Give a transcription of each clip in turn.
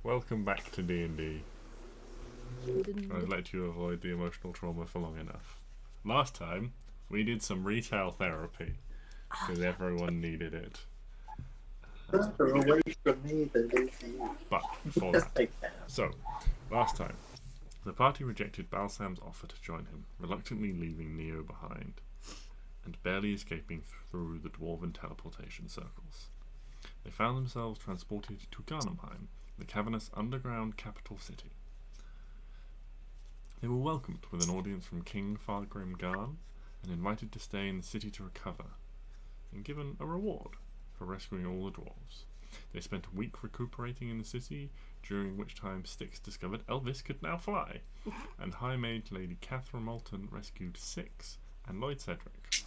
welcome back to D&D. I've let you avoid the emotional trauma for long enough. Last time, we did some retail therapy, because everyone needed it. Further away from me than they see. But, before that, so, last time, the party rejected Balsam's offer to join him, reluctantly leaving Neo behind, and barely escaping through the dwarven teleportation circles. They found themselves transported to Garnamheim, the cavernous underground capital city. They were welcomed with an audience from King Fargrim Garn, and invited to stay in the city to recover, and given a reward for rescuing all the dwarves. They spent a week recuperating in the city, during which time Stix discovered Elvis could now fly, and High Mage Lady Catherine Moulton rescued Six and Lloyd Cedric.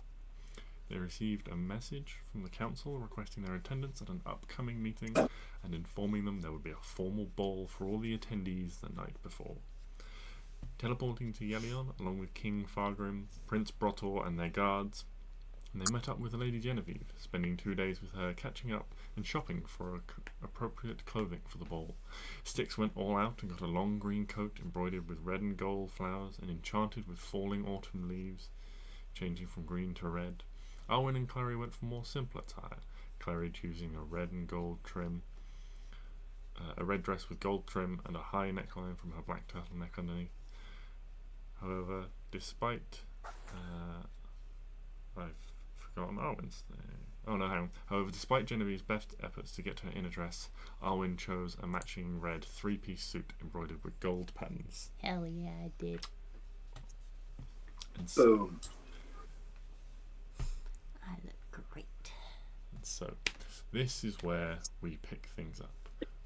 They received a message from the council requesting their attendance at an upcoming meeting and informing them there would be a formal ball for all the attendees the night before. Teleporting to Yelion, along with King Fargrim, Prince Brotor and their guards, and they met up with Lady Genevieve, spending 2 days with her, catching up and shopping for appropriate clothing for the ball. Stix went all out and got a long green coat embroidered with red and gold flowers and enchanted with falling autumn leaves, changing from green to red. Arwen and Klari went for more simple attire, Klari choosing a red and gold trim, a red dress with gold trim and a high neckline from her black turtleneck underneath. However, despite I've forgotten Arwen's name. Oh no, hang on. However, despite Genevieve's best efforts to get her in a dress, Arwen chose a matching red three-piece suit embroidered with gold patterns. Hell yeah, I did. And so, Boom. I look great. and so, this is where we pick things up.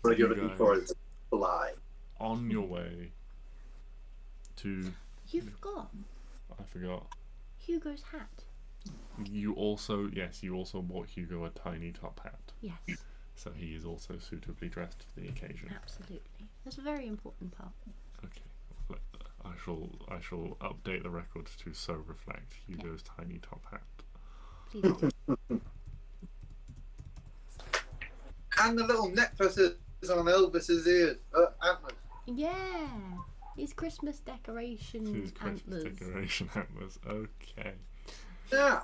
What you're You looking guys for is fly. on your way to... You forgot I forgot. Hugo's hat. You also bought Hugo a tiny top hat. Yes, So he is also suitably dressed for the occasion. absolutely. That's a very important part. Okay. I shall update the record to so reflect Hugo's tiny top hat. Please do. And the little necklaces on Elvis's ears. Antlers. Yeah, his Christmas decoration His Christmas antlers. decoration antlers. Okay. Yeah.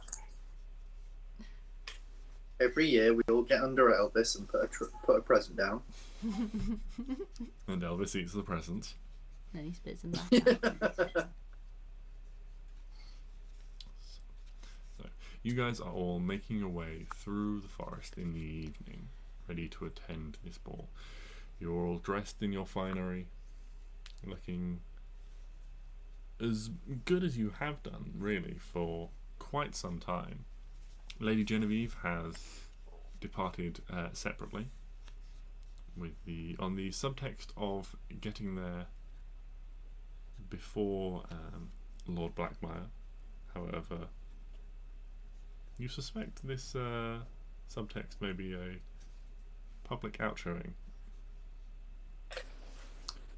Every year we all get under Elvis and put a present down. And Elvis eats the presents. Then he spits them back out. So you guys are all making your way through the forest in the evening, ready to attend this ball. You're all dressed in your finery, looking as good as you have done, really, for quite some time. Lady Genevieve has departed separately, with on the subtext of getting there before Lord Blackmire. However, you suspect this subtext may be a public outshowing.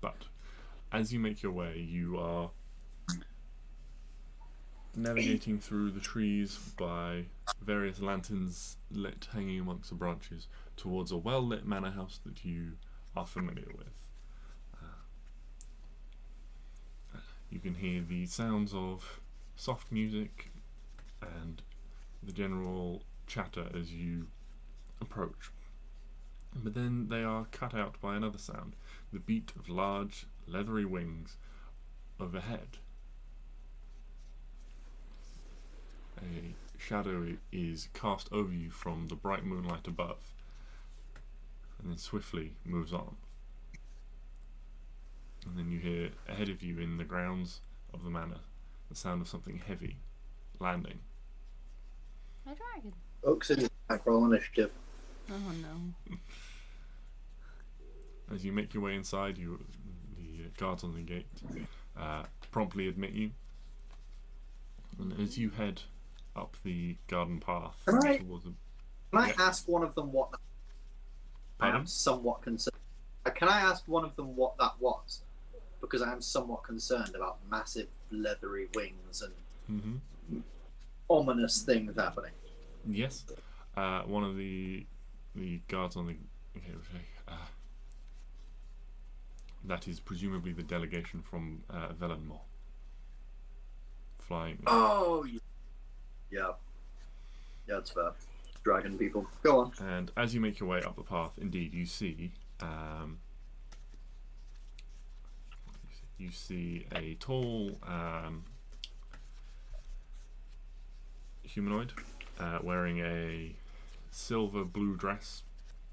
But as you make your way, you are navigating through the trees by various lanterns lit hanging amongst the branches towards a well-lit manor house that you are familiar with. You can hear the sounds of soft music and the general chatter as you approach. But then they are cut out by another sound, the beat of large, leathery wings overhead. A shadow is cast over you from the bright moonlight above, and then swiftly moves on. And then you hear ahead of you in the grounds of the manor the sound of something heavy landing. A dragon. Oaks in attack roll initiative. Oh no. As you make your way inside, the guards on the gate promptly admit you. And as you head up the garden path towards the... Can I ask one of them what I Pardon? am somewhat concerned? Can I ask one of them what that was? Because I am somewhat concerned about massive leathery wings and ominous things happening. Yes. One of the guards on the... Okay, That is presumably the delegation from Velenmore. Flying. Oh, yeah. Yeah, it's fair. Dragon people. Go on. And as you make your way up the path, indeed, you see a tall humanoid wearing a silver blue dress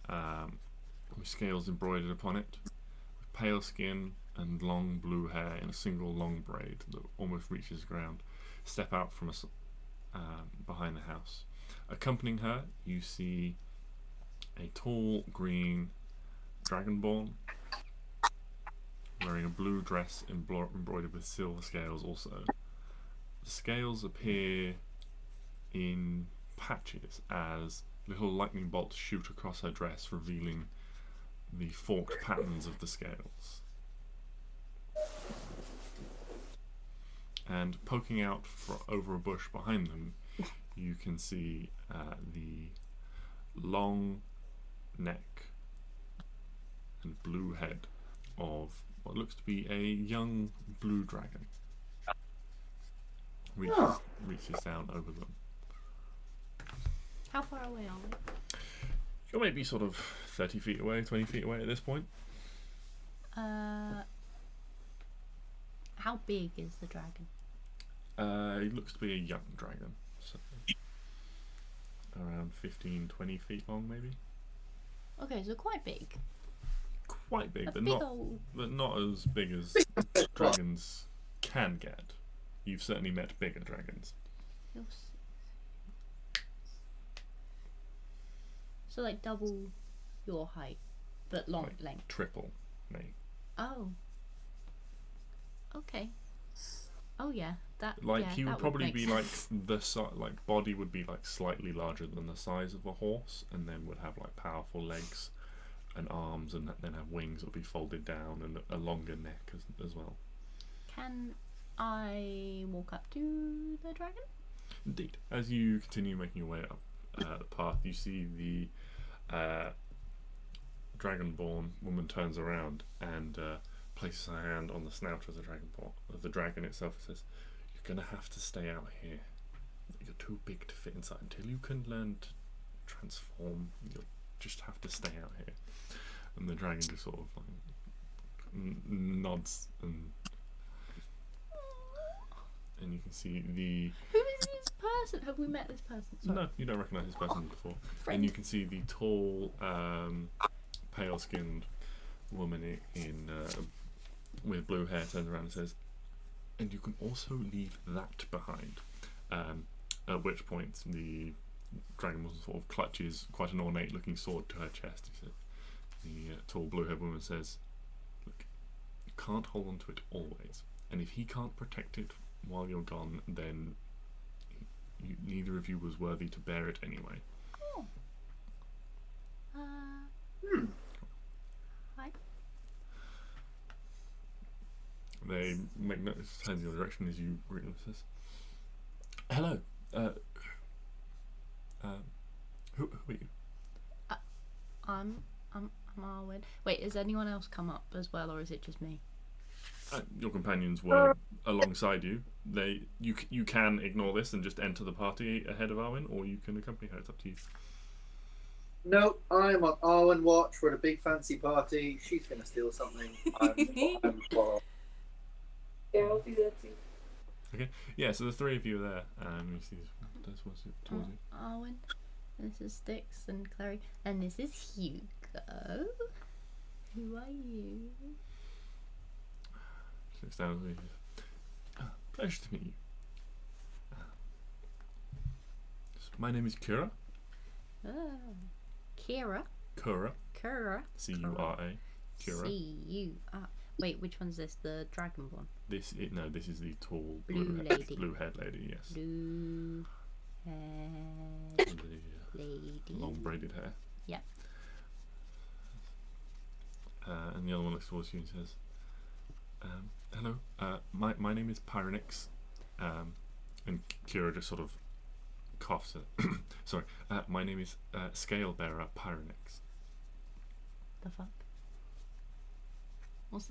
with scales embroidered upon it, with pale skin and long blue hair in a single long braid that almost reaches the ground, step out from behind the house. Accompanying her, you see a tall green dragonborn wearing a blue dress embroidered with silver scales also. The scales appear in patches as little lightning bolts shoot across her dress, revealing the forked patterns of the scales. And poking out over a bush behind them, you can see the long neck and blue head of what looks to be a young blue dragon. Reaches down over them. How far away are we? You're maybe sort of 30 feet away, 20 feet away at this point. How big is the dragon? It looks to be a young dragon. So around 15, 20 feet long, maybe. Okay, so quite big. Quite big, A but big not old... but not as big as dragons can get. You've certainly met bigger dragons. So like double your height, but length. Triple, maybe. Oh. Okay. Oh yeah, that. Like yeah, he would that probably make be sense. like the body would be like slightly larger than the size of a horse, and then would have like powerful legs and arms, and then have wings that would be folded down, and a longer neck as well. Can I walk up to the dragon? Indeed. As you continue making your way up the path, you see the dragonborn woman turns around and places her hand on the snout of the dragon itself, and says, "You're gonna have to stay out here. You're too big to fit inside. Until you can learn to transform, you'll just have to stay out here." And the dragon just sort of like nods, and you can see the... Who is this person? Have we met this person? Sorry. No, you don't recognise this person before. Friend. And you can see the tall, pale-skinned woman with blue hair turns around and says, "And you can also leave that behind." At which point the dragon sort of clutches quite an ornate-looking sword to her chest. The tall blue-haired woman says, "Look, you can't hold on to it always, and if he can't protect it while you're gone, then neither of you was worthy to bear it anyway." Oh. Hi. They make notice, turns in your direction as you read this. "Hello. Who are you?" I'm Arwen. Wait, has anyone else come up as well, or is it just me? Your companions were alongside you. You can ignore this and just enter the party ahead of Arwen, or you can accompany her. It's up to you. No, I'm on Arwen watch. We're at a big fancy party. She's gonna steal something. I'm following. Yeah, I'll do that too. Okay. Yeah. So the three of you are there. You see this towards you. Arwen. This is Stix and Klari, and this is Hugo. Who are you? She looks down at me. Pleasure to meet you. My name is Kira. Kira. Kura. Kira. C-U-R-A. Kira. C-U-R. Wait, which one's this? The dragonborn? This is the tall blue-haired lady. Yes. Blue-haired lady. Long braided hair. Yep. And the other one looks towards you and says, "Hello. My name is Pyronix." And Kira just sort of coughs. Sorry. My name is Scalebearer Pyronix. The fuck? What's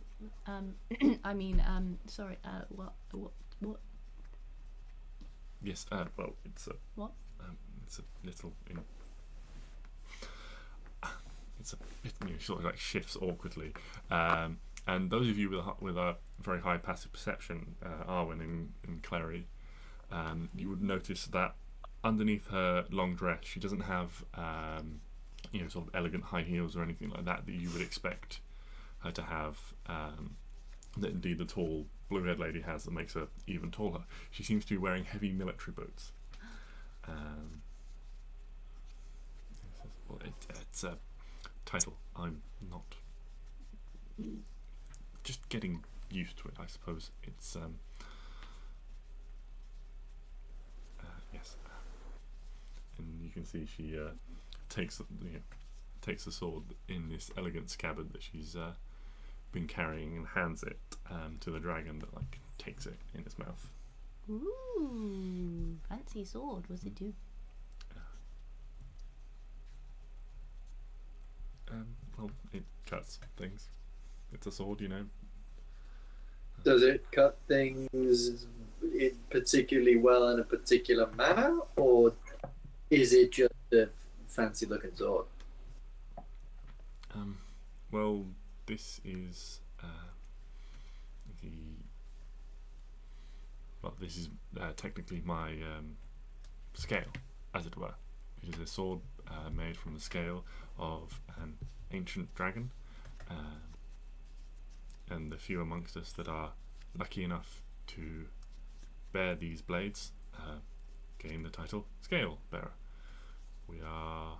sorry. What? Yes. Well, it's a. What? It's a little. It's a bit. Sort of like shifts awkwardly. And those of you with a very high passive perception, Arwen and Klari, you would notice that underneath her long dress, she doesn't have sort of elegant high heels or anything like that you would expect her to have. That indeed the tall blue-haired lady has that makes her even taller. She seems to be wearing heavy military boots. It's a title. I'm not just getting used to it, I suppose. It's yes, and you can see she takes the sword in this elegant scabbard that she's been carrying and hands it to the dragon that like takes it in its mouth. Ooh, fancy sword. What's it do? Well, it cuts things. It's a sword, you know. Does it cut things particularly well in a particular manner, or is it just a fancy looking sword? Well, this is this is technically my scale, as it were. It is a sword made from the scale of an ancient dragon, and the few amongst us that are lucky enough to bear these blades gain the title Scale Bearer. We are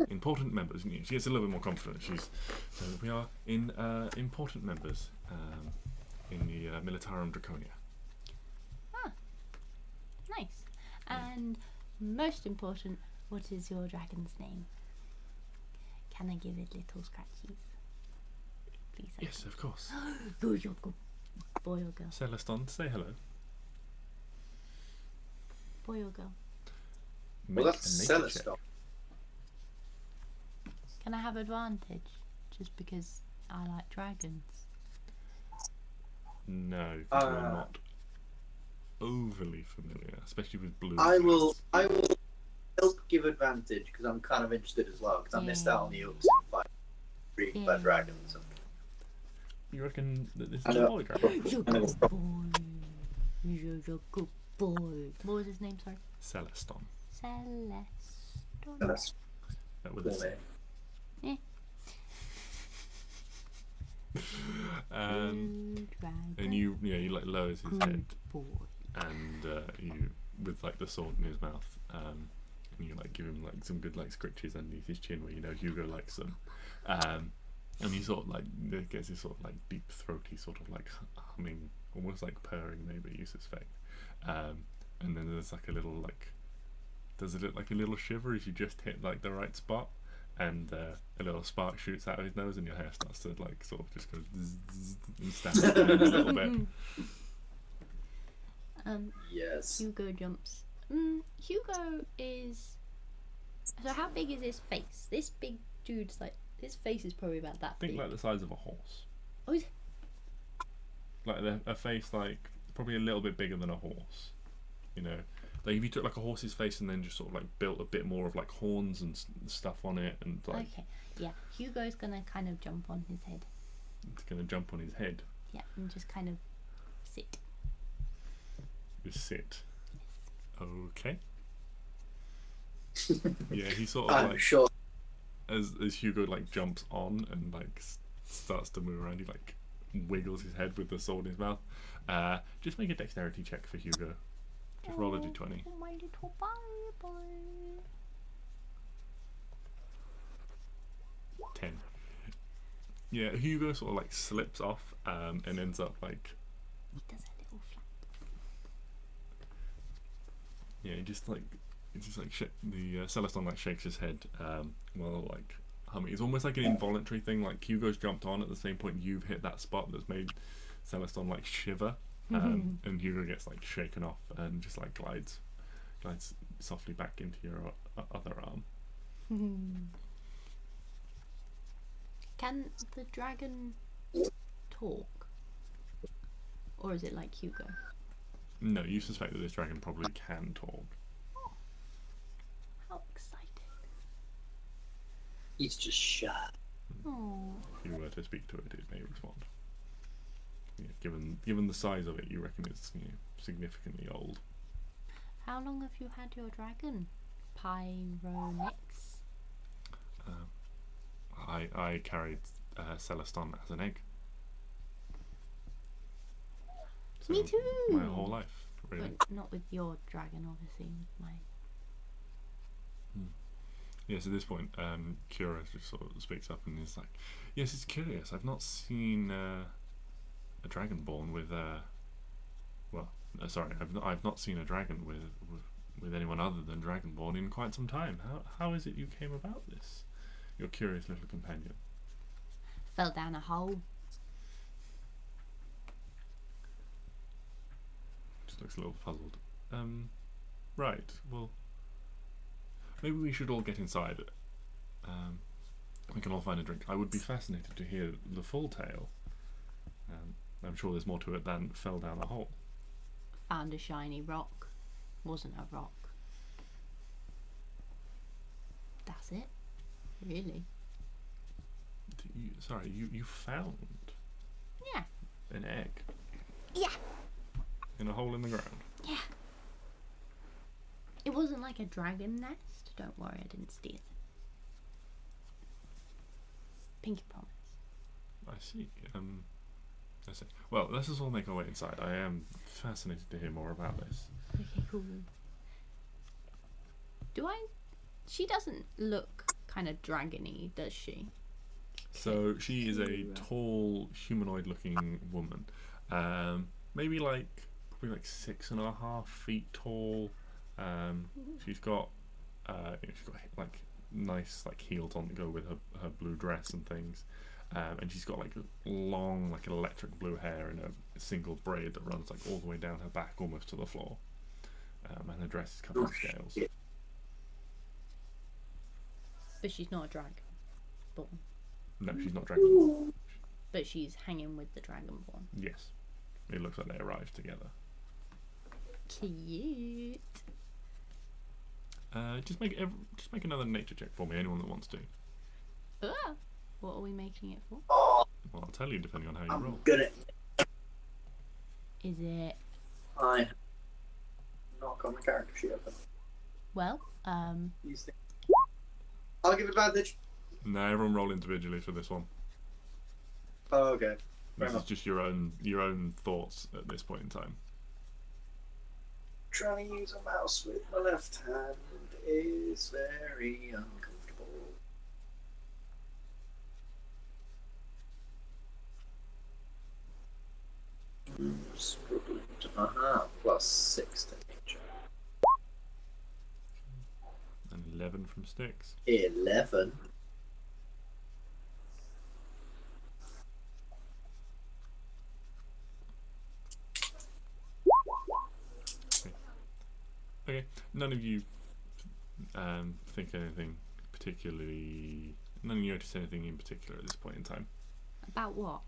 important members. She gets a little bit more confident. We are important members in the Militarum Draconia. Ah, nice. And most important, what is your dragon's name? Can I give it little scratchies? Please. Yes, of course. Good boy or girl? Celestin, say hello. Boy or girl? Well, that's Celestin. Can I have advantage just because I like dragons? No, because you're not overly familiar, especially with blue. I will help give advantage because I'm kind of interested as well because I missed out on the oops fight reading about dragons. You reckon that this is a hologram? You're a good boy. You're a good boy. What was his name? Sorry. Celestin. Celestin. That was Cool name. And you like lowers his head, boy. and you with like the sword in his mouth, and you like give him like some good like scritches underneath his chin where you know Hugo likes them, and he sort of like gets this sort of like deep throaty sort of like humming, almost like purring maybe you suspect, and then there's like a little like does it look like a little shiver as you just hit like the right spot, and a little spark shoots out of his nose and your hair starts to like sort of just go zzz, and stand down a little bit. Yes. Hugo jumps. Hugo is. So how big is his face? This big dude's like. His face is probably about that big. Think like the size of a horse. Oh, is it? Like a face like probably a little bit bigger than a horse. You know, like if you took like a horse's face and then just sort of like built a bit more of like horns and stuff on it and like. Okay, yeah. Hugo's gonna kind of jump on his head. It's gonna jump on his head. Yeah, and just kind of sit. Just sit. Yes. Okay. Yeah, he sort of I'm like sure. as Hugo like jumps on and like starts to move around, he like wiggles his head with the sword in his mouth. Just make a dexterity check for Hugo. Just roll a d20. Oh, my little baby. 10. Yeah, Hugo sort of like slips off and ends up like. He does a little flap. Yeah, he just like. It's just like the Celestin like shakes his head while like humming. It's almost like an involuntary thing. Like Hugo's jumped on at the same point you've hit that spot that's made Celestin like shiver, and Hugo gets like shaken off and just like glides softly back into your other arm. Can the dragon talk? Or is it like Hugo? No, you suspect that this dragon probably can talk. How exciting. He's just shy. Oh. If you were to speak to it, it may respond. Yeah, given the size of it, you reckon it's significantly old. How long have you had your dragon? Pyronix? I carried Celeston as an egg. So Me too! My whole life, really. But not with your dragon, obviously. With mine. Yes, at this point, Kira just sort of speaks up and is like, "Yes, it's curious. I've not seen a dragonborn with sorry, I've not seen a dragon with anyone other than dragonborn in quite some time. How is it you came about this? Your curious little companion." Fell down a hole. Just looks a little puzzled. Right. Well, maybe we should all get inside. We can all find a drink. I would be fascinated to hear the full tale. I'm sure there's more to it than fell down a hole. Found a shiny rock. Wasn't a rock. That's it. Really? You found Yeah. an egg Yeah. in a hole in the ground. Yeah. It wasn't like a dragon nest. Don't worry, I didn't steal it. Pinky promise. I see. I see. Well, let's just all make our way inside. I am fascinated to hear more about this. Okay, cool. She doesn't look kind of dragony, does she? So she is a tall, humanoid-looking woman. Maybe probably like 6.5 feet tall. She's got like nice heels on that go with her blue dress and things. And she's got like long, like electric blue hair in a single braid that runs like all the way down her back, almost to the floor. And her dress is covered in scales. But she's not a dragon born. No, she's not dragonborn. But she's hanging with the dragonborn. Yes, it looks like they arrived together. Cute. Just make another nature check for me. Anyone that wants to. What are we making it for? Oh, Well, I'll tell you depending on how you I'm roll. good at Is it? I knock on the character sheet open. Well, These things. I'll give advantage. No, everyone roll individually for this one. Oh, okay. Fair This is enough. just your own thoughts at this point in time. Trying to use a mouse with my left hand is very uncomfortable. Struggling to plus 6 to nature. And 11 from Stix. 11. Okay, none of you think anything particularly. None of you notice anything in particular at this point in time. about what?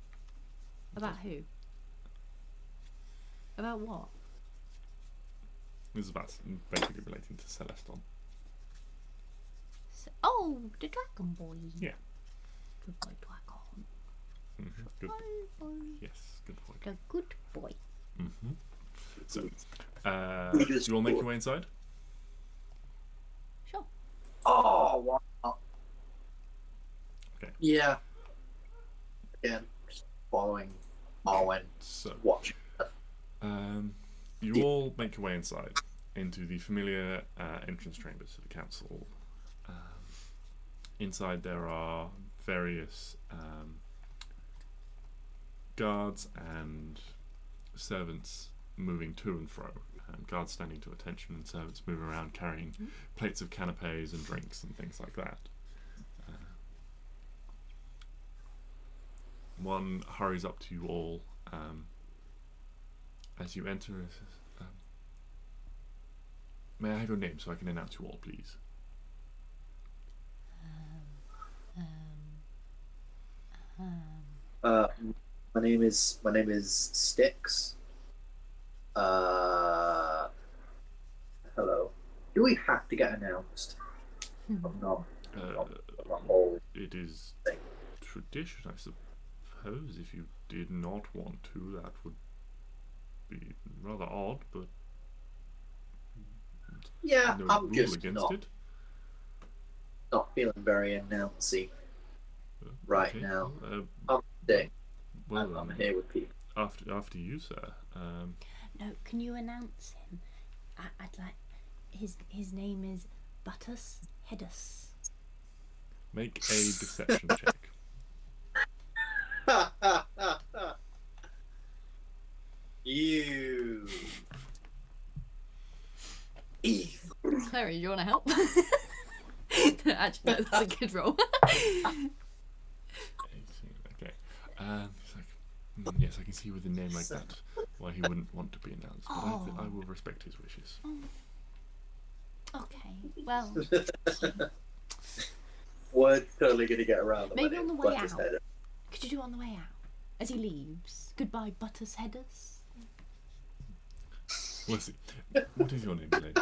About who? About what? This is about basically relating to Celeston. Oh, the dragon boy. Yeah. Good boy, dragon. Good. Boy. Yes, good point. The good boy. So, you all make your way inside? Sure. Oh, wow. Okay. Yeah. Again, just following Arwen. So, Watch. you all make your way inside into the familiar entrance chambers to the council. Inside there are various guards and servants moving to and fro. Guards standing to attention and servants moving around carrying plates of canapes and drinks and things like that. One hurries up to you all as you enter. May I have your name so I can announce you all, please? My My name is Stix. Hello. Do we have to get announced? Or not? The whole It is thing. tradition, I suppose. If you did not want to, that would be rather odd, but Yeah, no I'm rule just against it. not feeling very announcy right Okay, now. well, I'm sick. well, I'm here with people. after you, sir. No, can you announce him? I'd like his name is Buttus Hedus. Make a deception check. You evil. Clary, do you want to help? Actually, no, that's a good roll. 18, okay. He's like, yes, I can see with a name like that why he wouldn't want to be announced, but I will respect his wishes. Okay, well, Word's totally gonna get around. maybe on the way out. Head. Could you do it on the way out? As he leaves. Goodbye, Buttus Hedus. We'll see. What is your name, lady?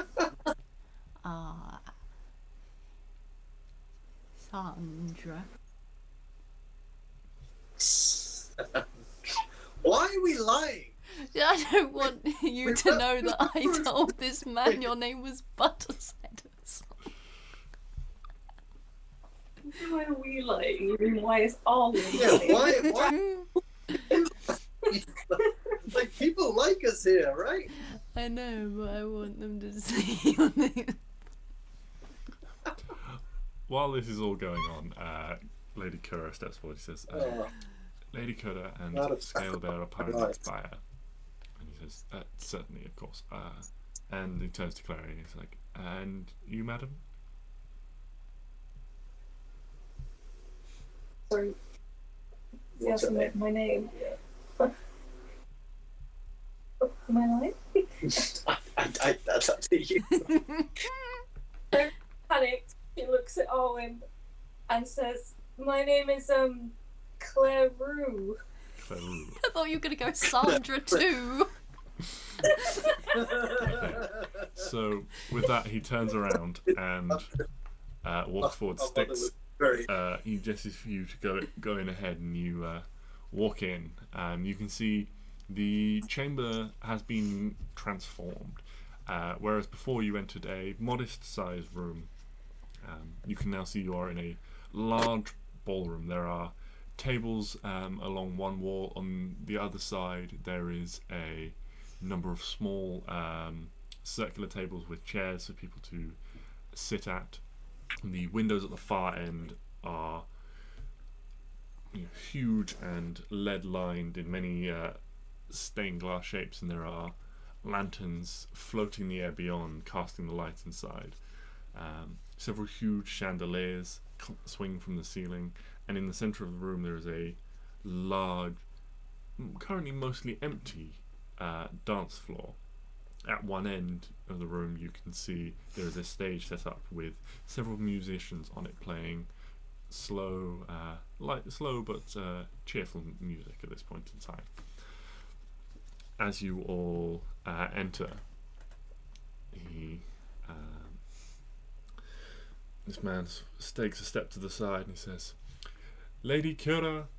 Sandra. Why are we lying? I don't want you to know that I told this man your name was Buttus Hedus. Why are we lying? You mean why is Arwen Yeah, lying? why? Like, people like us here, right? I know, but I want them to see your name. While this is all going on, Lady Kura steps forward. He says, Lady Kura and Not a Scalebearer are part of right. next buyer. And he says, certainly, of course. And he turns to Klari and he's like, and you, madam? Sorry. What's Yes, her name? my name. Am I lying? That's up to you. Panicked. He looks at Arwen and says, "My name is Claru." Claru. I thought you were going to go Sandra too. Okay. So, with that, he turns around and walks forward. Stix. He gestures for you to go in ahead, and you walk in. You can see the chamber has been transformed. Whereas before you entered a modest-sized room, you can now see you are in a large ballroom. There are tables along one wall. On the other side, there is a number of small circular tables with chairs for people to sit at. The windows at the far end are huge and lead-lined in many stained glass shapes, and there are lanterns floating in the air beyond, casting the light inside. Several huge chandeliers swing from the ceiling, and in the centre of the room there is a large, currently mostly empty, dance floor. At one end of the room you can see there is a stage set up with several musicians on it playing slow but cheerful music at this point in time. As you all enter, this man takes a step to the side and he says, Lady Kura,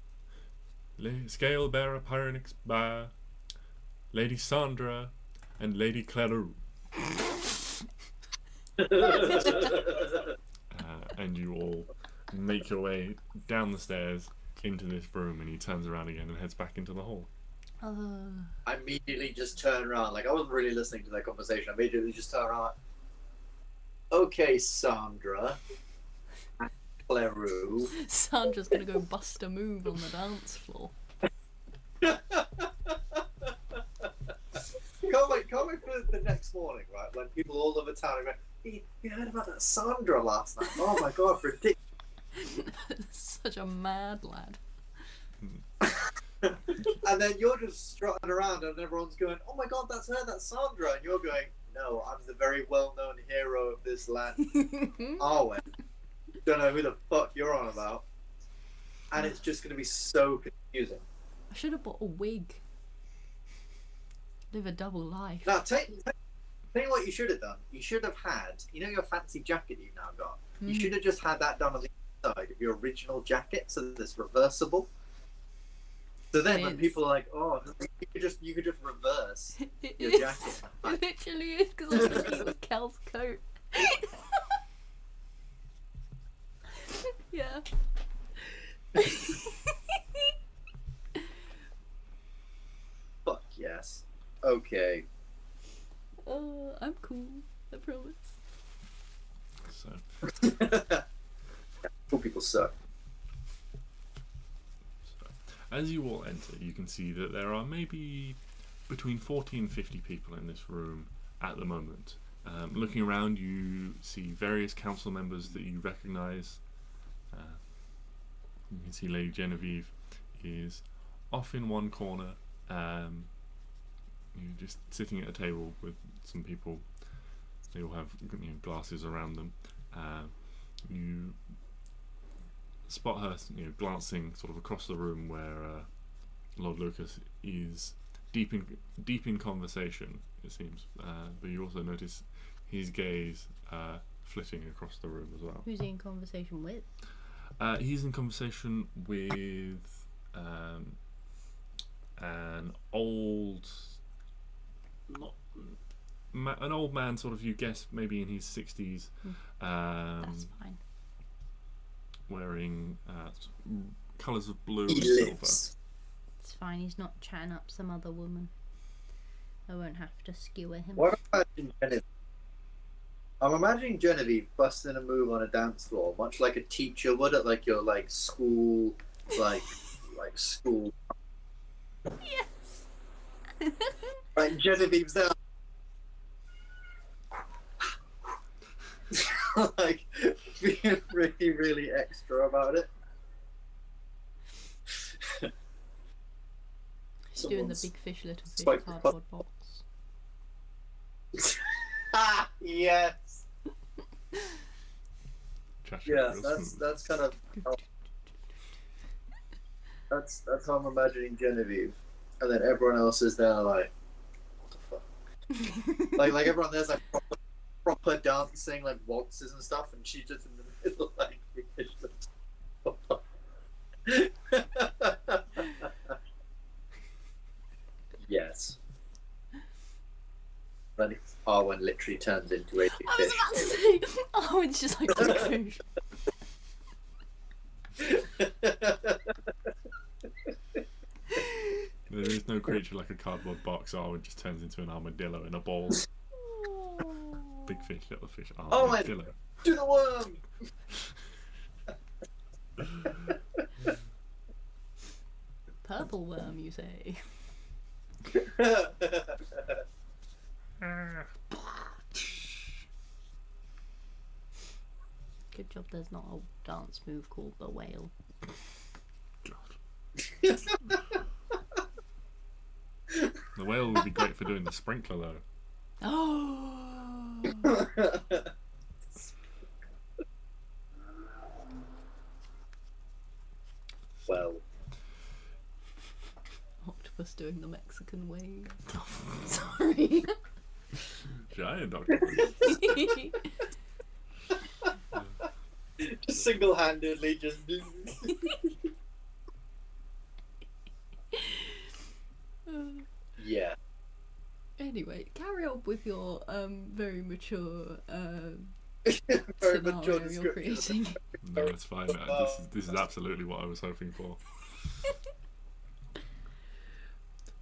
Scale Bearer Pyronix Bar, Lady Sandra, and Lady Claru. And you all make your way down the stairs into this room, and he turns around again and heads back into the hall. I immediately just turn around, like I wasn't really listening to their conversation. I immediately just turn around. Okay, Sandra. Claru. Sandra's going to go bust a move on the dance floor. Can't wait for the next morning, right? When people all over town are going, you heard about that Sandra last night? Oh my god, ridiculous. Such a mad lad. And then you're just strutting around and everyone's going, oh my god, that's her, that's Sandra. And you're going, no, I'm the very well-known hero of this land, Arwen. Don't know who the fuck you're on about. And it's just going to be so confusing. I should have bought a wig. Live a double life. Now, tell you what you should have done. You should have had, you know, your fancy jacket you've now got. You should have just had that done on the inside of your original jacket, so that it's reversible. So then, when people are like, "Oh, you could just reverse your jacket." It literally is, because I'm looking at Kel's coat. Yeah. Fuck yes. Okay. Oh, I'm cool. I promise. So, Cool people suck. as you all enter, you can see that there are maybe between 40 and 50 people in this room at the moment. Looking around, you see various council members that you recognise. You can see Lady Genevieve is off in one corner, you're just sitting at a table with some people. They all have glasses around them. You spot her glancing sort of across the room where Lord Lucas is deep in conversation, it seems, but you also notice his gaze flitting across the room as well. Who's he in conversation with? He's in conversation with an old man, sort of, you guess maybe in his 60s. That's fine. Wearing colours of blue He and silver. lives. It's fine, he's not chatting up some other woman. I won't have to skewer him. What imagine Genevieve? I'm imagining Genevieve busting a move on a dance floor, much like a teacher would at like your school, like school. Yes. Right, Genevieve's there. Like being really, really extra about it. He's doing the Someone's big fish, little fish spiked the cardboard box. Ah, yes. Cheshire Yeah, real that's smooth. kind of that's how I'm imagining Genevieve, and then everyone else is there like, what the fuck? like everyone there's like proper dancing, like waltzes and stuff, and she's just in the middle like. Yes. Then Arwen literally turns into a big I was fish. about to say, oh, it's just like big fish. There is no creature like a cardboard box. Arwen just turns into an armadillo in a ball. Big fish, little fish, armadillo. Do the worm! Purple worm, you say? Good job there's not a dance move called the whale. God. The whale would be great for doing the sprinkler though. Oh! Well, Octopus doing the Mexican wave. Sorry. Giant octopus. just single-handedly, just. Yeah. Anyway, carry on with your very mature Very mature scenario you're description. creating. No, it's fine. This is absolutely what I was hoping for.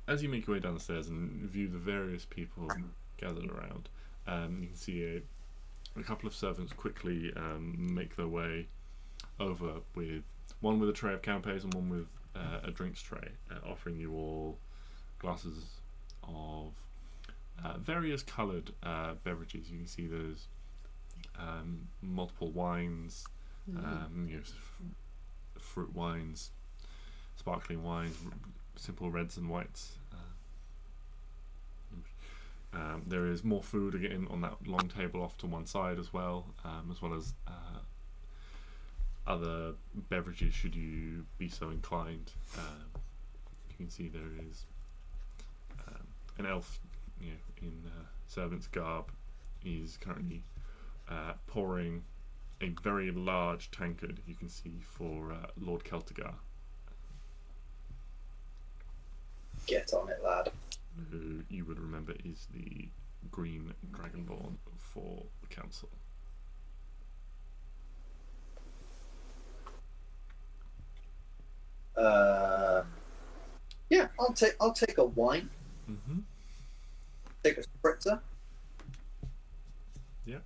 As you make your way down the stairs and view the various people gathered around, you can see a couple of servants quickly make their way over, with one with a tray of canapes and one with a drinks tray, offering you all glasses of various coloured beverages. You can see there's multiple wines, fruit wines, sparkling wines, simple reds and whites. There is more food again on that long table off to one side as well as other beverages should you be so inclined. you can see there is an elf, in servant's garb, is currently pouring a very large tankard, you can see, for Lord Celtigar, Get on it, lad. who you would remember is the green dragonborn for the council. Yeah, I'll take a wine. Mm-hmm. Take a spritzer. Yeah.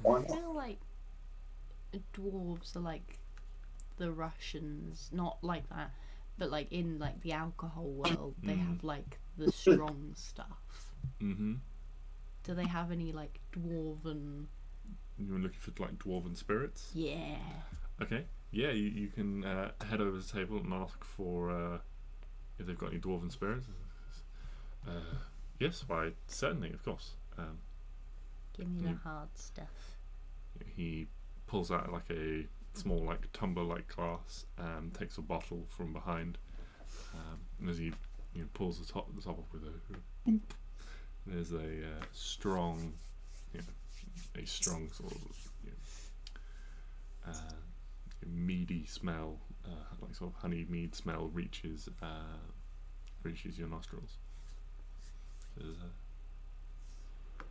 Why I not? feel like dwarves are like the Russians, not like that, but like in like the alcohol world, they have like the strong stuff. Mm-hmm. Do they have any like dwarven? You were looking for like dwarven spirits? Yeah. Okay. Yeah, you can head over to the table and ask for if they've got any dwarven spirits. Yes, why, certainly, of course. Give me the hard stuff. He pulls out like a small like tumbler-like glass, takes a bottle from behind, and as he pulls the top off with a boop, there's a strong, a strong sort of meady smell, like sort of honey mead smell reaches your nostrils.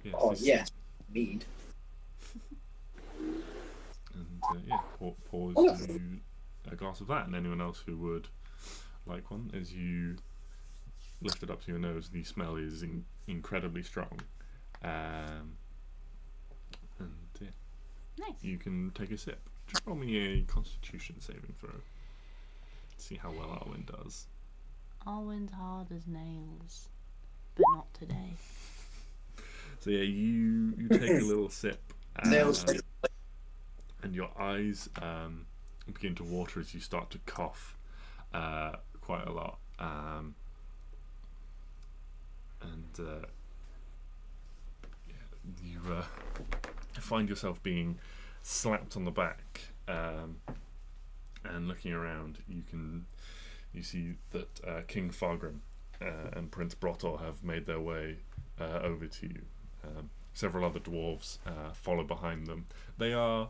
Yes, Oh this- yes, mead. And pours you a glass of that, and anyone else who would like one. As you lift it up to your nose, the smell is incredibly strong, and Nice. you can take a sip. Just roll me a Constitution saving throw. See how well Arwen does. Arwen's hard as nails, but not today. So yeah, you take a little sip, Nails. and your eyes begin to water as you start to cough quite a lot, you find yourself being slapped on the back, and looking around, you see that King Fargrim and Prince Brotor have made their way over to you. Several other dwarves follow behind them. They are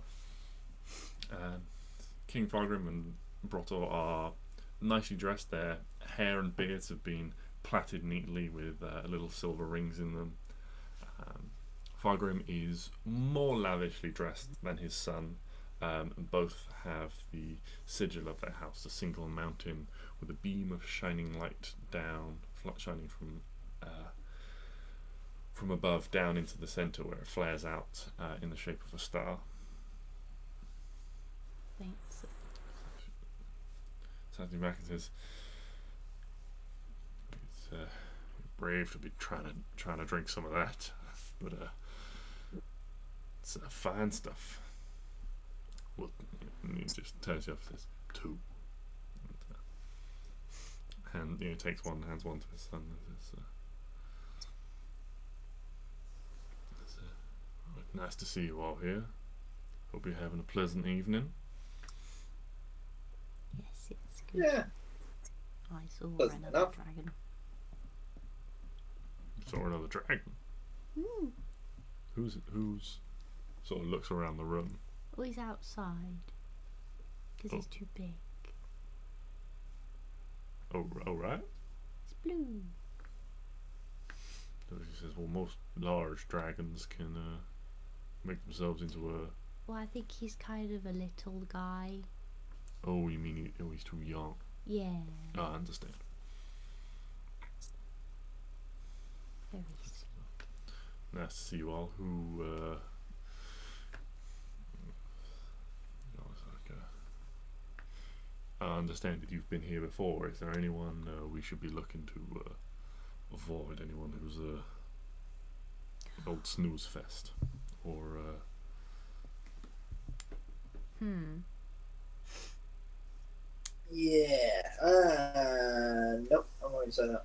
King Fargrim and Brotor are nicely dressed. Their hair and beards have been plaited neatly with little silver rings in them. Fargrim is more lavishly dressed than his son. And both have the sigil of their house, a single mountain with a beam of shining light down, shining from above down into the centre, where it flares out in the shape of a star. Thanks. Standing back and says, "It's brave to be trying to drink some of that, but it's fine stuff." Well, and he just turns you off and says, "Two." And takes one, hands one to his son. And says, "Nice to see you all here. Hope you're having a pleasant evening." Yes, it's good. Yeah. I saw Pleasant another enough. dragon. Saw another dragon. Mm. Who's sort of looks around the room. Oh, he's outside. Because he's too big. Oh, right. It's blue. So he says, "Well, most large dragons can make themselves into a." Well, I think he's kind of a little guy. Oh, you mean he's too young? Yeah. Oh, I understand. Very sweet. Nice to see you all. Who? I understand that you've been here before. Is there anyone we should be looking to avoid? Anyone who's an old snooze fest, or? Yeah. Nope. I'm not going to say that.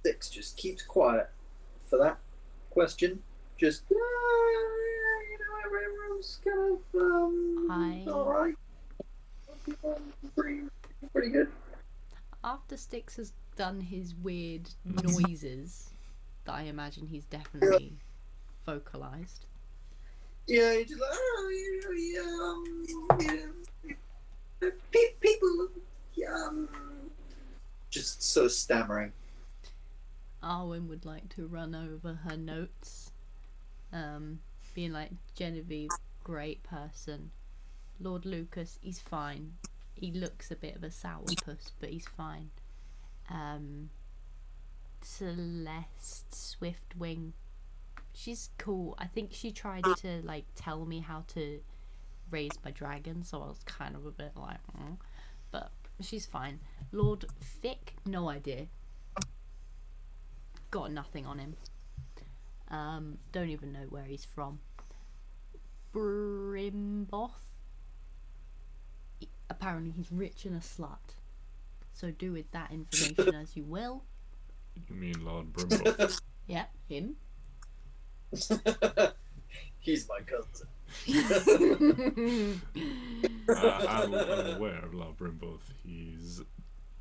Stix just keeps quiet for that question. Just everyone's seems kind of alright. Pretty good. After Stix has done his weird noises that I imagine he's definitely vocalized. Yeah, he's just like, people, just sort of stammering. Arwen would like to run over her notes, being like, Genevieve, great person. Lord Lucas, he's fine. He looks a bit of a sourpuss, but he's fine. Celeste Swiftwing, she's cool. I think she tried to like tell me how to raise my dragon, so I was kind of a bit like, but she's fine. Lord Fick, no idea. Got nothing on him. Don't even know where he's from. Brimboth. Apparently he's rich and a slut. So do with that information as you will. You mean Lord Brimboth? Yeah, him. He's my cousin. I'm aware of Lord Brimboth. His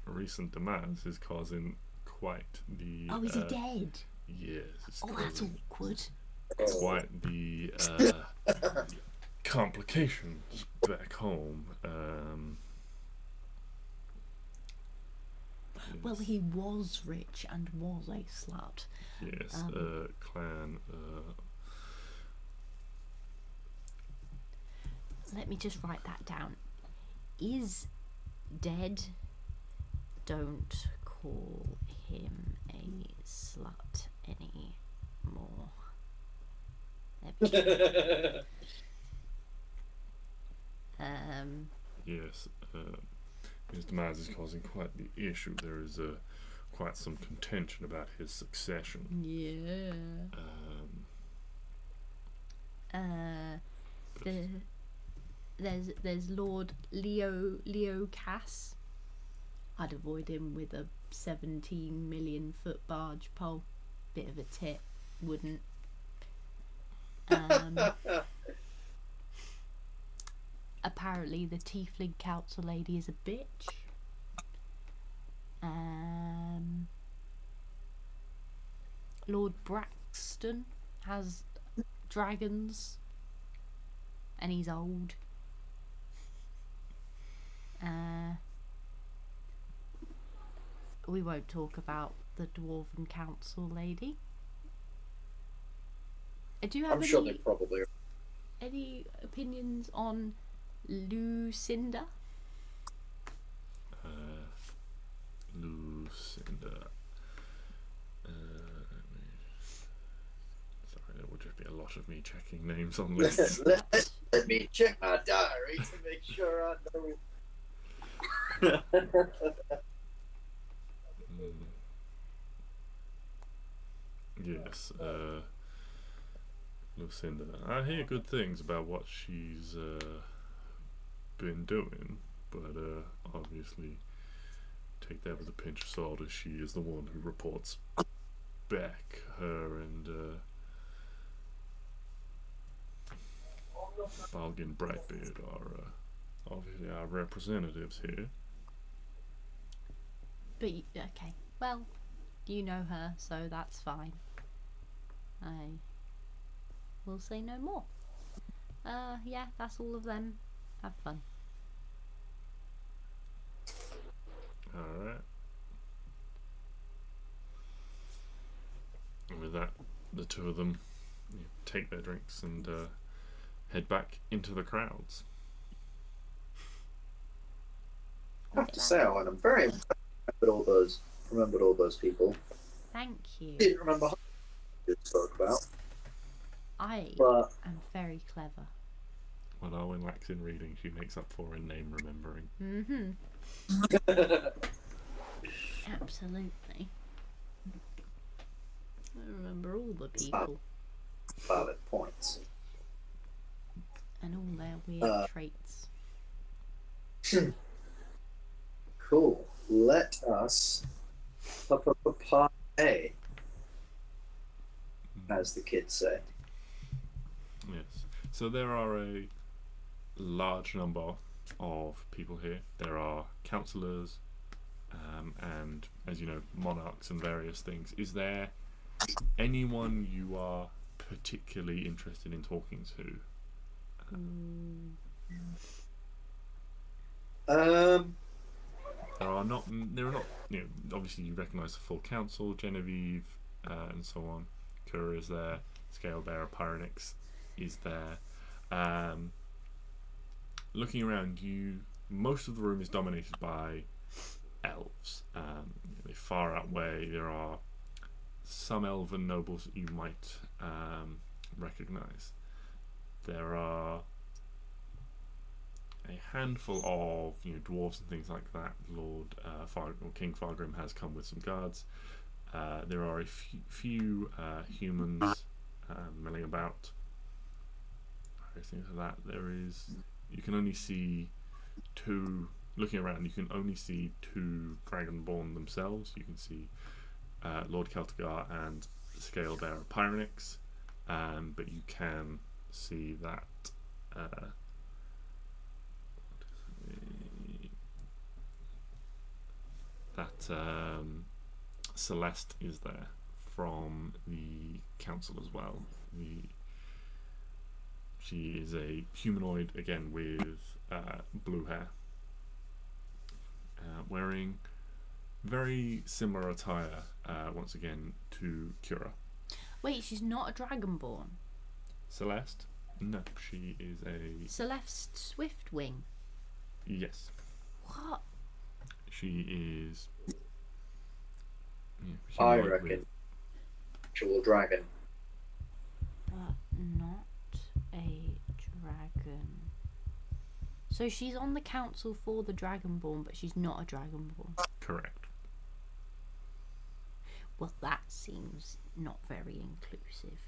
recent demise is causing quite the... Oh, is he dead? Yes. It's Oh, that's causing awkward. quite the complications back home. Well, he was rich and was a slut. Yes, clan. Let me just write that down. Is dead. Don't call him a slut anymore. There we go. Yes, his demise is causing quite the issue. There is quite some contention about his succession. Yeah. There's Lord Leo Cass. I'd avoid him with a 17 million foot barge pole. Bit of a tit, wouldn't. Apparently the tiefling council lady is a bitch. Lord Braxton has dragons and he's old. We won't talk about the dwarven council lady. Do you have sure they probably are. Any opinions on Lucinda? Lucinda. Sorry, there will just be a lot of me checking names on lists. Let me check my diary to make sure I know. Yes, Lucinda. I hear good things about what she's been doing, but obviously take that with a pinch of salt, as she is the one who reports back. Her and Balgin Brightbeard are obviously our representatives here. But okay, well, you know her, so that's fine. I will say no more. Yeah, that's all of them. Have fun. Alright. And with that, the two of them take their drinks and head back into the crowds. I have to say, Owen, I'm very impressed. Remembered all those people. Thank you. Didn't remember how you spoke about. I But am very clever. When Arwen lacks in reading, she makes up for in name remembering. Absolutely. I remember all the people valid points. and all their weird traits. Cool. Let us party, as the kids say. Yes. So there are a large number of people here. There are councillors, and, as you know, monarchs and various things. Is there anyone you are particularly interested in talking to? There are not. You know, obviously, you recognise the full council. Genevieve, and so on. Kura is there. Scalebearer Pyronix is there. Looking around, most of the room is dominated by elves. They far outweigh. There are some elven nobles that you might recognise. There are a handful of dwarves and things like that. King Fargrim has come with some guards. There are a few humans milling about. Things like that. You can only see two. Looking around, you can only see two Dragonborn themselves. You can see Lord Celtigar and Scalebearer Pyronix, but you can see that Celeste is there from the council as well. She is a humanoid, again, with blue hair, wearing very similar attire, once again, to Kura. Wait, she's not a Dragonborn? Celeste? No, she is a... Celeste Swiftwing? Yes. What? She is... I reckon. Actual dragon. But not a dragon. So she's on the council for the Dragonborn, but she's not a Dragonborn. Correct. Well, that seems not very inclusive.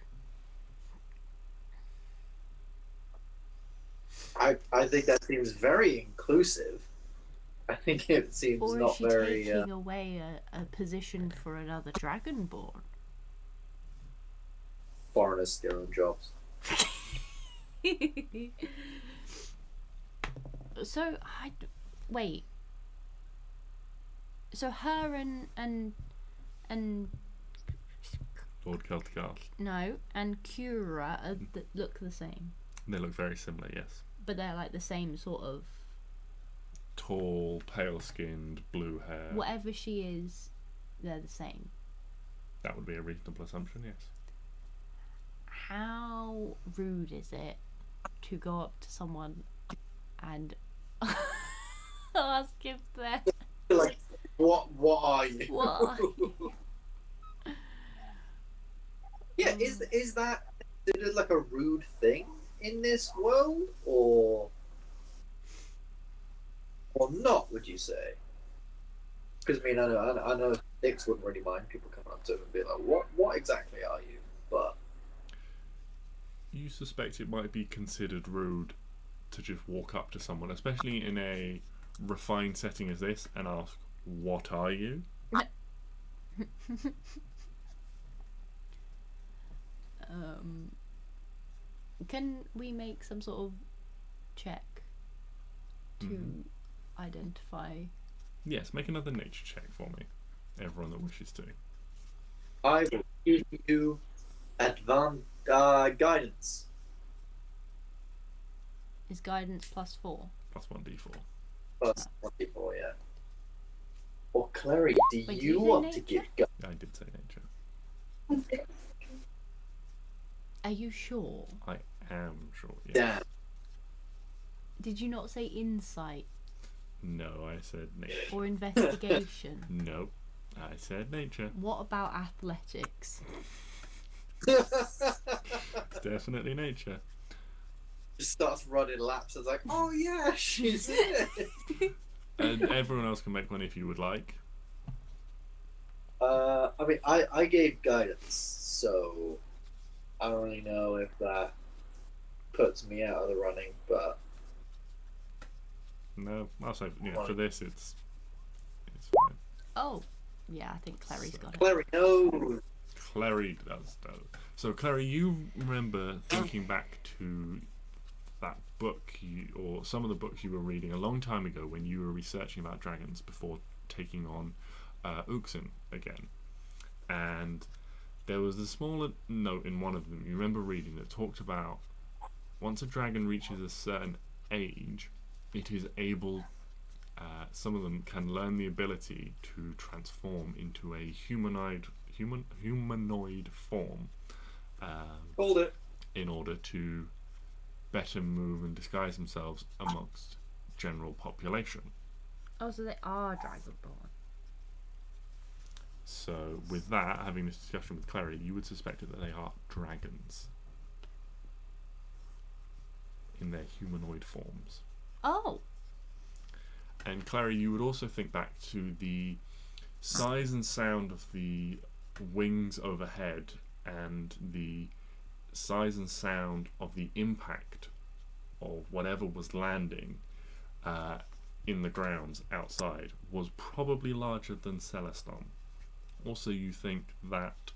I think that seems very inclusive. I think it seems Or not is she very. taking away a position for another Dragonborn? Foreigners their own jobs. So wait. So her and Lord Celtigar. no, and Kura look the same, They look very similar, yes. but they're like the same sort of. Tall, pale-skinned, blue hair. Whatever she is, they're the same. That would be a reasonable assumption, yes. How rude is it to go up to someone and ask if they're Like, what are you? what? Yeah, is that considered like a rude thing in this world, or not? Would you say? Because I mean, I know Stix wouldn't really mind people coming up to him and be like, "What exactly are you?" But You suspect it might be considered rude to just walk up to someone, especially in a refined setting as this, and ask, "What are you?" Can we make some sort of check to identify? Yes, make another nature check for me. Everyone that wishes to. I will give you guidance. Is guidance +4? Plus 1d4. Plus 24, yeah. Or Clary, do Wait, you did you say want to nature? give guidance? I did say nature. Are you sure? I am sure, yes. Yeah. Did you not say insight No, I said nature. or investigation? No, I said nature. What about athletics? It's definitely nature. Just starts running laps. It's like, oh yeah, she's in it. And everyone else can make one if you would like. I mean, I gave guidance, so I don't really know if that puts me out of the running, but No, I'll say for this it's fine. Oh, yeah, I think Clary's got it. Clary knows. Clary does though. So Clary, you remember thinking back to that book or some of the books you were reading a long time ago when you were researching about dragons before taking on Uxin again. And there was a small note in one of them you remember reading that talked about once a dragon reaches a certain age, it is able, some of them can learn the ability to transform into a humanoid form Hold it. in order to better move and disguise themselves amongst general population. Oh, so they are dragonborn. So with that, having this discussion with Klari, you would suspect that they are dragons in their humanoid forms. Oh. And Klari, you would also think back to the size and sound of the wings overhead and the size and sound of the impact of whatever was landing in the grounds outside was probably larger than Celeston. Also, you think that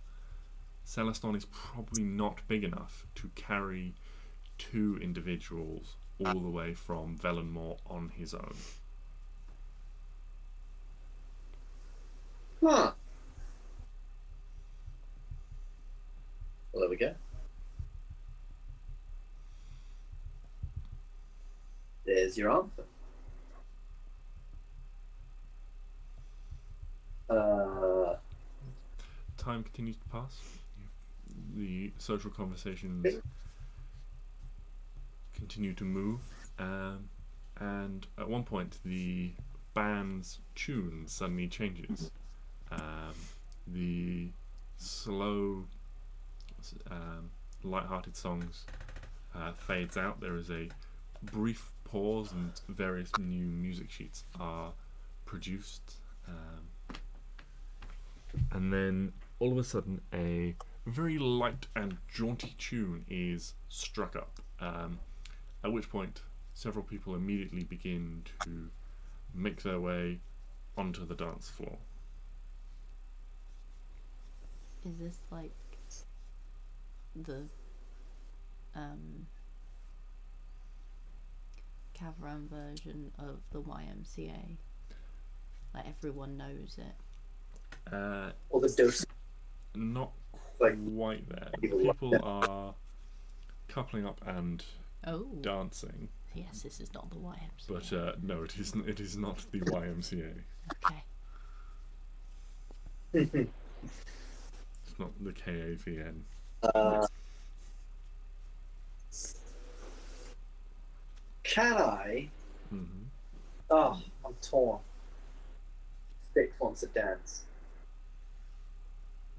Celeston is probably not big enough to carry two individuals all the way from Velenmore on his own. Huh. Well, there we go. There's your answer. Time continues to pass. The social conversations continue to move, and at one point the band's tune suddenly changes. The slow, light-hearted songs fades out. There is a brief pause, and various new music sheets are produced, and then all of a sudden a very light and jaunty tune is struck up, at which point several people immediately begin to make their way onto the dance floor. Is this like the Kavran version of the YMCA? Like everyone knows it. Or the dose. Not Like, quite there. People are coupling up and Oh. dancing, Yes, this is not the YMCA. but no, it isn't. It is not the YMCA. Okay. It's not the KAVN. Can I? Mm-hmm. Oh, I'm torn. Stix wants to dance.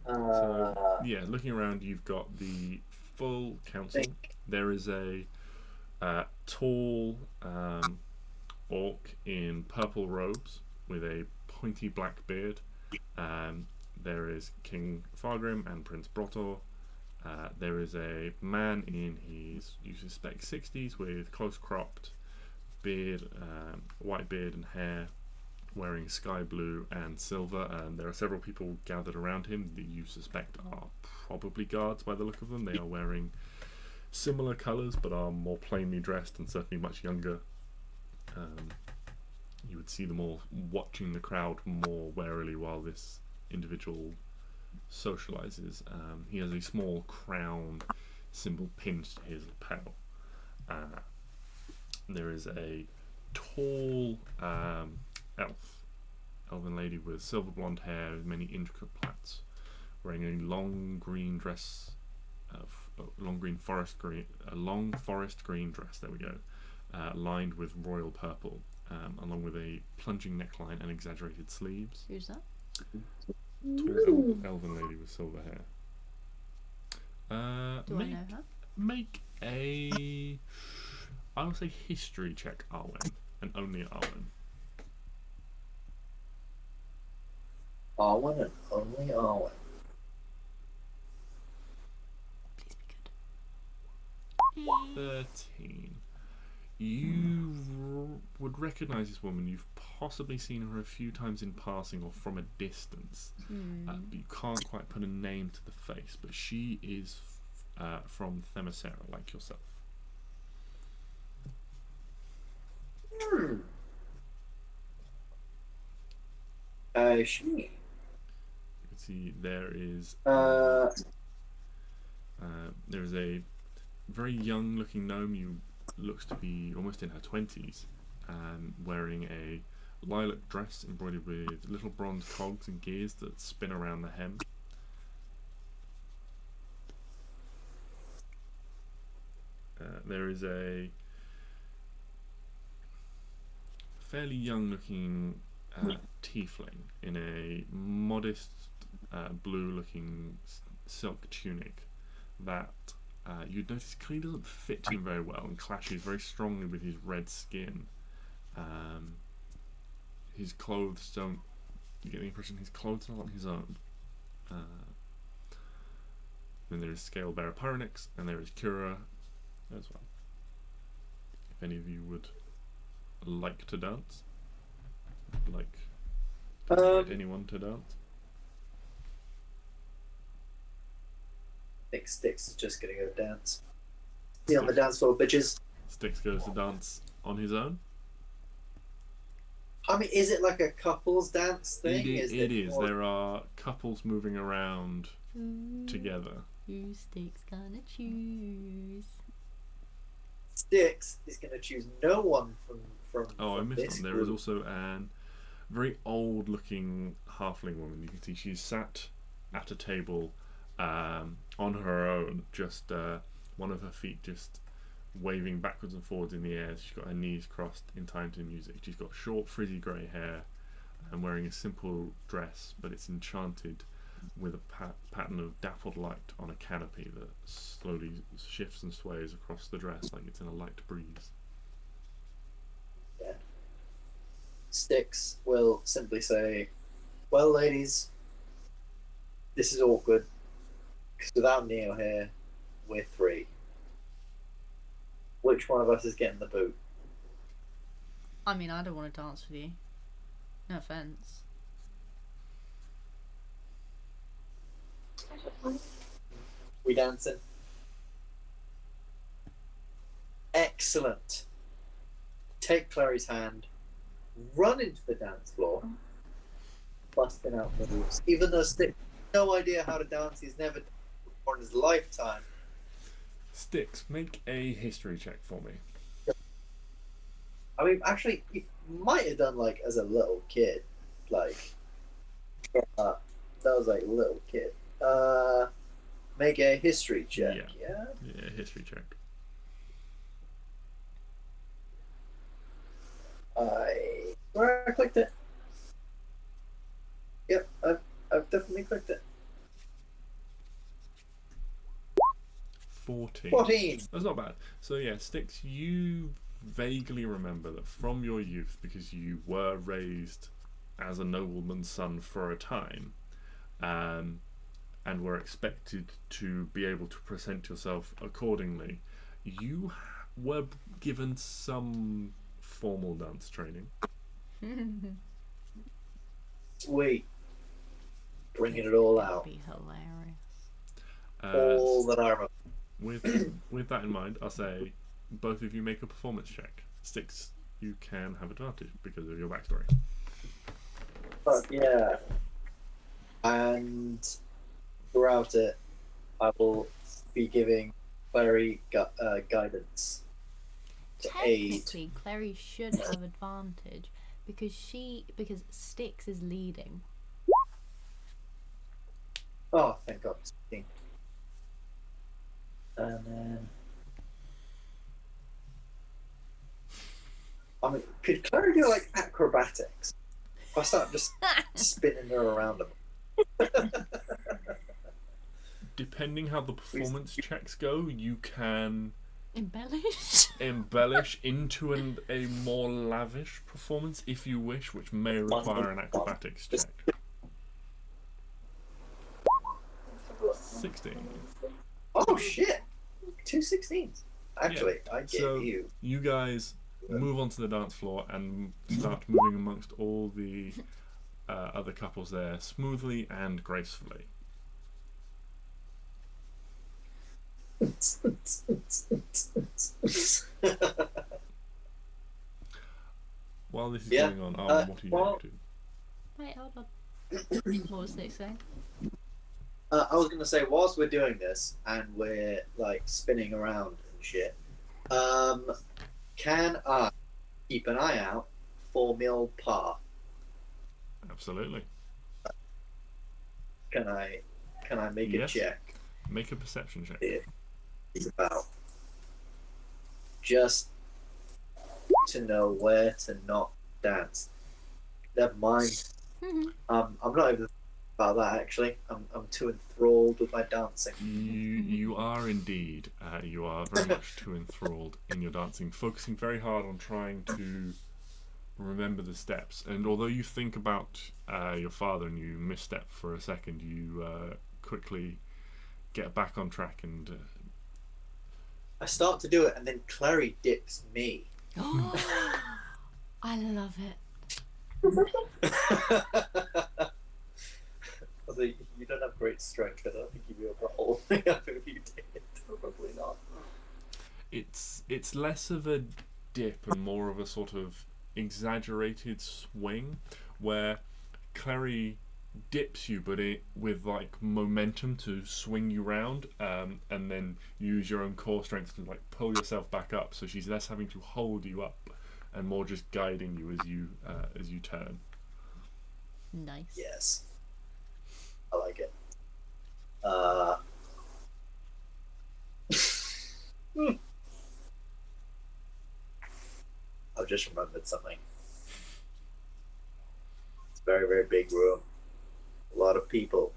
So yeah, looking around, you've got the full council. There is a tall orc in purple robes with a pointy black beard. There is King Fargrim and Prince Brotor. There is a man in his, you suspect, 60s with close cropped beard, white beard and hair, wearing sky blue and silver, and there are several people gathered around him that you suspect are probably guards by the look of them. They are wearing similar colours but are more plainly dressed and certainly much younger. You would see them all watching the crowd more warily while this individual socializes. He has a small crown symbol pinned to his lapel. There is a tall elven lady with silver blonde hair with many intricate plaits, wearing a long green dress, long forest green dress. There we go, lined with royal purple, along with a plunging neckline and exaggerated sleeves. Who's that? Tall elven lady with silver hair. Do I know her? Make a, I will say, history check, Arwen, and only Arwen. Arwen and only Arwen. Please be good. 13. You would recognise this woman. You've possibly seen her a few times in passing or from a distance. But you can't quite put a name to the face. But she is from Themyscira, like yourself. She. You can see there is a very young-looking gnome. You looks to be almost in her 20s, wearing a lilac dress embroidered with little bronze cogs and gears that spin around the hem. There is a fairly young-looking tiefling in a modest blue-looking silk tunic that you'd notice clearly doesn't fit him very well and clashes very strongly with his red skin. His clothes don't. You get the impression his clothes aren't his own. Then there is Scalebearer Pyronix, and there is Kura as well. If any of you would like to dance, like anyone to dance. I think Stix is just gonna go dance. Be on the dance floor, bitches. Stix goes to dance on his own. I mean, is it like a couples dance thing? It is. There are couples moving around together. Who's Stix gonna choose? Stix is gonna choose no one from. Oh, I from missed this one. There is group. also an very old-looking halfling woman. You can see she's sat at a table on her own, just one of her feet just waving backwards and forwards in the air. She's got her knees crossed in time to the music. She's got short, frizzy grey hair and wearing a simple dress, but it's enchanted with a pattern of dappled light on a canopy that slowly shifts and sways across the dress like it's in a light breeze. Yeah. Stix will simply say, "Well, ladies, this is awkward because without Neo here, we're three. Which one of us is getting the boot?" I mean, I don't want to dance with you. No offense. We dancing? Excellent. Take Clary's hand, run into the dance floor, busting out moves. Even though Stix has no idea how to dance, he's never done it before in his lifetime. Stix, make a history check for me. I mean, actually, he might have done like as a little kid, like that was like a little kid. Make a history check. Yeah. Yeah, history check. I clicked it. Yep, I've definitely clicked it. 14. That's not bad. So yeah, Stix, you vaguely remember that from your youth, because you were raised as a nobleman's son for a time, and were expected to be able to present yourself accordingly, you were given some formal dance training. Sweet. Bringing it all out. That'd be hilarious. All that I remember. With that in mind, I'll say both of you make a performance check. Stix, you can have advantage because of your backstory. But yeah. And throughout it, I will be giving Clary guidance to aid. Technically, Clary should have advantage because Stix is leading. Oh, thank God. And then, I mean, could Clary do like acrobatics? If I start just spinning her around them. Depending how the performance checks go, you can Embellish into a more lavish performance if you wish, which may require an acrobatics check. 16. Oh shit! 2 16s. Actually, Yeah. I get So you. you guys move onto the dance floor and start moving amongst all the other couples there smoothly and gracefully. is Yeah. going on? Oh, what are you well- up to? Wait, hold on. What was Stix saying? I was gonna say, whilst we're doing this and we're like spinning around and shit, can I keep an eye out for Mill Park? Absolutely. Can I make Yes. a check? Make a perception check. It's about just to know where to not dance. Never mind. I'm not even about that actually. I'm too enthralled with my dancing. You are indeed. You are very much too enthralled in your dancing, focusing very hard on trying to remember the steps. And although you think about your father and you misstep for a second, you quickly get back on track and. I start to do it, and then Klari dips me. I love it. Although you don't have great strength, I don't think you'd be able to hold me up if you did. Probably not. It's less of a dip and more of a sort of exaggerated swing, where Clary dips you, but with like momentum to swing you round, and then use your own core strength to like pull yourself back up. So she's less having to hold you up, and more just guiding you as you turn. Nice. Yes. I like it. I've just remembered something. It's a very, very big room. A lot of people.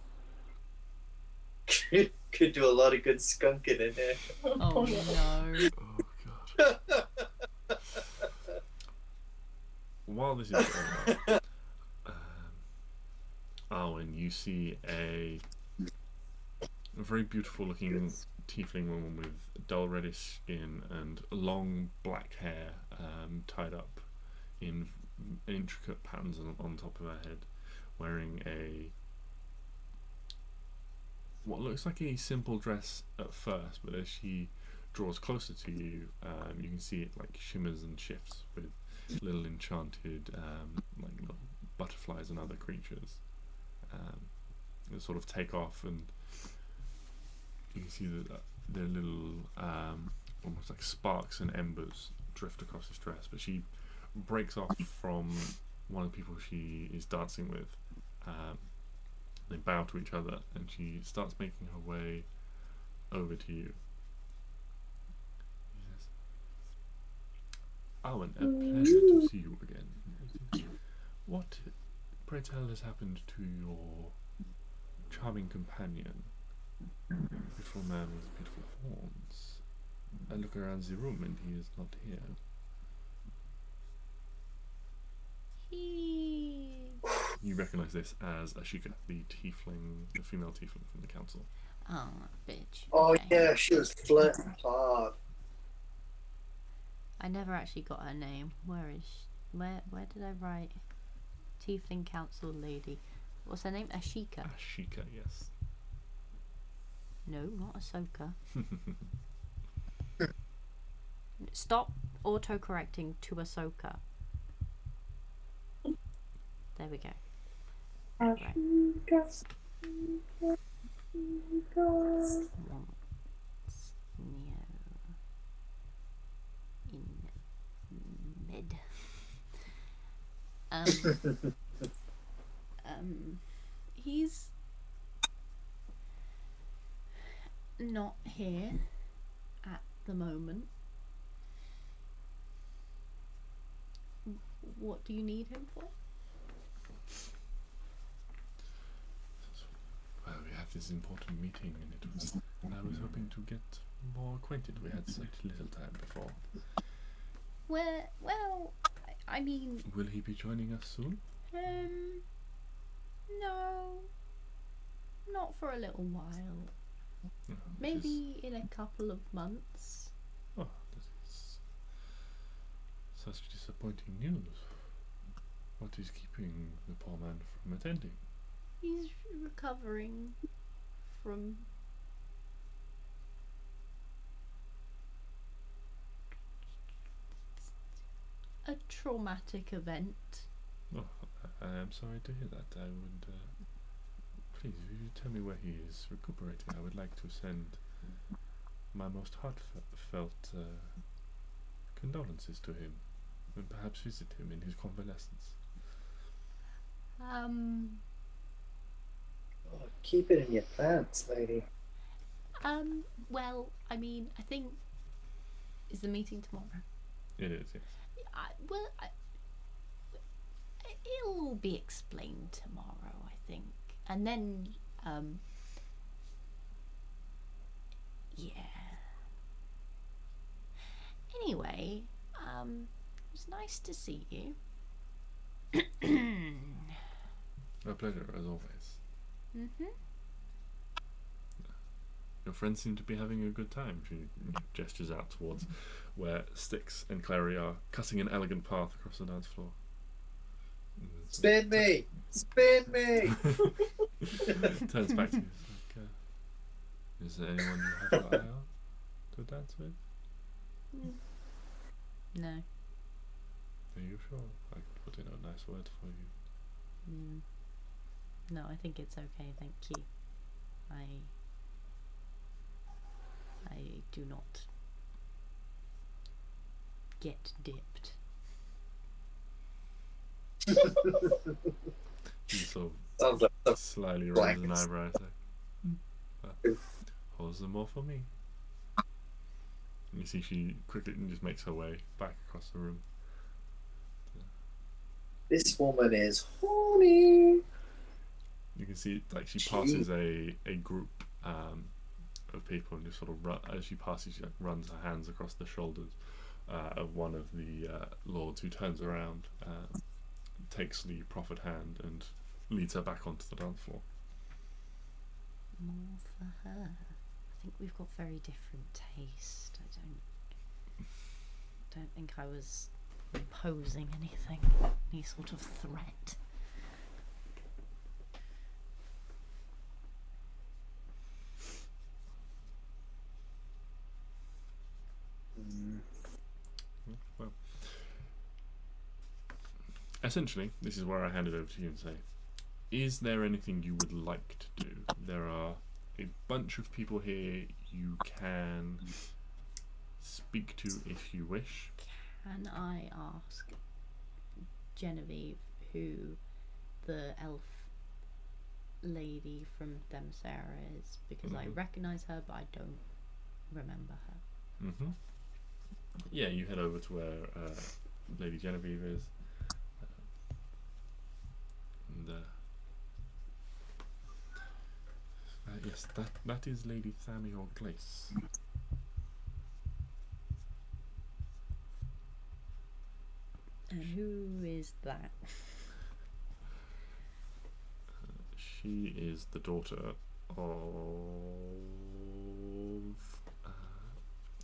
Could do a lot of good skunking in there. Oh no. Oh god. While this is going on, Arwen, you see a very beautiful looking tiefling woman with dull reddish skin and long black hair, tied up in intricate patterns on top of her head, wearing what looks like a simple dress at first, but as she draws closer to you, you can see it like shimmers and shifts with little enchanted like little butterflies and other creatures that sort of take off, and you can see that their little almost like sparks and embers drift across this dress. But she breaks off from one of the people she is dancing with. They bow to each other, and she starts making her way over to you. She says, Arwen, a pleasure to see you again. What, pray tell, has happened to your charming companion? Beautiful man with beautiful horns. I look around the room and he is not here. You recognise this as Ashika, the female tiefling from the council. Oh, bitch. Oh Okay. yeah, she was flirting hard. I never actually got her name. Where is she? Where did I write? Tiefling Council Lady. What's her name? Ashika. Ashika, yes. No, not Ahsoka. Stop auto-correcting to Ahsoka. There we go. Right. Once Neo in mid. He's not here at the moment. What do you need him for? Well, we have this important meeting and I was hoping to get more acquainted. We had such little time before. Well, I mean, Will he be joining us soon? no, not for a little while. No, Maybe in a couple of months. Oh, this is such disappointing news. What is keeping the poor man from attending? He's recovering from a traumatic event. Oh, I am sorry to hear that. I would, please, if you tell me where he is recuperating, I would like to send my most heartfelt condolences to him, and perhaps visit him in his convalescence. Oh, keep it in your pants, lady. Well, I mean, I think... Is the meeting tomorrow? It is, yes. It'll all be explained tomorrow, I think. And then, yeah. Anyway, it was nice to see you. A pleasure, as always. Mm-hmm. Your friends seem to be having a good time. She gestures out towards where Stix and Klari are cutting an elegant path across the dance floor. Spin me! Spin me! Turns back to you. It's like, is there anyone you have your eye on to dance with? No. Are you sure? I could put in a nice word for you. No, I think it's okay, thank you. I do not get dipped. He sort Sounds like of slyly raises an eyebrow and says, holds them all for me. And you see she quickly just makes her way back across the room. this woman is horny. You can see like she passes a group of people and just sort of as she passes, she like, runs her hands across the shoulders of one of the lords, who turns around, takes the proffered hand and leads her back onto the dance floor. More for her. I think we've got very different taste. I don't think I was posing anything, any sort of threat. Well, essentially, this is where I hand it over to you and say, is there anything you would like to do? There are a bunch of people here you can speak to if you wish. Can I ask Genevieve who the elf lady from Themyscira is? Because I recognise her, but I don't remember her. Yeah, you head over to where Lady Genevieve is. Yes, that is Lady Thamior Glace. And who is that? She is the daughter of...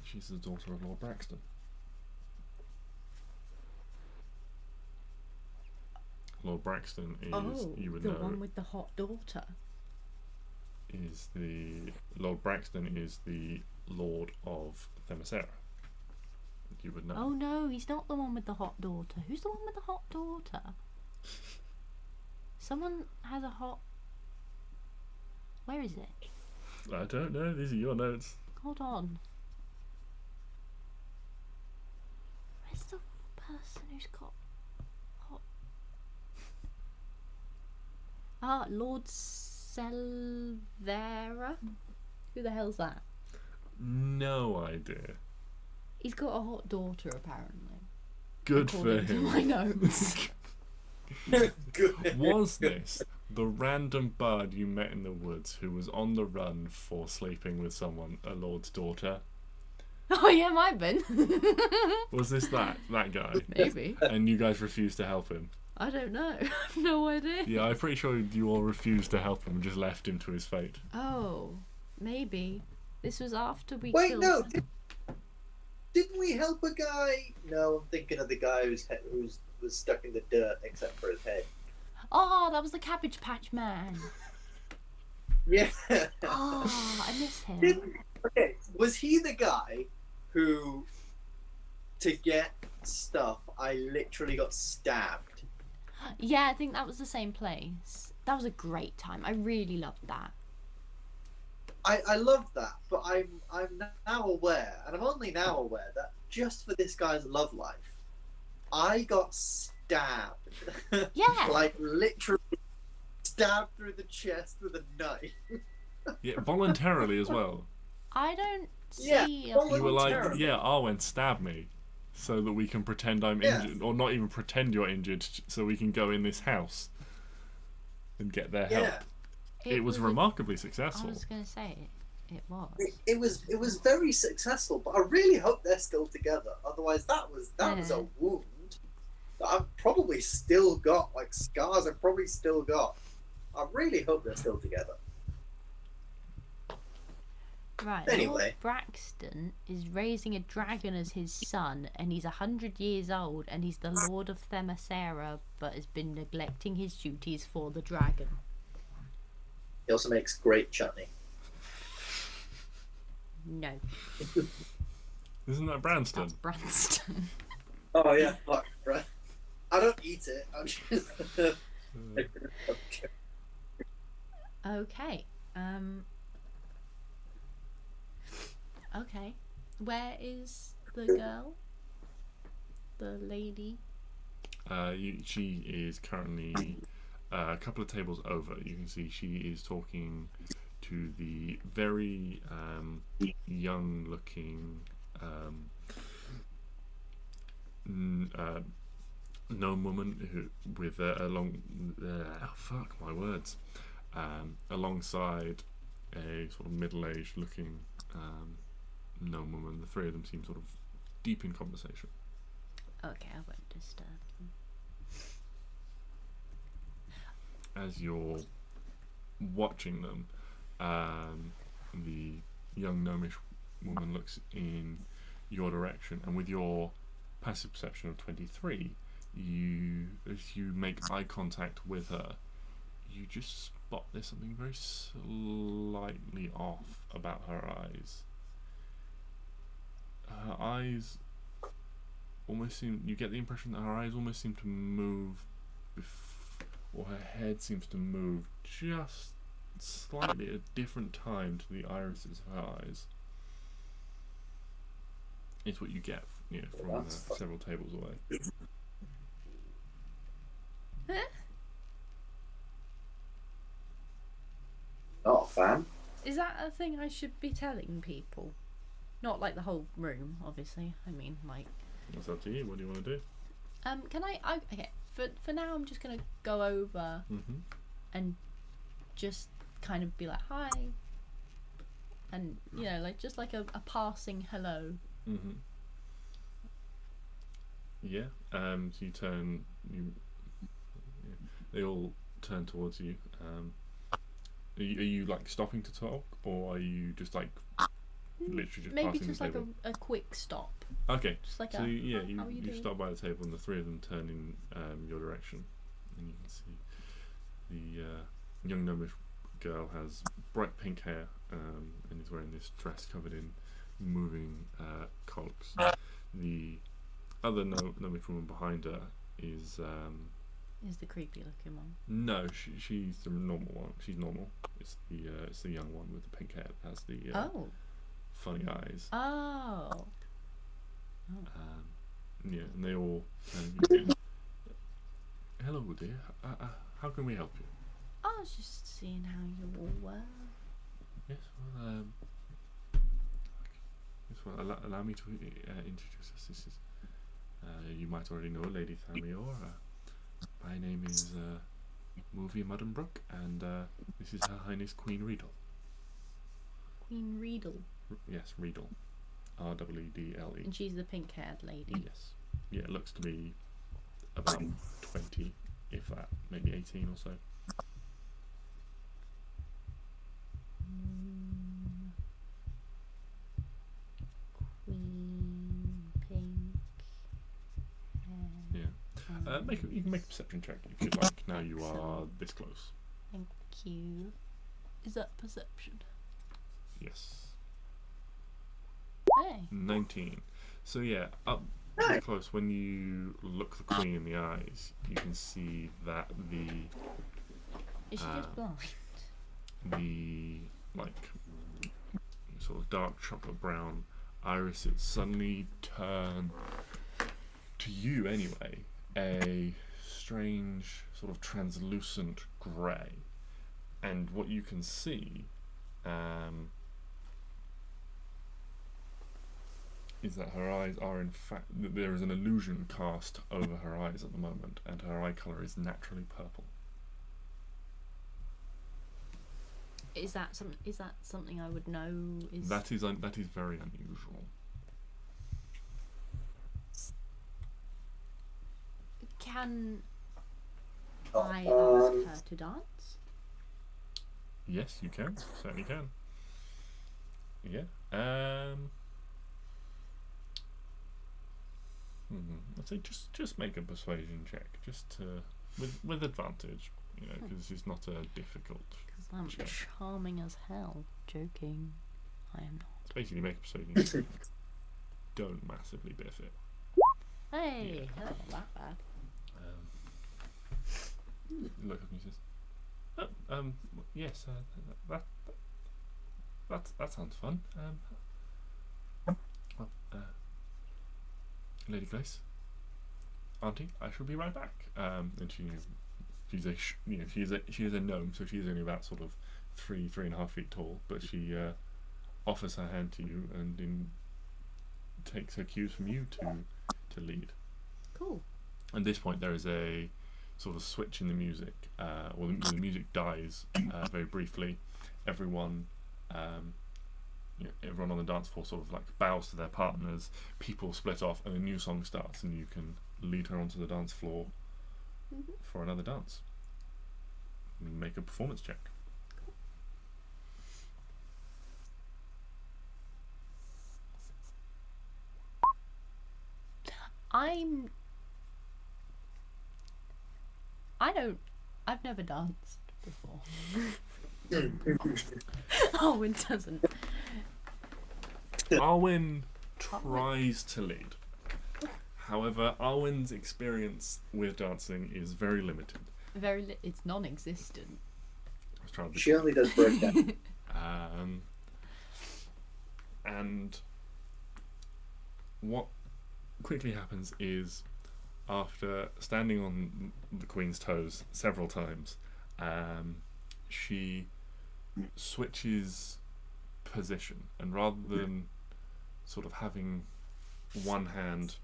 she's the daughter of Lord Braxton. Lord Braxton is, you would the know, one with the hot daughter. Lord Braxton is the Lord of Themyscira. You would know. Oh no, he's not the one with the hot daughter. Who's the one with the hot daughter? Someone has a hot... Where is it? I don't know, these are your notes. Hold on. Where's the person who's got hot... Lord Selvera? Who the hell's that? No idea. He's got a hot daughter, apparently. Good for according to him. my notes. Good. Was this the random bard you met in the woods who was on the run for sleeping with someone, a lord's daughter? Oh yeah, might have been. Was this that guy? Maybe. And you guys refused to help him? I don't know. I have no idea. Yeah, I'm pretty sure you all refused to help him and just left him to his fate. Oh, maybe. This was after we Wait, killed no. him. Didn't we help a guy? No, I'm thinking of the guy who was stuck in the dirt except for his head. Oh, that was the Cabbage Patch Man. Yeah. Oh, I miss him. Okay, was he the guy who, to get stuff, I literally got stabbed. Yeah, I think that was the same place. That was a great time. I really loved that. I love that, but I'm now aware, and I'm only now aware that just for this guy's love life, I got stabbed. Yeah. Like literally stabbed through the chest with a knife. Yeah, voluntarily as well. I don't see. Yeah, You were like, voluntarily. yeah, Arwen, stab me, so that we can pretend I'm Yeah. injured, or not even pretend you're injured, so we can go in this house and get their help. Yeah. It was remarkably successful. I was gonna say it was. It was very successful, but I really hope they're still together. Otherwise, that was a wound that I've probably still got, like scars I've probably still got. I really hope they're still together. Right. Anyway. Lord Braxton is raising a dragon as his son, and he's 100 years old, and he's the Lord of Themyscira, but has been neglecting his duties for the dragon. He also makes great chutney. No, Isn't that Branston? that's Branston. Oh yeah, fuck, right. I don't eat it. I'm just. Okay. Okay. Where is the girl? The lady? She is currently a couple of tables over. You can see she is talking to the very young-looking gnome woman who, with alongside a sort of middle-aged looking gnome woman. The three of them seem sort of deep in conversation. Okay, I won't disturb them. As you're watching them, the young gnomish woman looks in your direction, and with your passive perception of 23, as you make eye contact with her, you just spot there's something very slightly off about her eyes. Her eyes almost seem, you get the impression that her eyes almost seem to move, or her head seems to move just slightly at a different time to the irises of her eyes. It's what you get, from several tables away. Not a fan. Is that a thing I should be telling people? Not like the whole room, obviously. I mean, like. That's up to you. What do you want to do? Can I okay. For now, I'm just gonna go over and just kind of be like hi, and like just like a passing hello. Yeah. So you turn. They all turn towards you. Are you like stopping to talk, or are you just like literally just Maybe passing just the like table? a quick stop. Okay. Just like So yeah, how are you you doing? stop by the table, and the three of them turn in your direction, and you can see the young gnomish girl has bright pink hair, and is wearing this dress covered in moving cogs. The other gnomish woman behind her is the creepy looking one. no, she's the normal one. She's normal. It's the young one with the pink hair that has the funny eyes. Oh. Yeah, and they all hello dear, how can we help you? I was just seeing how you all were. Yes, allow me to introduce us. This is you might already know Lady Thamior. My name is Movie Muddenbrook, and this is Her Highness Queen Riedel. Queen Riedel. Yes, Riedel. R-E-E-D-L-E. And she's the pink-haired lady. Yes. Yeah, it looks to be about 20, if that, maybe 18 or so. Queen pink hair. Yeah. You can make a perception check if you'd like. Now you are this close. Thank you. Is that perception? Yes. Hey. 19. So yeah, Up close, when you look the queen in the eyes, you can see that Is she just blind? the like sort of dark chocolate brown irises suddenly turn to you anyway a strange sort of translucent grey, and what you can see is that her eyes are in fact, there is an illusion cast over her eyes at the moment, and her eye colour is naturally purple. Is that something I would know? That is very unusual. Can I ask her to dance? Yes, you can. Certainly can. Yeah. I'd say just make a persuasion check, just to with advantage, you know, because it's not a difficult. Because I'm charming as hell. Joking, I am not. It's basically make a persuasion check. Don't massively biff it. Hey, that's not that bad. Look up and he says, "Oh, yes, that sounds fun. Well, Lady Grace, Auntie, I shall be right back." And she is a gnome, so she's only about sort of 3.5 feet tall, but she offers her hand to you and takes her cues from you to lead. Cool. At this point, there is a sort of switch in the music. The music dies very briefly. Everyone on the dance floor sort of like bows to their partners. People split off, and a new song starts, and you can lead her onto the dance floor for another dance. Make a performance check. I've never danced before. Arwen doesn't. Arwen tries to lead. However, Arwen's experience with dancing is very limited. It's non-existent. She only does breakdown. And what quickly happens is, after standing on the Queen's toes several times, she switches position, and rather than sort of having one hand,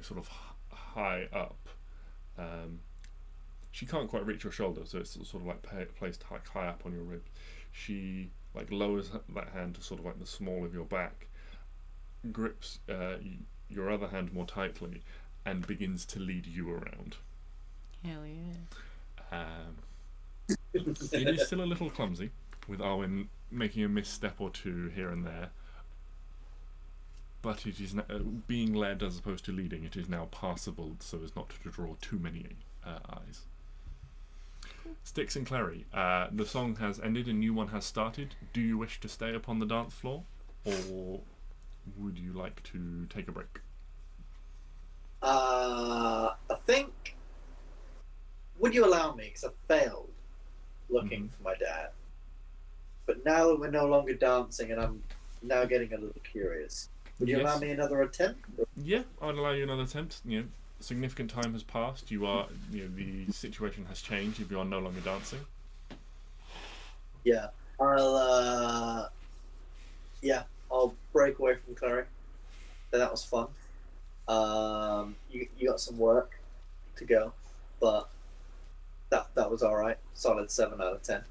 sort of high up, she can't quite reach your shoulder, so it's sort of like placed high up on your ribs. She like lowers that hand to sort of like the small of your back, grips your other hand more tightly, and begins to lead you around. Hell yeah. It is still a little clumsy, with Arwen making a misstep or two here and there, but it is being led as opposed to leading. It is now passable, so as not to draw too many eyes. Stix and Klari, the song has ended, a new one has started. Do you wish to stay upon the dance floor, or would you like to take a break? I think. Would you allow me? Because I failed looking for my dad. But now that we're no longer dancing, and I'm now getting a little curious, would you allow me another attempt? Yeah, I'd allow you another attempt. Significant time has passed. You are, the situation has changed. If you are no longer dancing. Yeah, I'll break away from Klari. That was fun. You got some work to go, but that was all right. Solid 7 out of 10.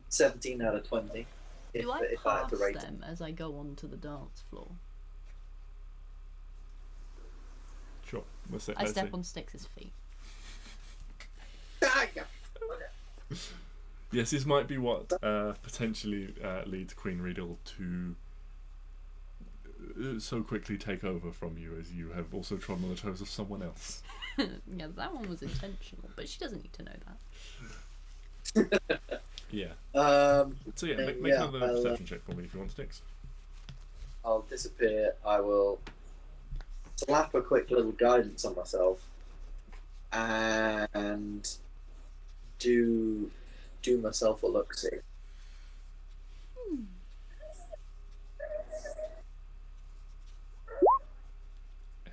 17 out of 20. Do I if I had pass to rate them as I go onto the dance floor? Sure. I step on Stix's feet. Yes, this might be what potentially leads Queen Riddle to so quickly take over from you, as you have also trodden on the toes of someone else. Yeah, that one was intentional, but she doesn't need to know that. Yeah. So make another perception check for me if you want, Stix. I'll disappear. I will slap a quick little guidance on myself and do myself a look-see.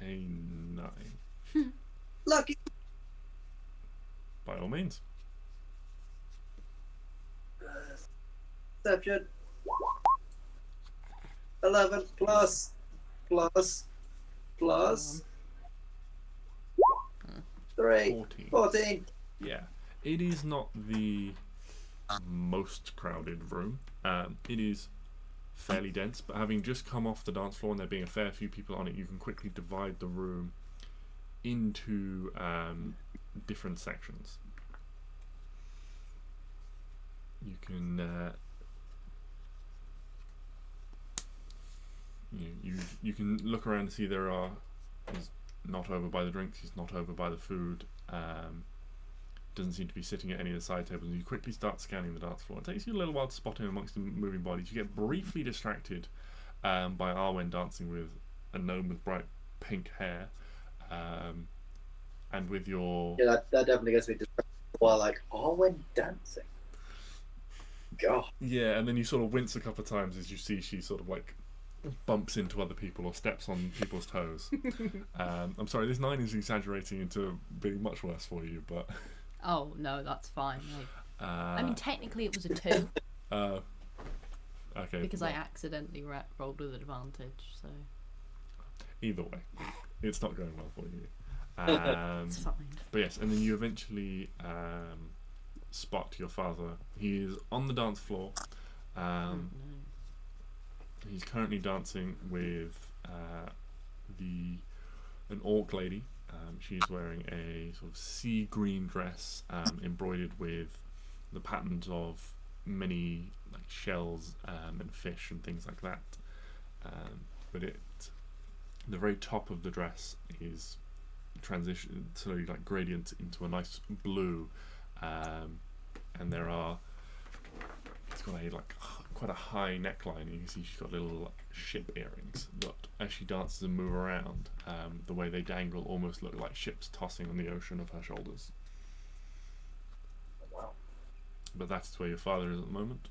A 9. Lucky. By all means. Perception. 11 plus 3. 14. 14. Yeah. It is not the most crowded room. It is fairly dense, but having just come off the dance floor and there being a fair few people on it, you can quickly divide the room into different sections. You can you can look around and see he's not over by the drinks, he's not over by the food, doesn't seem to be sitting at any of the side tables, and you quickly start scanning the dance floor. It takes you a little while to spot him amongst the moving bodies. You get briefly distracted by Arwen dancing with a gnome with bright pink hair, and with your... Yeah, that definitely gets me distracted while like, Arwen dancing. God. Yeah, and then you sort of wince a couple of times as you see she sort of like bumps into other people or steps on people's toes. I'm sorry, this 9 is exaggerating into being much worse for you, but... Oh, no, that's fine. I mean, technically it was a 2. Okay. Because I accidentally rolled with advantage, so... Either way, it's not going well for you. It's fine. But yes, and then you eventually spot your father. He is on the dance floor. No. He's currently dancing with an orc lady. She's wearing a sort of sea green dress embroidered with the patterns of many like shells and fish and things like that. But the very top of the dress is slowly like gradient into a nice blue, and it's got a like quite a high neckline, and you can see she's got little like, ship earrings that as she dances and move around, the way they dangle almost look like ships tossing on the ocean of her shoulders. Wow. But that's where your father is at the moment.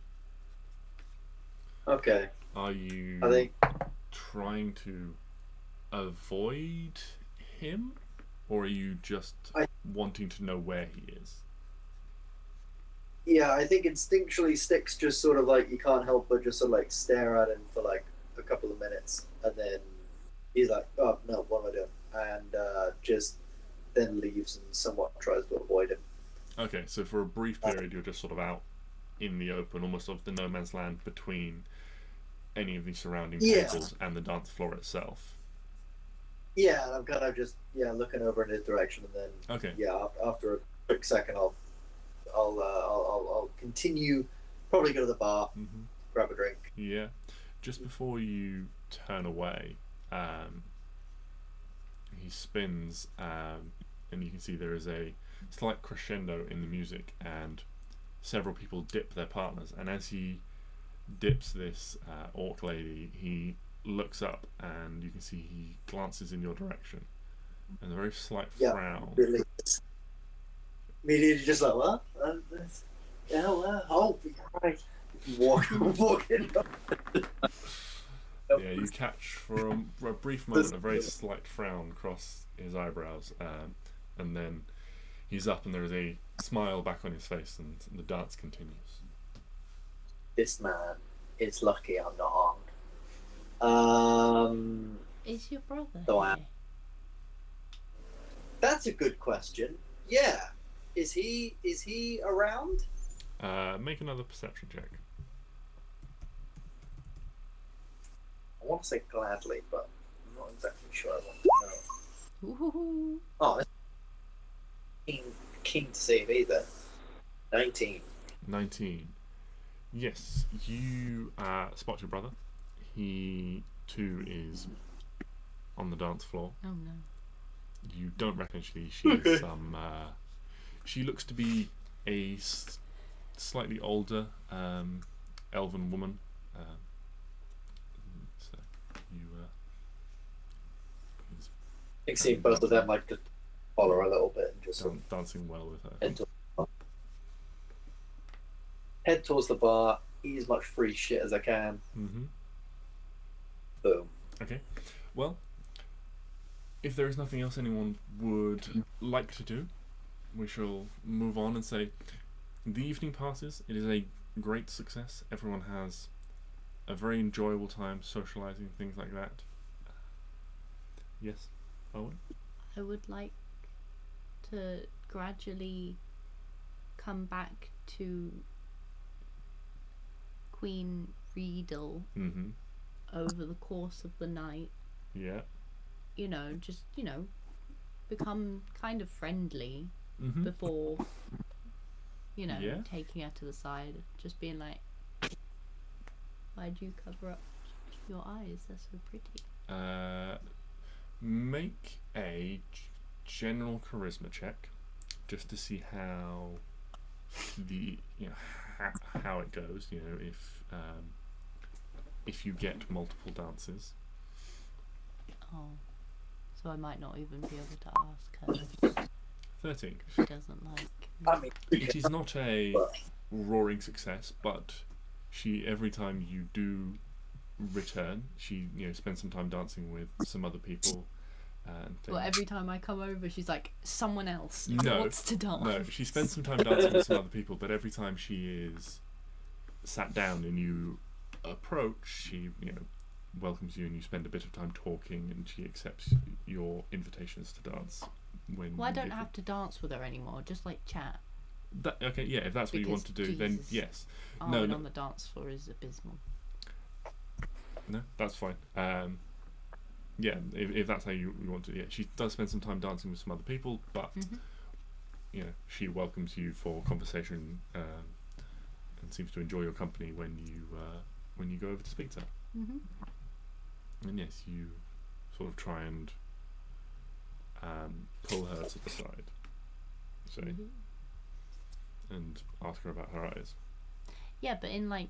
Okay. Are you trying to avoid him, or are you just wanting to know where he is? Yeah, I think instinctually Stix just sort of like, you can't help but just sort of like stare at him for like a couple of minutes, and then he's like, oh no, what am I doing? And just then leaves and somewhat tries to avoid him. Okay, so for a brief period you're just sort of out in the open, almost of the no man's land between any of the surrounding tables and the dance floor itself. Yeah, and I'm kind of just looking over in his direction, and then after a quick second I'll continue, probably go to the bar, grab a drink. Yeah, just before you turn away, he spins, and you can see there is a slight crescendo in the music, and several people dip their partners, and as he dips this orc lady, he looks up, and you can see he glances in your direction, and a very slight frown. Really. Immediately just like, what? I'll be right. Walking up. Yeah, you catch for a brief moment a very slight frown cross his eyebrows, and then he's up and there is a smile back on his face, and the dance continues. This man is lucky I'm not armed. Is your brother So here? That's a good question. Yeah. Is he around? Make another perception check. I want to say gladly, but I'm not exactly sure I want to know. Ooh. Oh, keen to see him either. 19. 19. Yes, you spot your brother. He too is on the dance floor. Oh no. You don't reckon she's some... she looks to be a slightly older elven woman. So you think seeing both of them like just follow her a little bit and just dancing well with her. Head towards the bar, eat as much free shit as I can. Mm-hmm. Boom. Okay. Well, if there is nothing else anyone would like to do, we shall move on and say the evening passes. It is a great success. Everyone has a very enjoyable time socializing, things like that. Yes, Owen? I would like to gradually come back to Queen Riedel Mm-hmm. over the course of the night. Yeah. You know, just, you know, become kind of friendly Mm-hmm. before, you know, Yeah. taking her to the side. Just being like, why'd you cover up your eyes? They're so pretty. Make a general charisma check, just to see how the how it goes. You know, if you get multiple dances. Oh, so I might not even be able to ask her. 13. She doesn't like me. I mean, It is not a roaring success, but she, every time you do return, she, you know, spends some time dancing with some other people. And Well, every time I come over, she's like, someone else No, wants to dance. no, she spends some time dancing with some other people, but every time she is sat down and you approach, she, you know, welcomes you and you spend a bit of time talking, and she accepts your invitations to dance. Well, I don't have to dance with her anymore, just like chat. Okay, yeah, if that's what you want to do, then Jesus. yes. Arwen no. on the dance floor is abysmal. No, that's fine. Yeah, if that's how you want to. Yeah, she does spend some time dancing with some other people, but you know, she welcomes you for conversation and seems to enjoy your company when you go over to speak to her. And yes, you sort of try and pull her to the side, say, and ask her about her eyes. Yeah, but in like,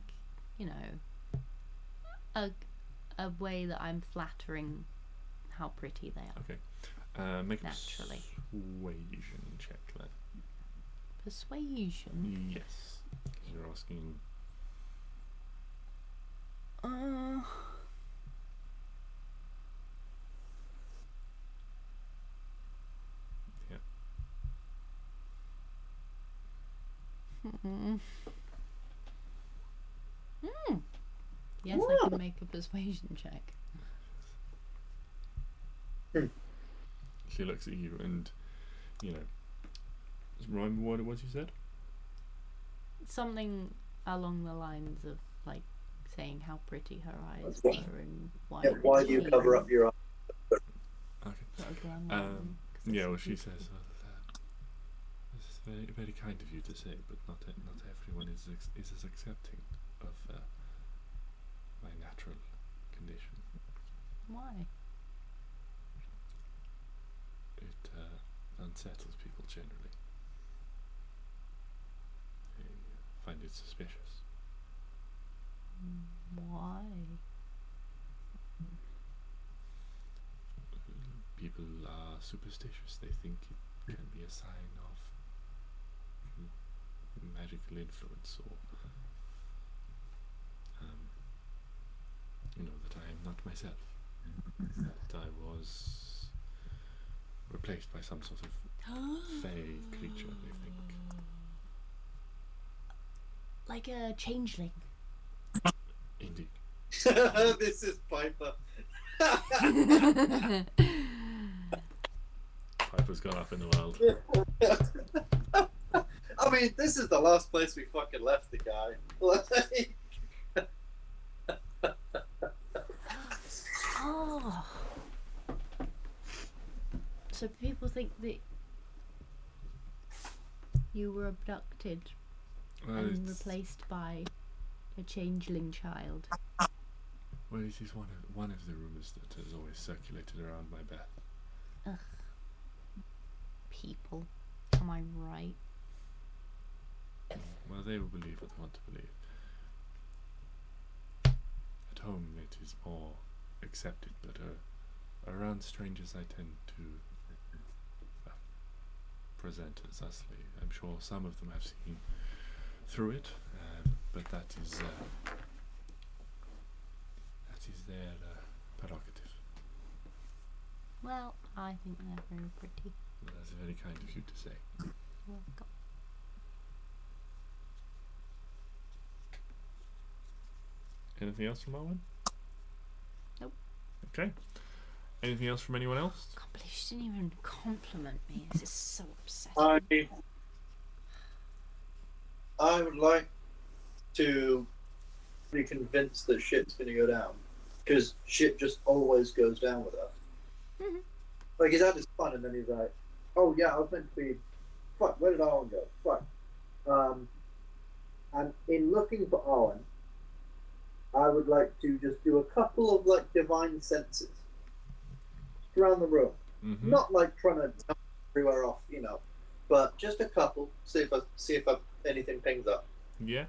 you know, a way that I'm flattering how pretty they are. Okay. Make Naturally. a persuasion check then. Persuasion? Yes. 'Cause you're asking. Yeah. Yes, I can make a persuasion check. She looks at you and, you know, rhyme what you said? Something along the lines of like saying how pretty her eyes Okay. were and why. yeah, why do you cover up your eyes? Okay. Put a glamour on them, 'cause they're Yeah, so well, she beautiful. says, this is very, very kind of you to say, but not everyone is as accepting of my natural condition. Why? It unsettles people generally. They find it suspicious. Why? People are superstitious. They think it can be a sign of magical influence, or you know, that I am not myself. That I was replaced by some sort of fey creature, they think. Like a changeling. Indeed. This is Piper. Piper's gone up in the world. I mean, this is the last place we fucking left the guy. Like, Oh. So people think that you were abducted and it's- replaced by a changeling child. Well, it is one of the rumours that has always circulated around my Beth. Ugh. People. Am I right? Well, they will believe what they want to believe. At home, it is more accepted, but a around strangers I tend to present as ugly. I'm sure some of them have seen through it, but that is their prerogative. Well, I think they're very pretty. Well, that's very kind of you to say. Welcome. Anything else from Arwen? Nope. Okay. Anything else from anyone else? I can't believe she didn't even compliment me. This is so upsetting. I would like to be convinced that shit's going to go down, because shit just always goes down with us. Mhm. Like, he's had his fun, and then he's like, "Oh yeah, I was meant to be. Fuck, where did Arwen go? Fuck." And in looking for Arwen, I would like to just do a couple of like divine senses just around the room. Mm-hmm. Not like trying to jump everywhere off, but just a couple. See if anything pings up. Yeah.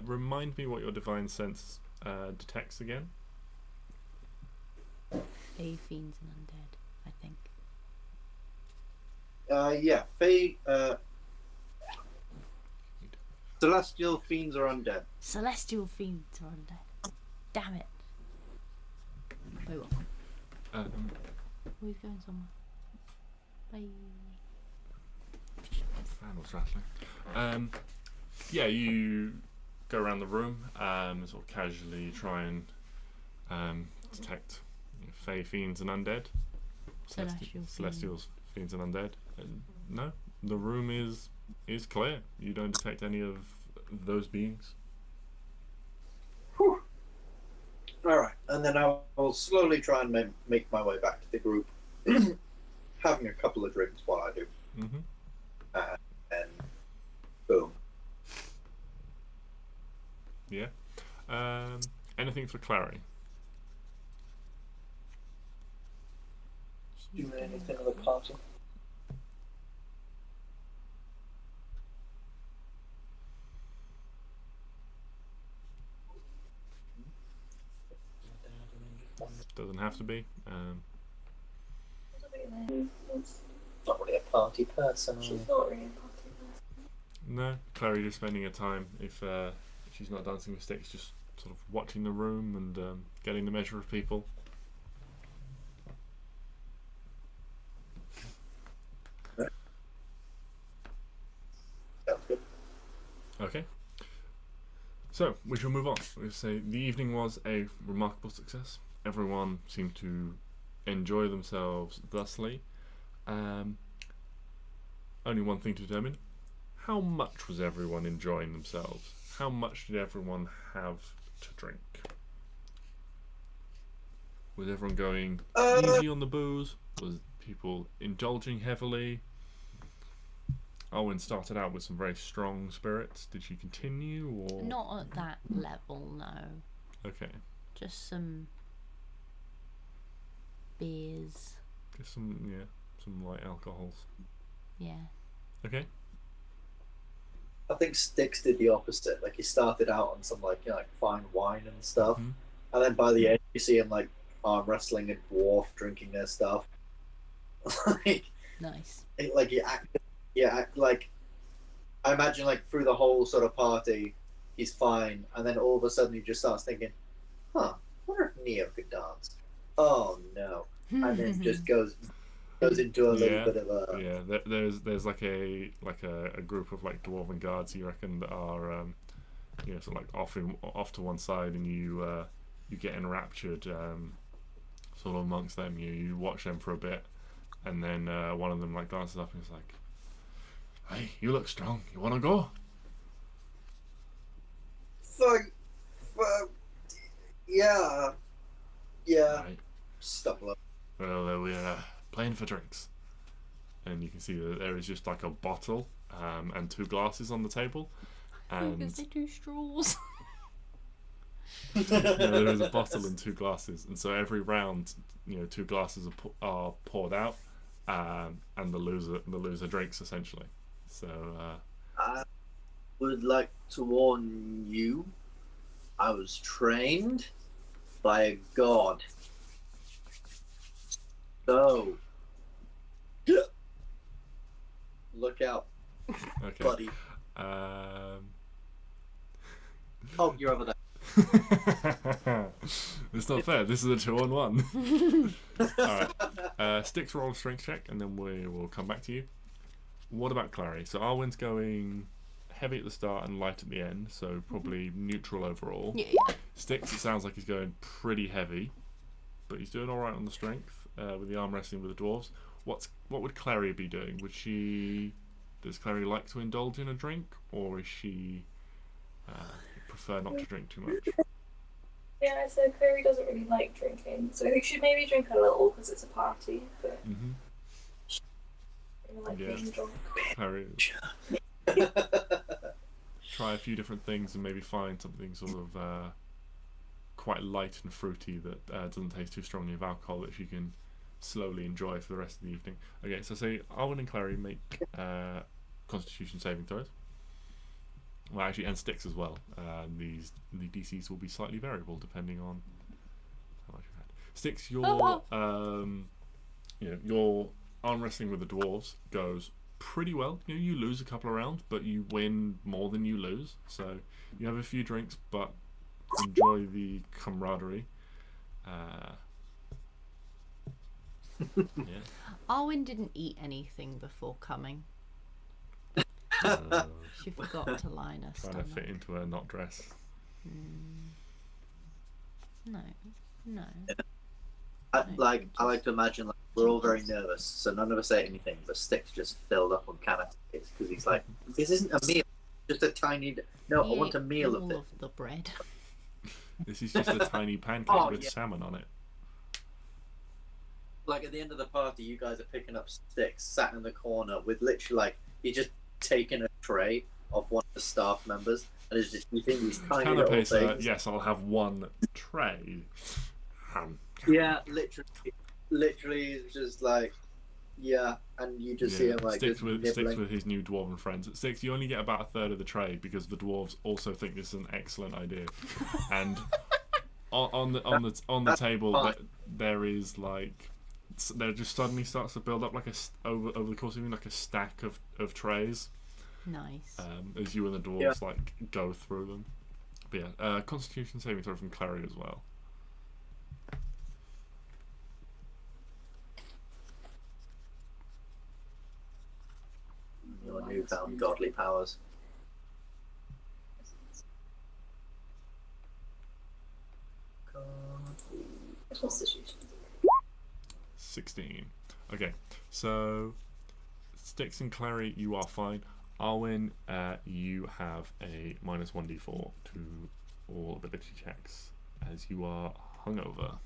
Remind me what your divine sense detects again. Fey, fiends, and undead, I think. Yeah, Fey, celestial fiends are undead. Celestial fiends are undead. Damn it. Wait, what? We're going somewhere. Bye. Fan was rattling. Yeah, you go around the room, sort of casually try and detect Fey, fiends, and undead. Celestials, fiends, and undead. And no, the room is clear. You don't detect any of those beings. Whew. All right, and then I will slowly try and make my way back to the group, having a couple of drinks while I do. Mm-hmm. And boom. Yeah. Anything for Klari? Do anything of the party? Doesn't have to be. Not really a party person. She's not really a party person. No, Klari just spending her time, if she's not dancing with Stix, just sort of watching the room and getting the measure of people. Sounds good. Okay. So, we shall move on. We'll say the evening was a remarkable success. Everyone seemed to enjoy themselves thusly. Only one thing to determine. How much was everyone enjoying themselves? How much did everyone have to drink? Was everyone going easy on the booze? Was people indulging heavily? Arwen started out with some very strong spirits. Did she continue, or Not at that level, no. okay? Just some beers. Just some light alcohols. Yeah. Okay. I think Stix did the opposite. Like, he started out on some like fine wine and stuff, Mhm. and then by the end you see him like arm wrestling a dwarf, drinking their stuff. Nice. Like I imagine like through the whole sort of party he's fine, and then all of a sudden he just starts thinking, I wonder if Neo could dance. Oh no. And then just goes into a little bit of a Yeah, there's like a group of like dwarven guards, you reckon, that are sort of like off to one side, and you get enraptured sort of amongst them. You watch them for a bit, and then one of them like dances up and is like, "Hey, you look strong. You want to go?" fuck, yeah. Right. Stumble up. Well, we're playing for drinks, and you can see that there is just like a bottle and 2 glasses on the table, and Because they do straws. there is a bottle and 2 glasses, and so every round, 2 glasses are poured out, and the loser drinks essentially. So I would like to warn you, I was trained by a god. So, look out, Okay. buddy. Oh, you're over there. It's not fair. This is a 2-on-1. Alright. Stix roll a strength check, and then we will come back to you. What about Klari? So Arwen's going heavy at the start and light at the end, so probably neutral overall. Yeah. Stix, it sounds like he's going pretty heavy, but he's doing alright on the strength with the arm wrestling with the dwarves. What would Klari be doing? Does Klari like to indulge in a drink, or is she prefer not to drink too much? Yeah, so Clary doesn't really like drinking, so I think she'd maybe drink a little because it's a party, but she doesn't like being drunk. Klari, try a few different things and maybe find something sort of quite light and fruity that doesn't taste too strongly of alcohol that she can slowly enjoy for the rest of the evening. Okay, so say Arwen and Klari make Constitution saving throws. Well, actually, and Stix as well. The DCs will be slightly variable depending on how much you had. Stix, your arm wrestling with the dwarves goes pretty well. You lose a couple of rounds, but you win more than you lose. So you have a few drinks, but enjoy the camaraderie. Yeah. Arwen didn't eat anything before coming. She forgot to line her Trying stomach. to fit into a knot dress. No. I like to imagine like we're all very nervous, so none of us ate anything, but Stix just filled up on canister because he's like, this isn't a meal, just a tiny. No, I want a meal of all this. of the bread. This is just a tiny pancake with salmon on it. Like at the end of the party, you guys are picking up Stix, sat in the corner with literally like he just taken a tray of one of the staff members and is just eating these tiny little Canapé, sir. things. Yes, I'll have one tray. Yeah, literally, it's just like, yeah, and you just see him like Stix with nibbling. his new dwarven friends. At Stix, you only get about a third of the tray because the dwarves also think this is an excellent idea, and on the table fine. there is like. There just suddenly starts to build up like over the course of like a stack of trays. Nice. As you and the dwarves like go through them. But yeah, Constitution saving throw from Klari as well. Your newfound godly powers. Constitution. 16. Okay, so Stix and Klari, you are fine. Arwen, you have a minus 1d4 to all ability checks as you are hungover.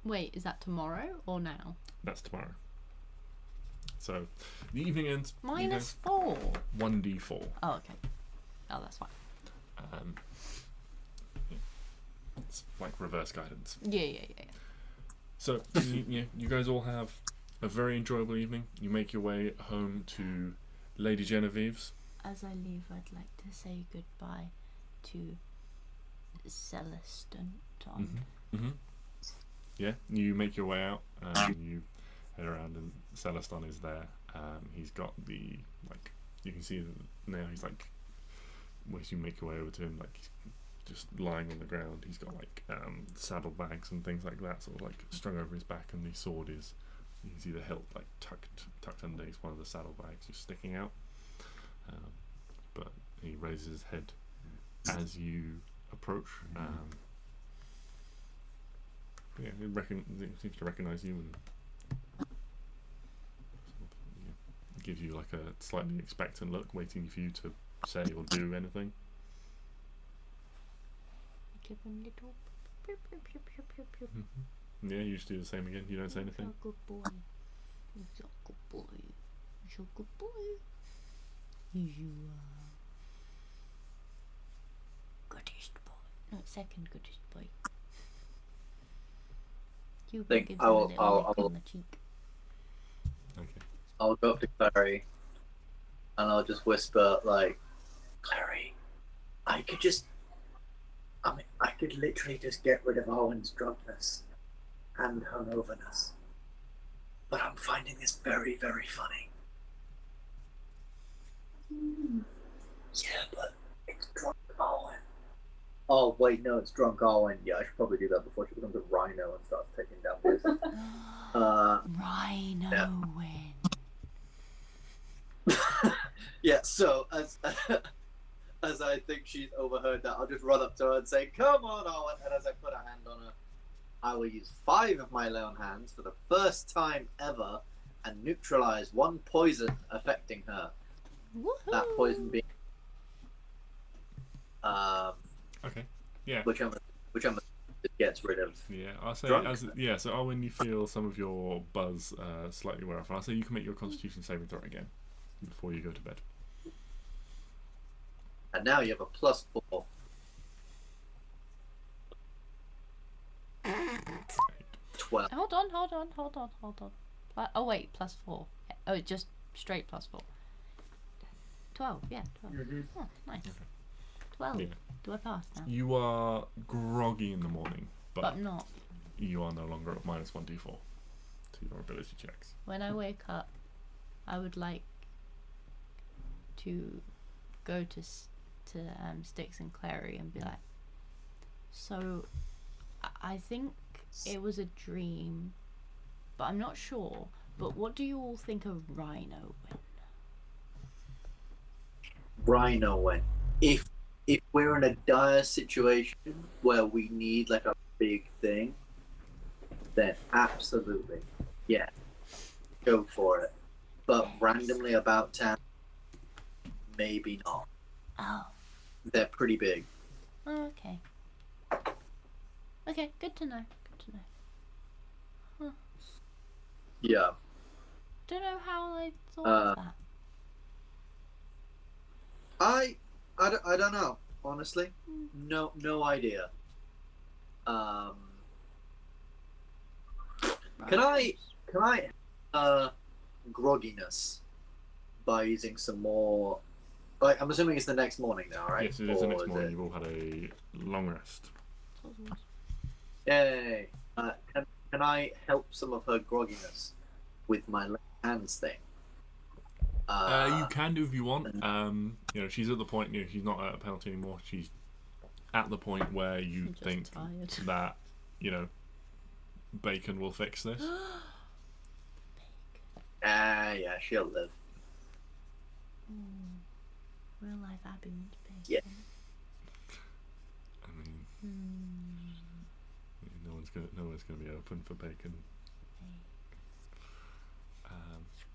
Wait, is that tomorrow or now? That's tomorrow. So the evening ends. Minus 4. 1d4. Oh, okay. Oh, that's fine. Yeah. It's like reverse guidance. Yeah. So you guys all have a very enjoyable evening. You make your way home to Lady Genevieve's. As I leave, I'd like to say goodbye to Celestin. Yeah, you make your way out. You head around, and Celestin is there. He's got the you can see now. He's like, once you make your way over to him, like he's just lying on the ground. He's got like saddlebags and things like that, sort of like strung over his back, and the sword is. You can see the hilt like tucked underneath one of the saddlebags, just sticking out. But he raises his head as you approach. Yeah, he seems to recognise you and gives you like a slightly expectant look, waiting for you to say or do anything. Give him little. Yeah, you just do the same again. You don't say anything. You're a good boy. You're a good boy. You're a good boy. You are goodest boy. No, second goodest boy. You Think give I him a will- little I'll- lick I'll- on the cheek. Okay. I'll go up to Clary and I'll just whisper like, Clary, I could literally just get rid of Arwen's drunkenness and hungoverness. But I'm finding this very, very funny. Yeah, but it's drunk Arwen. Oh, wait, no, it's drunk Arwen. Yeah, I should probably do that before she becomes a rhino and starts taking down this. Rhino win. Yeah, so as I think she's overheard that, I'll just run up to her and say, "Come on, Arwen." And as I put a hand on her, I will use 5 of my lone hands for the first time ever and neutralize 1 poison affecting her. Woohoo! That poison being Okay. Yeah. whichever it gets rid of. Yeah, I'll say Drunk. So Arwen, you feel some of your buzz slightly wear off, and I'll say you can make your Constitution saving throw again before you go to bed. And now you have a +4. 12. Hold on. Oh wait, +4. Oh, just straight +4. 12, yeah, 12. Mhm. Oh, nice. 12. Yeah. Do I pass now? You are groggy in the morning, But but I'm not. you are no longer at -1d4 to your ability checks. When I wake up, I would like to go to Stix and Klari and be like, so I think it was a dream, but I'm not sure. But what do you all think of Rhino win? Rhino went. If we're in a dire situation where we need like a big thing, then absolutely, yeah, go for it. But randomly about town, maybe not. Oh. They're pretty big. Oh, okay. Okay, good to know. Yeah. Don't know how I thought of that. I don't know. Honestly, no idea. Can I grogginess by using some more? Like, I'm assuming it's the next morning now, right? Yes, it is the Or next morning. it- You've all had a long rest. Yay! Can I help some of her grogginess with my left hands thing? You can do if you want. She's at the point. She's not at a penalty anymore. She's at the point where you I'm just think tired. that bacon will fix this. Yeah, she'll live. Real life Abby wants bacon. Yeah. I mean, no one's gonna be open for bacon.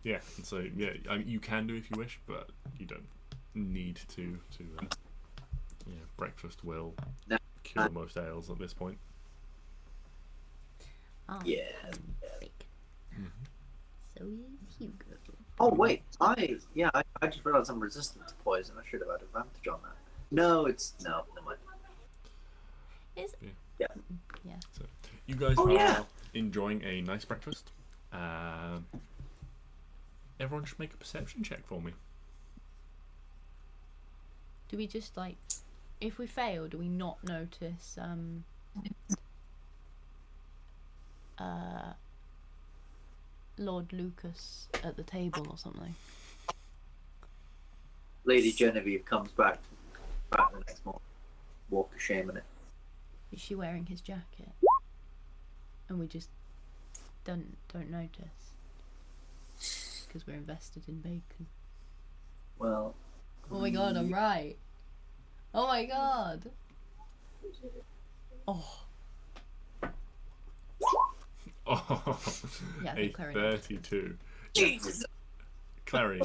Yeah, and so you can do if you wish, but you don't need to. Breakfast will No. cure most ails at this point. Oh, Yeah. bacon. Mhm. So is Hugo. Oh wait, I just realized I'm resistant to poison. I should have had advantage on that. No, never mind. Is Yeah. Yeah. So you guys Oh, are yeah. enjoying a nice breakfast. Everyone should make a perception check for me. Do we just if we fail, do we not notice Lord Lucas at the table or something? Lady Genevieve comes back the next morning. Walk of shame in it. Is she wearing his jacket? And we just don't notice because we're invested in bacon. Well. Oh my god, I'm right. Oh my god. Oh. Oh, Yeah, I a think Klari knows. 32. Jesus. Clary,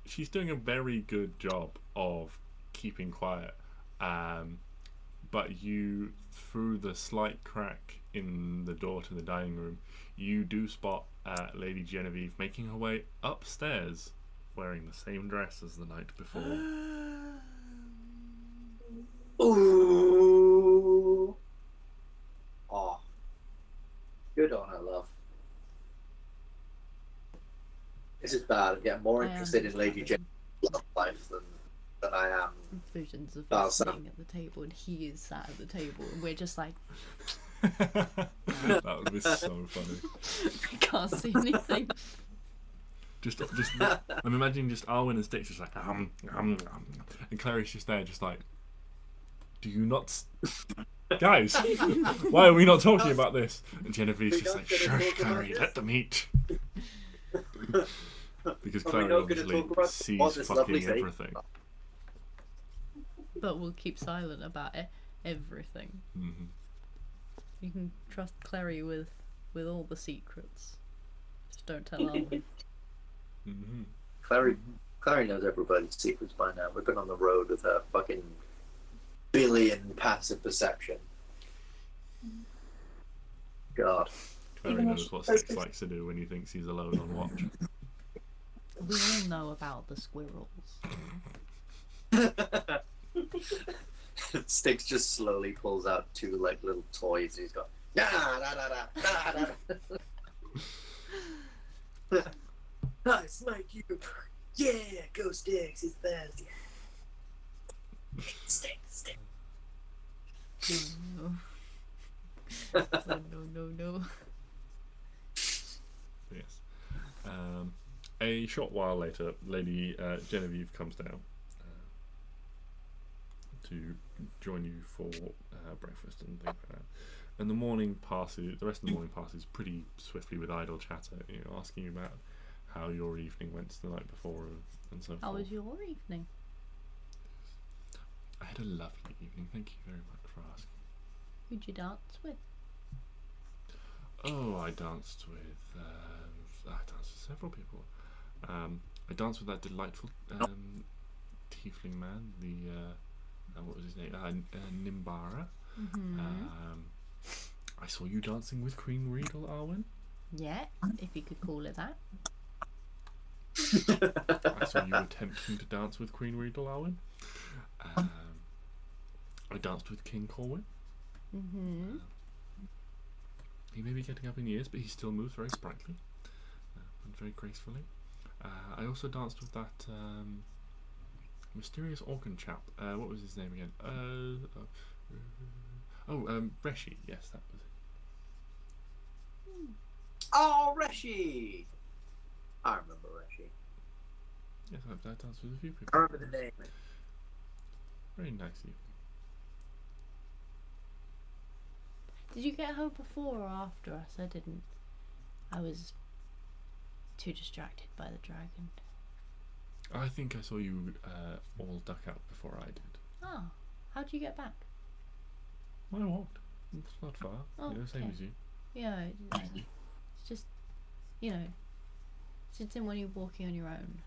she's doing a very good job of keeping quiet, but you, through the slight crack in the door to the dining room, you do spot Lady Genevieve making her way upstairs, wearing the same dress as the night before. Ooh. Oh. Good on her, love. This is bad. I'm getting more I am interested in Lady having Genevieve life than I am. Visions of Oh, us so- sitting at the table and he is sat at the table and we're just like That would be so funny. I can't see anything. Just I'm imagining just Arwen and Stix just like and Clary's just there, just like, do you not, guys? Why are we not talking about this? And Genevieve's just like, shush, Clary, let them eat. Because Clary obviously sees fucking everything. But we'll keep silent about it. Everything. Mm-hmm. You can trust Clary with all the secrets. Just don't tell Arwen. Mm-hmm. Clary knows everybody's secrets by now. We've been on the road with her fucking billion passive perception. God. Clary knows what Stix likes to do when he thinks he's alone on watch. We all know about the squirrels. Stix just slowly pulls out two like little toys. He's got da da da da da da. Nice, like you. Yeah, go Stix. It's best. Yeah. Stix. No. Yes. A short while later, Lady Genevieve comes down to join you for breakfast and things like that. And the rest of the morning passes pretty swiftly with idle chatter, asking you about how your evening went the night before and so forth. How was your evening? I had a lovely evening, thank you very much for asking. Who'd you dance with? Oh, I danced with several people. I danced with that delightful tiefling man, what was his name? Nimbara. Mm-hmm. I saw you dancing with Queen Riedel, Arwen. Yeah, if you could call it that. I saw you attempting to dance with Queen Riedel, Arwen. I danced with King Corwin. Mm-hmm. He may be getting up in years, but he still moves very sprightly and very gracefully. I also danced with that mysterious organ chap. What was his name again? Reshi. Yes, that was it. Oh, Reshi! I remember Reshi. Yes, I danced with a few people. I remember the name. Very nice evening. Did you get home before or after us? I didn't. I was too distracted by the dragon. I think I saw you all duck out before I did. Oh, how'd you get back? I walked. It's not far. Oh, Same okay. as you. Yeah, it's just, it's just when you're walking on your own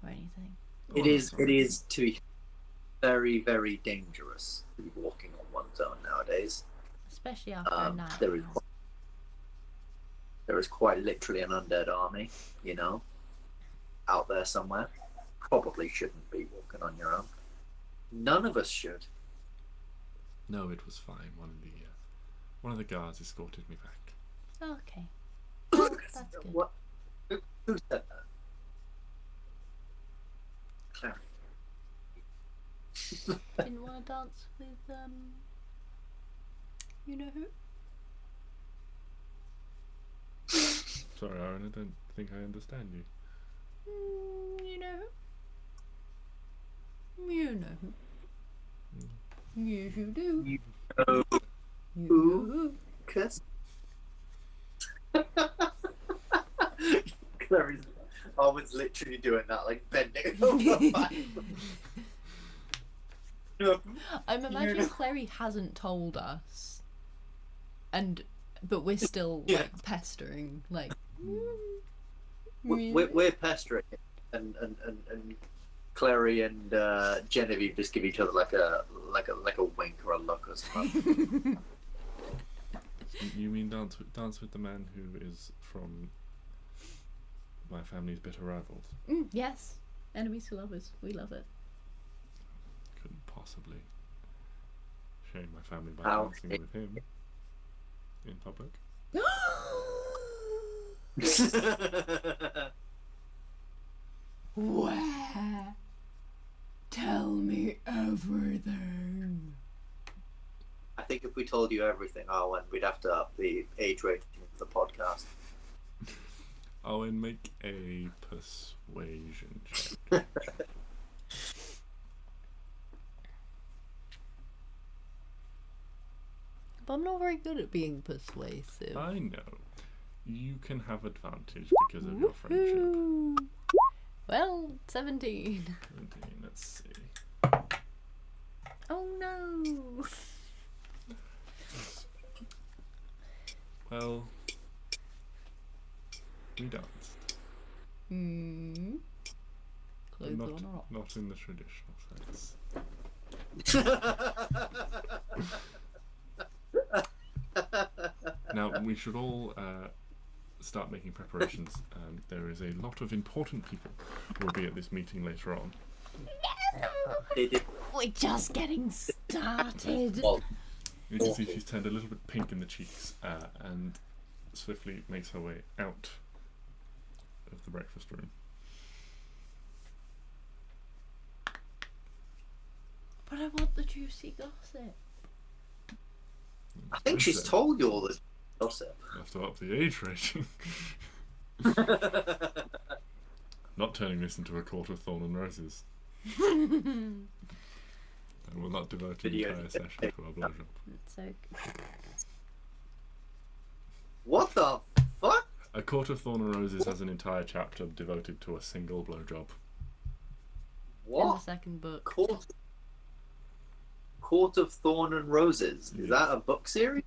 or anything. It is to be very, very dangerous to be walking on one's own nowadays. Especially after a night. There is quite literally an undead army, out there somewhere. Probably shouldn't be walking on your own. None of us should. No, it was fine. One of the guards escorted me back. Oh, okay. That's good. What? Who said that? Clary. Didn't want to dance with, you know who? Sorry, Aaron, I don't think I understand you. You know who? You know who? Yes, you do. You know You who? know who? Kiss. Clary's always literally doing that, like bending over back. I'm imagining Clary hasn't told us, but we're still like pestering, like. We're pestering, and Clary and Genevieve just give each other like a wink or a look or something. You mean dance with the man who is from my family's bitter rivals? Yes, enemies to lovers. We love it. Couldn't possibly shame my family by How? dancing with him in public. Where? Tell me everything. I think if we told you everything, Arwen, we'd have to up the age rating of the podcast. Owen, make a persuasion check. But I'm not very good at being persuasive. I know. You can have advantage because of your friendship. Woohoo! Well, 17. 17, let's see. Oh no! Well, we danced. Clothes But on or off? not in the traditional sense. Now, we should all start making preparations. There is a lot of important people who will be at this meeting later on. We're just getting started. Well, You can see she's turned a little bit pink in the cheeks and swiftly makes her way out of the breakfast room. But I want the juicy gossip. I think she's told you all this gossip. You have to up the age rating. Not turning this into a court of thorn and roses. I will not devote an Video. entire session to our blowjob. It's so What the fuck? A Court of Thorn and Roses has an entire chapter devoted to a single blowjob. in the What? second book. Court of Thorn and Roses. Is that a book series?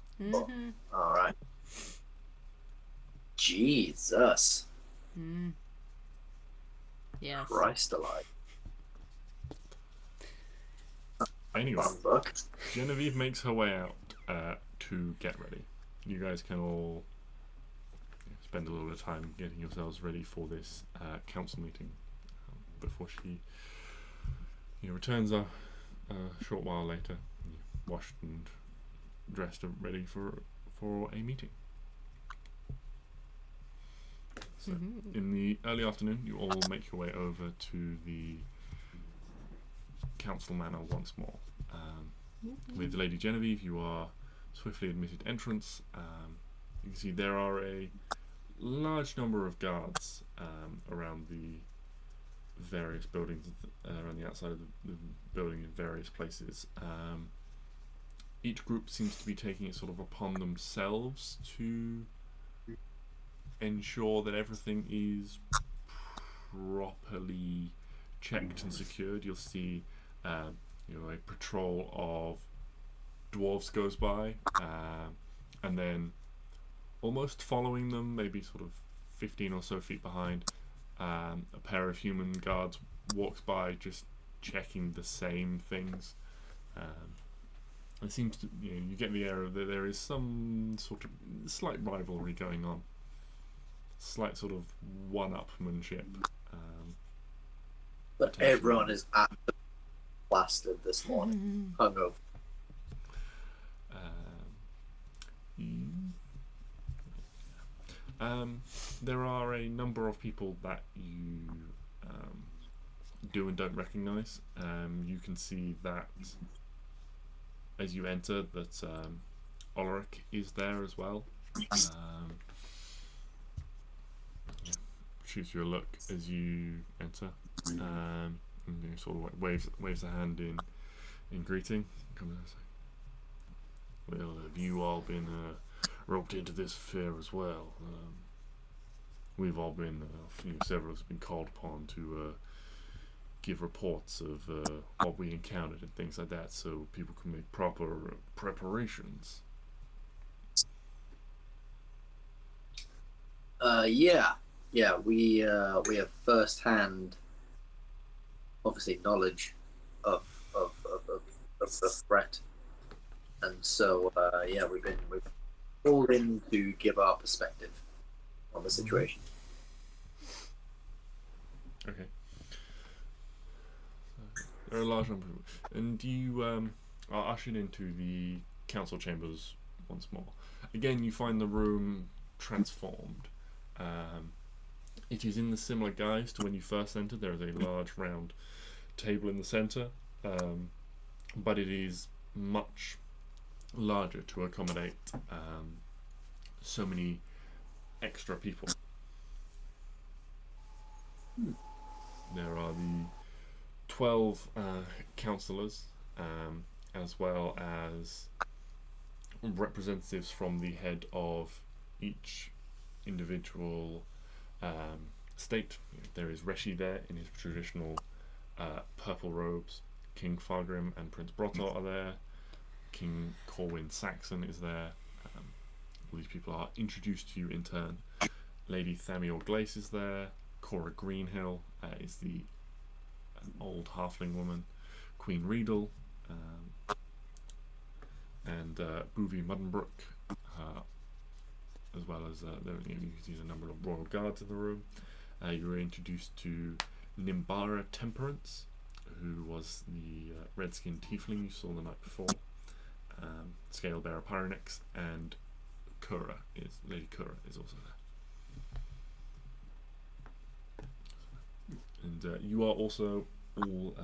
Alright. Jesus. Yes. Christ alive. Anyway, Fun book. Genevieve makes her way out to get ready. You guys can all spend a little bit of time getting yourselves ready for this council meeting before she returns a short while later, washed and dressed and ready for a meeting. So, in the early afternoon, you all make your way over to the council manor once more. With Lady Genevieve, you are swiftly admitted entrance. You can see there are a large number of guards around the various buildings, around the outside of the building in various places. Each group seems to be taking it sort of upon themselves to ensure that everything is properly checked and secured. You'll see a patrol of dwarves goes by, and then almost following them, maybe sort of 15 or so feet behind, a pair of human guards walks by, just checking the same things. It seems to, you get the air that there is some sort of slight rivalry going on, slight sort of one-upmanship. But everyone is absolutely blasted this morning. Hungover. There are a number of people that you do and don't recognise. You can see that as you enter that Ulrich is there as well. Shoots you a look as you enter, and sort of waves a hand in greeting. Comes and say, "Well, have you all been roped into this affair as well? We've all been, several have been called upon to give reports of what we encountered and things like that, so people can make proper preparations." Yeah, we have first-hand, obviously, knowledge of the threat, and so we've called in to give our perspective on the situation. Okay. So, there are a large number of people, and you are ushered into the council chambers once more. Again, you find the room transformed. It is in the similar guise to when you first entered. There is a large round table in the centre, but it is much larger to accommodate so many extra people. There are the 12 councillors, as well as representatives from the head of each individual state. There is Reshi there in his traditional purple robes. King Fargrim and Prince Brotor are there. King Corwin Saxon is there. All these people are introduced to you in turn. Lady Thamiel Glace is there. Cora Greenhill is the old halfling woman. Queen Riedel, and Boovie Muddenbrook, as well as you can see a number of royal guards in the room. You were introduced to Nimbara Temperance, who was the red-skinned tiefling you saw the night before. Scalebearer Pyronix, and Lady Kura is also there. And you are also all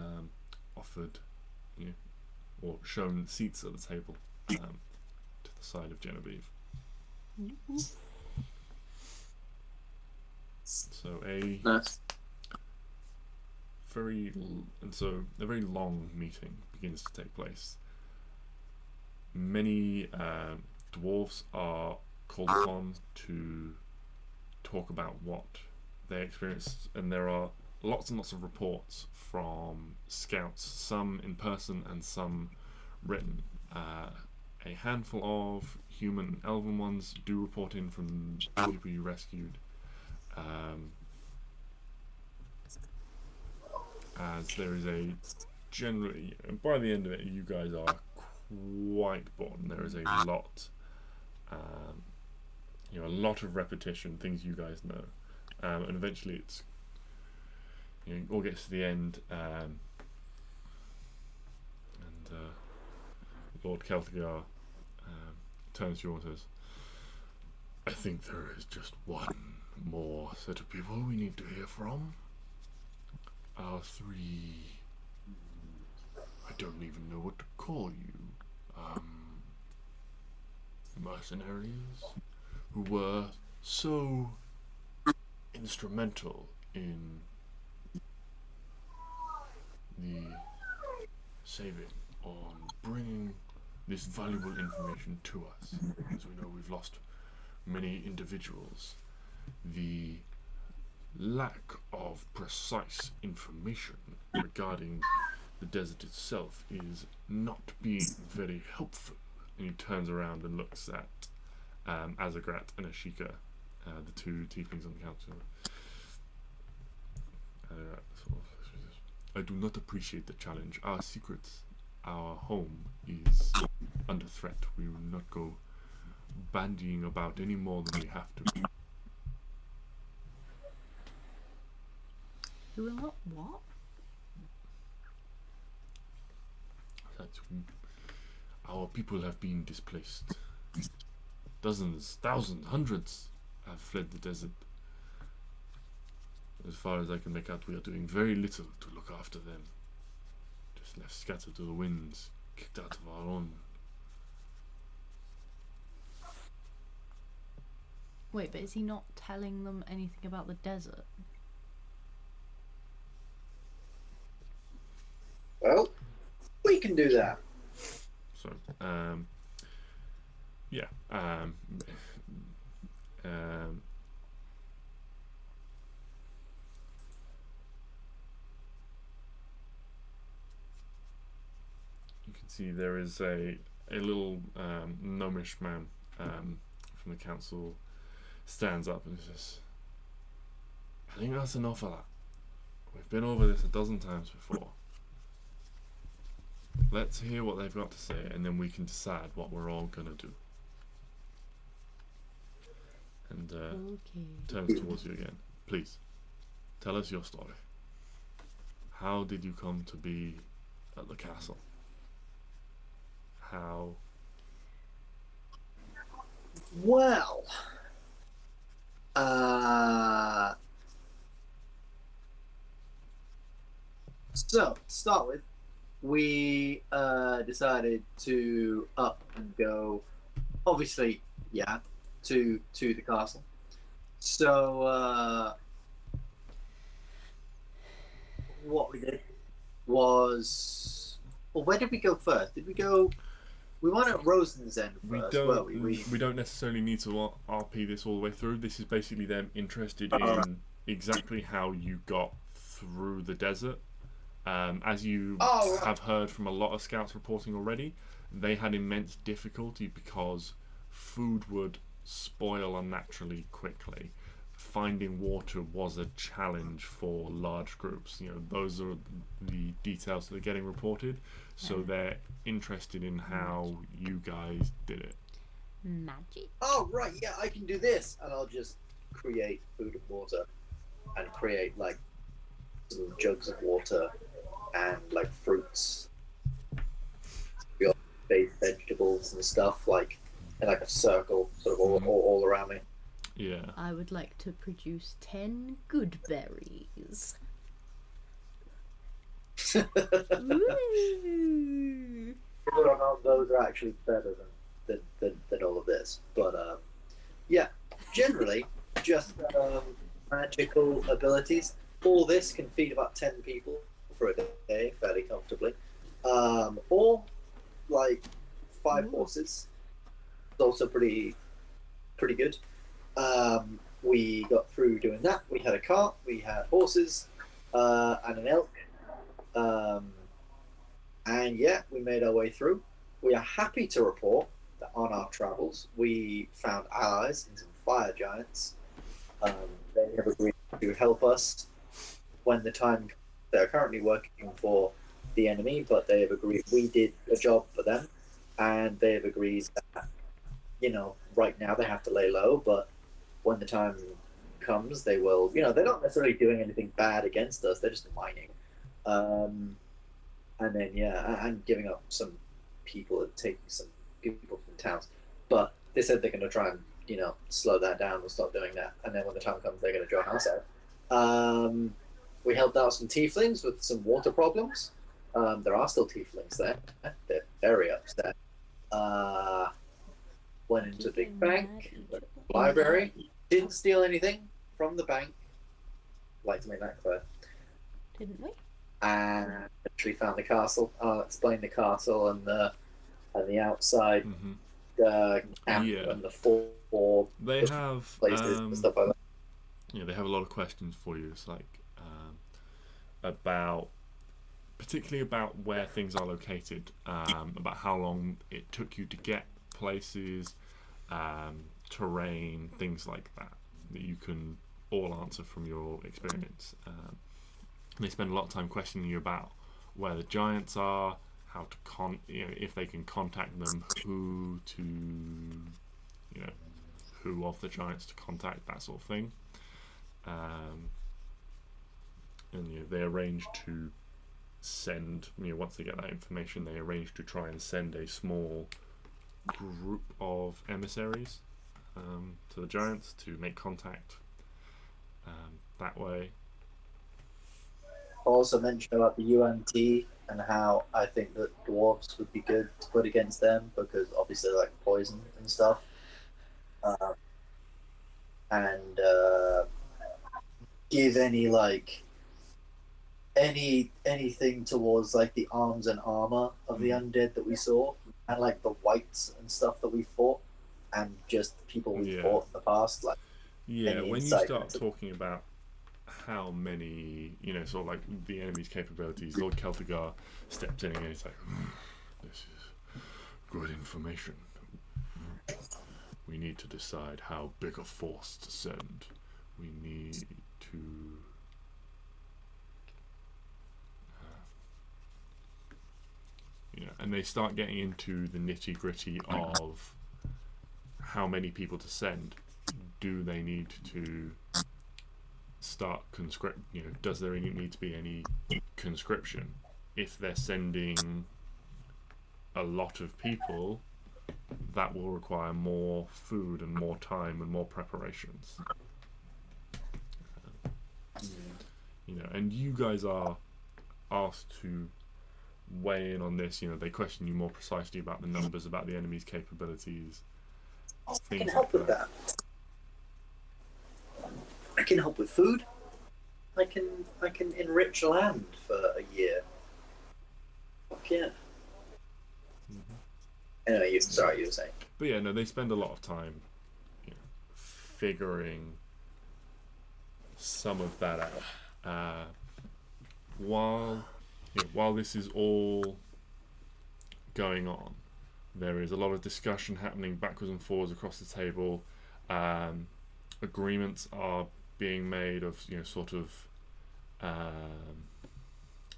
offered, or shown seats at the table to the side of Genevieve. So a very long meeting begins to take place. Many dwarves are called upon to talk about what they experienced, and there are lots and lots of reports from scouts, some in person and some written. A handful of human and elven ones do report in from the people you rescued, as there is a generally, by the end of it, you guys are quite bored, and there is a lot, a lot of repetition, things you guys know, and eventually it's, it all gets to the end, and Lord Celtigar turns to you and says, "I think there is just one more set of people we need to hear from. Our three, I don't even know what to call you, mercenaries who were so instrumental in the saving on bringing this valuable information to us. As we know, we've lost many individuals. The lack of precise information regarding the desert itself is not being very helpful." And he turns around and looks at Azagrat and Ashika, the two tieflings on the council. "I do not appreciate the challenge. Our secrets, our home is under threat. We will not go bandying about any more than we have to." Who will not what? Our people have been displaced. Dozens, thousands, hundreds have fled the desert. As far as I can make out, we are doing very little to look after them. Just left scattered to the winds, kicked out of our own. Wait, but is he not telling them anything about the desert? Well, we can do that. So, you can see there is a little gnomish man from the council stands up and says, "I think that's enough of that. We've been over this a dozen times before. Let's hear what they've got to say, and then we can decide what we're all gonna do." And turns towards you again. "Please, tell us your story. How did you come to be at the castle? How?" Well, so to start with, we decided to up and go. Obviously, yeah, to the castle. So what we did was, well, where did we go first? Did we go? We went at Rosen's End first, weren't we? We don't necessarily need to RP this all the way through. This is basically them interested Alright. in exactly how you got through the desert. As you Right. have heard from a lot of scouts reporting already, they had immense difficulty because food would spoil unnaturally quickly. Finding water was a challenge for large groups. You know, those are the details that are getting reported. So they're interested in how you guys did it. Magic. Oh, right, yeah, I can do this. And I'll just create food and water and create, like, some jugs of water and, like, fruits. We got baked vegetables and stuff, like, in, like, a circle, sort of all around me. Yeah. I would like to produce 10 good berries. Ooh. Whether or not those are actually better than all of this. But, yeah, generally, just magical abilities. All this can feed about 10 people for a day, fairly comfortably. Or, like, 5 horses. It's also pretty good. We got through doing that. We had a cart, we had horses, and an elk. And yeah, we made our way through. We are happy to report that on our travels, we found allies in some fire giants. They have agreed to help us when the time. They're currently working for the enemy, but they have agreed. We did a job for them, and they have agreed that, you know, right now they have to lay low, but when the time comes, they will. You know, they're not necessarily doing anything bad against us. They're just mining. And then, yeah, and giving up some people and taking some people from towns. But they said they're going to try and, you know, slow that down and stop doing that. And then when the time comes, they're going to join us out. We helped out some tieflings with some water problems. There are still tieflings there. They're very upset. Went into the big bank, library, didn't steal anything from the bank. Like to make that clear. Didn't we? And actually found the castle. I'll explain the castle and the outside camp and the four They have places and stuff like that. Yeah, they have a lot of questions for you. It's like about, particularly about where things are located, about how long it took you to get places, terrain, things like that you can all answer from your experience. They spend a lot of time questioning you about where the giants are, how to if they can contact them, who of the giants to contact, that sort of thing. And they arrange to send, once they get that information, they arrange to try and send a small group of emissaries to the giants to make contact that way. Also mentioned about the UNT and how I think that dwarves would be good to put against them because obviously they like poison and stuff. And give anything towards like the arms and armor of the undead that we saw, and like the whites and stuff that we fought, and just people we fought in the past. Like, when you start talking about how many, sort of like the enemy's capabilities, Lord Celtigar steps in and he's like, this is good information. We need to decide how big a force to send. We need to and they start getting into the nitty-gritty of how many people to send. Do they need to start does there need to be any conscription? If they're sending a lot of people, that will require more food and more time and more preparations. And you guys are asked to weigh in on this. You know, they question you more precisely about the numbers, about the enemy's capabilities. I can help with that. I can help with food. I can enrich land for a year. Fuck yeah. Anyway, you were saying. But yeah, no, they spend a lot of time, you know, figuring some of that out. While this is all going on, there is a lot of discussion happening backwards and forwards across the table. Agreements are being made of, you know, sort of,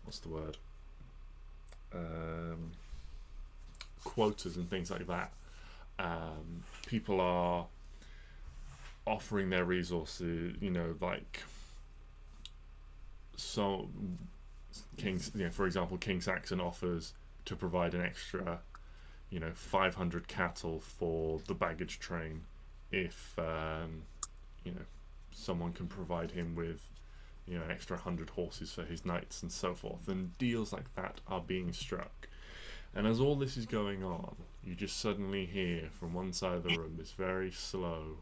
what's the word? Quotas and things like that. People are offering their resources, you know, like so for example, King Saxon offers to provide an extra, you know, 500 cattle for the baggage train if you know, someone can provide him with, you know, an extra 100 horses for his knights and so forth, and deals like that are being struck. And as all this is going on, you just suddenly hear from one side of the room this very slow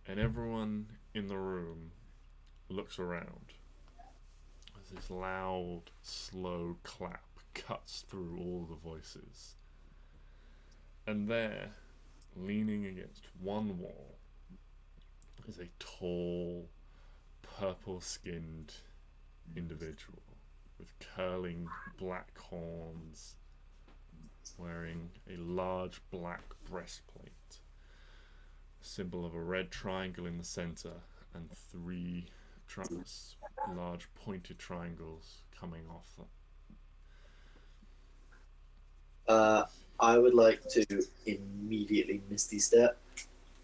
and everyone in the room looks around as this loud, slow clap cuts through all the voices. And there, leaning against one wall, is a tall, purple-skinned individual with curling black horns, wearing a large black breastplate, symbol of a red triangle in the center, and three large pointed triangles coming off them. I would like to immediately Misty Step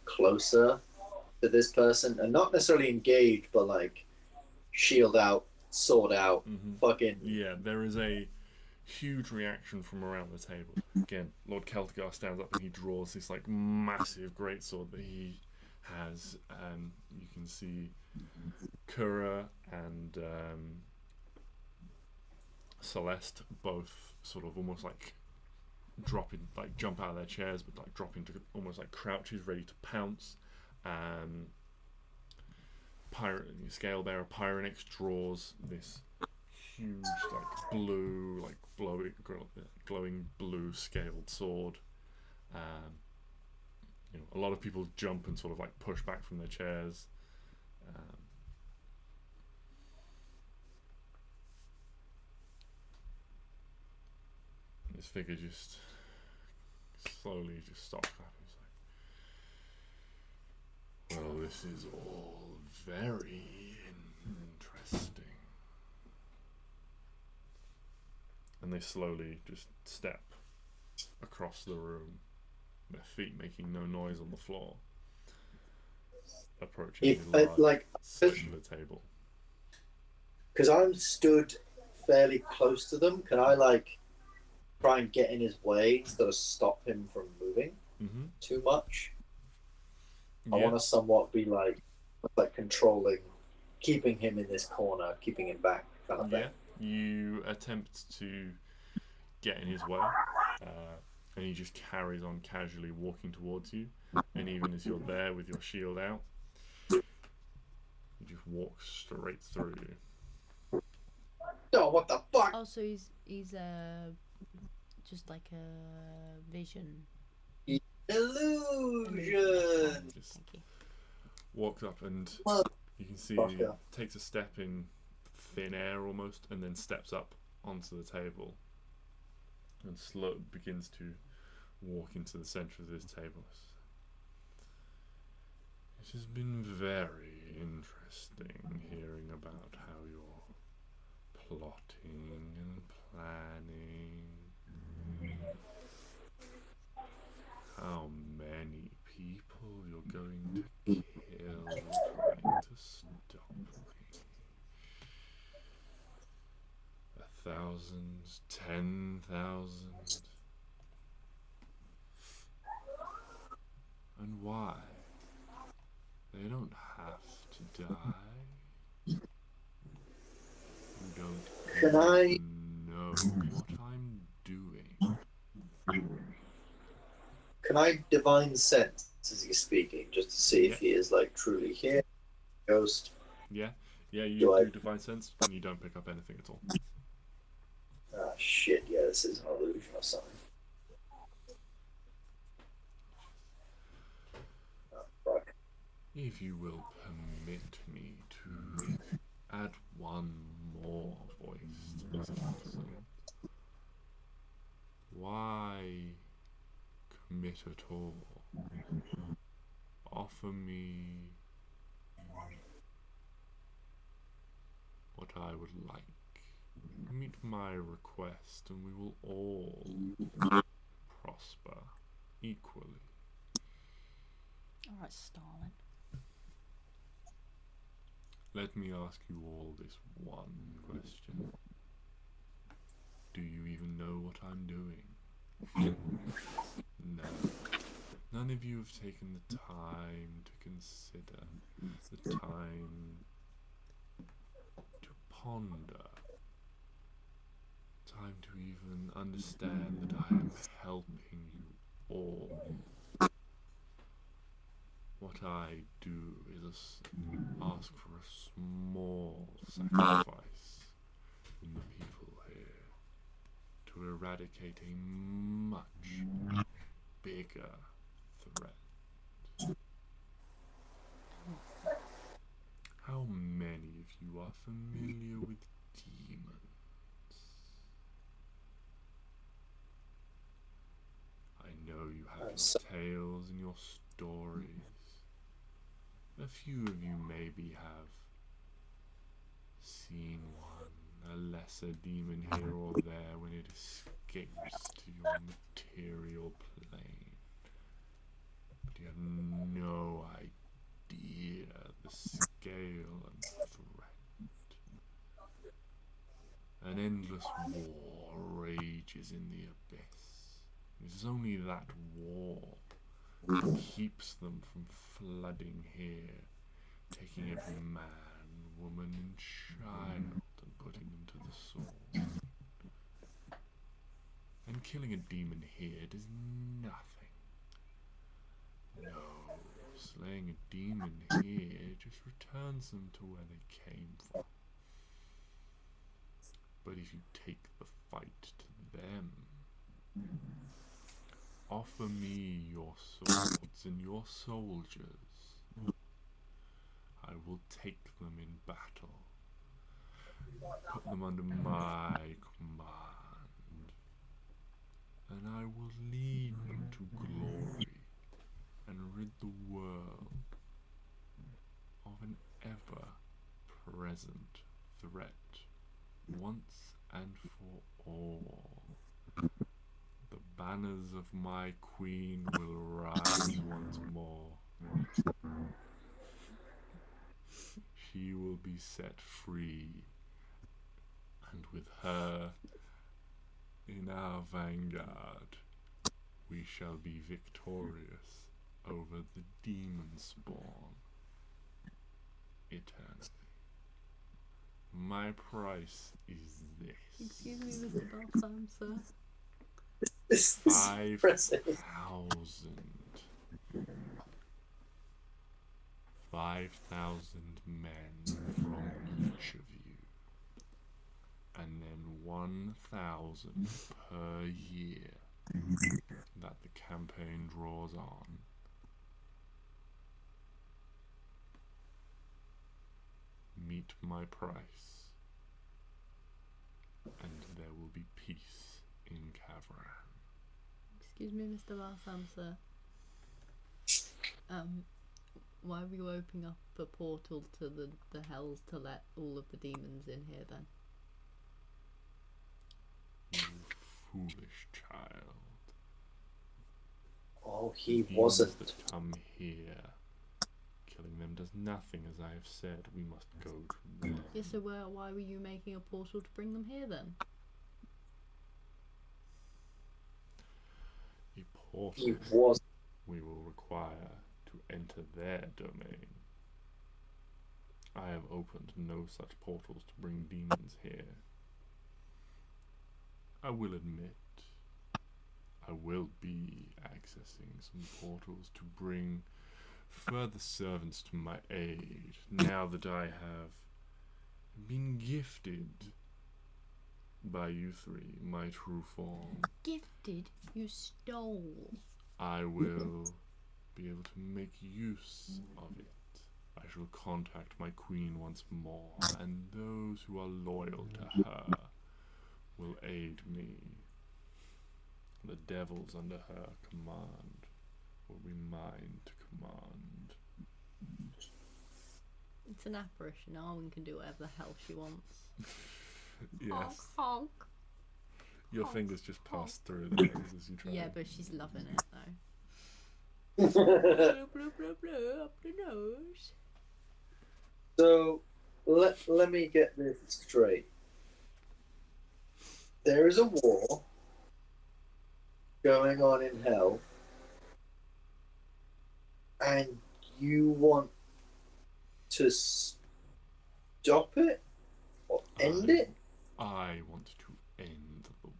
closer to this person, and not necessarily engage, but like shield out, sword out, fucking. Yeah, there is a huge reaction from around the table. Again, Lord Celtigar stands up and he draws this like massive greatsword that he has. You can see Kura and Celeste both sort of almost like jump out of their chairs, but like drop into almost like crouches, ready to pounce. Scalebearer Pyronix draws this huge, like blue, like glowing blue scaled sword. You know, a lot of people jump and sort of like push back from their chairs. This figure just slowly just stops clapping. It's like, well, this is all very interesting. And they slowly just step across the room, their feet making no noise on the floor, approaching the large circular table. Because I'm stood fairly close to them, can I like try and get in his way instead of stop him from moving too much? I want to somewhat be like controlling, keeping him in this corner, keeping him back, kind of thing. You attempt to get in his way, and he just carries on casually walking towards you. And even as you're there with your shield out, he just walks straight through you. Oh, what the fuck? Oh, so he's just like a vision. Illusion. Just walks up and you can see he takes a step in thin air almost, and then steps up onto the table and begins to walk into the center of this table. It has been very interesting hearing about how you're plotting and planning. How many people you're going to kill trying to stop me. 1,000, 10,000. And why? They don't have to die. Can I know what I'm doing? Can I divine sense as he's speaking, just to see if he is like truly here? Ghost. Yeah, you Do I- do divine sense, and you don't pick up anything at all. Ah, shit, yeah, this is an illusion or something. Oh, fuck. If you will permit me to add one more voice to this council, why commit at all? Offer me what I would like. Meet my request, and we will all prosper equally. Alright, Stalin. Let me ask you all this one question. Do you even know what I'm doing? No. None of you have taken the time to consider, the time to ponder, time to even understand that I am helping you all. What I do is ask for a small sacrifice from the people here to eradicate a much bigger threat. How many of you are familiar with demons? I know you have your tales and your stories. A few of you maybe have seen one, a lesser demon here or there when it escapes to your material plane. But you have no idea the scale and threat. An endless war rages in the abyss. It is only that war that keeps them from flooding here, taking every man, woman, and child and putting them to the sword. And killing a demon here does nothing. No, slaying a demon here just returns them to where they came from. But if you take the fight to them, offer me your swords and your soldiers. I will take them in battle, put them under my command, and I will lead them to glory and rid the world of an ever-present threat once and for all. The banners of my queen will rise once more. She will be set free, and with her in our vanguard, we shall be victorious over the demon spawn eternally. My price is this. Excuse me, Mr. Balsam, sir. This is impressive. 5,000 men from each of you, and then 1,000 per year that the campaign draws on. Meet my price, and there will be peace in Kavran. Excuse me, Mr. Balsam, sir. Why are you opening up a portal to the hells to let all of the demons in here then? You foolish child. Oh, he Demons wasn't. that come here. Killing them does nothing, as I have said. We must go to them. Yes, so why were you making a portal to bring them here then? A portal He was. we will require to enter their domain. I have opened no such portals to bring demons here. I will admit, I will be accessing some portals to bring further servants to my aid, now that I have been gifted by you three, my true form. Gifted? You stole. I will be able to make use of it. I shall contact my queen once more, and those who are loyal to her will aid me. The devils under her command will be mine to command. It's an apparition. Arwen can do whatever the hell she wants. Yes. Honk, honk. Your Honk, fingers just honk. pass through the nose as you try. Yeah, but she's loving it though. Blah, blah, blah, blah, up the nose. So, let me get this straight. There is a war going on in hell, and you want to stop it or end it? I want to end the war.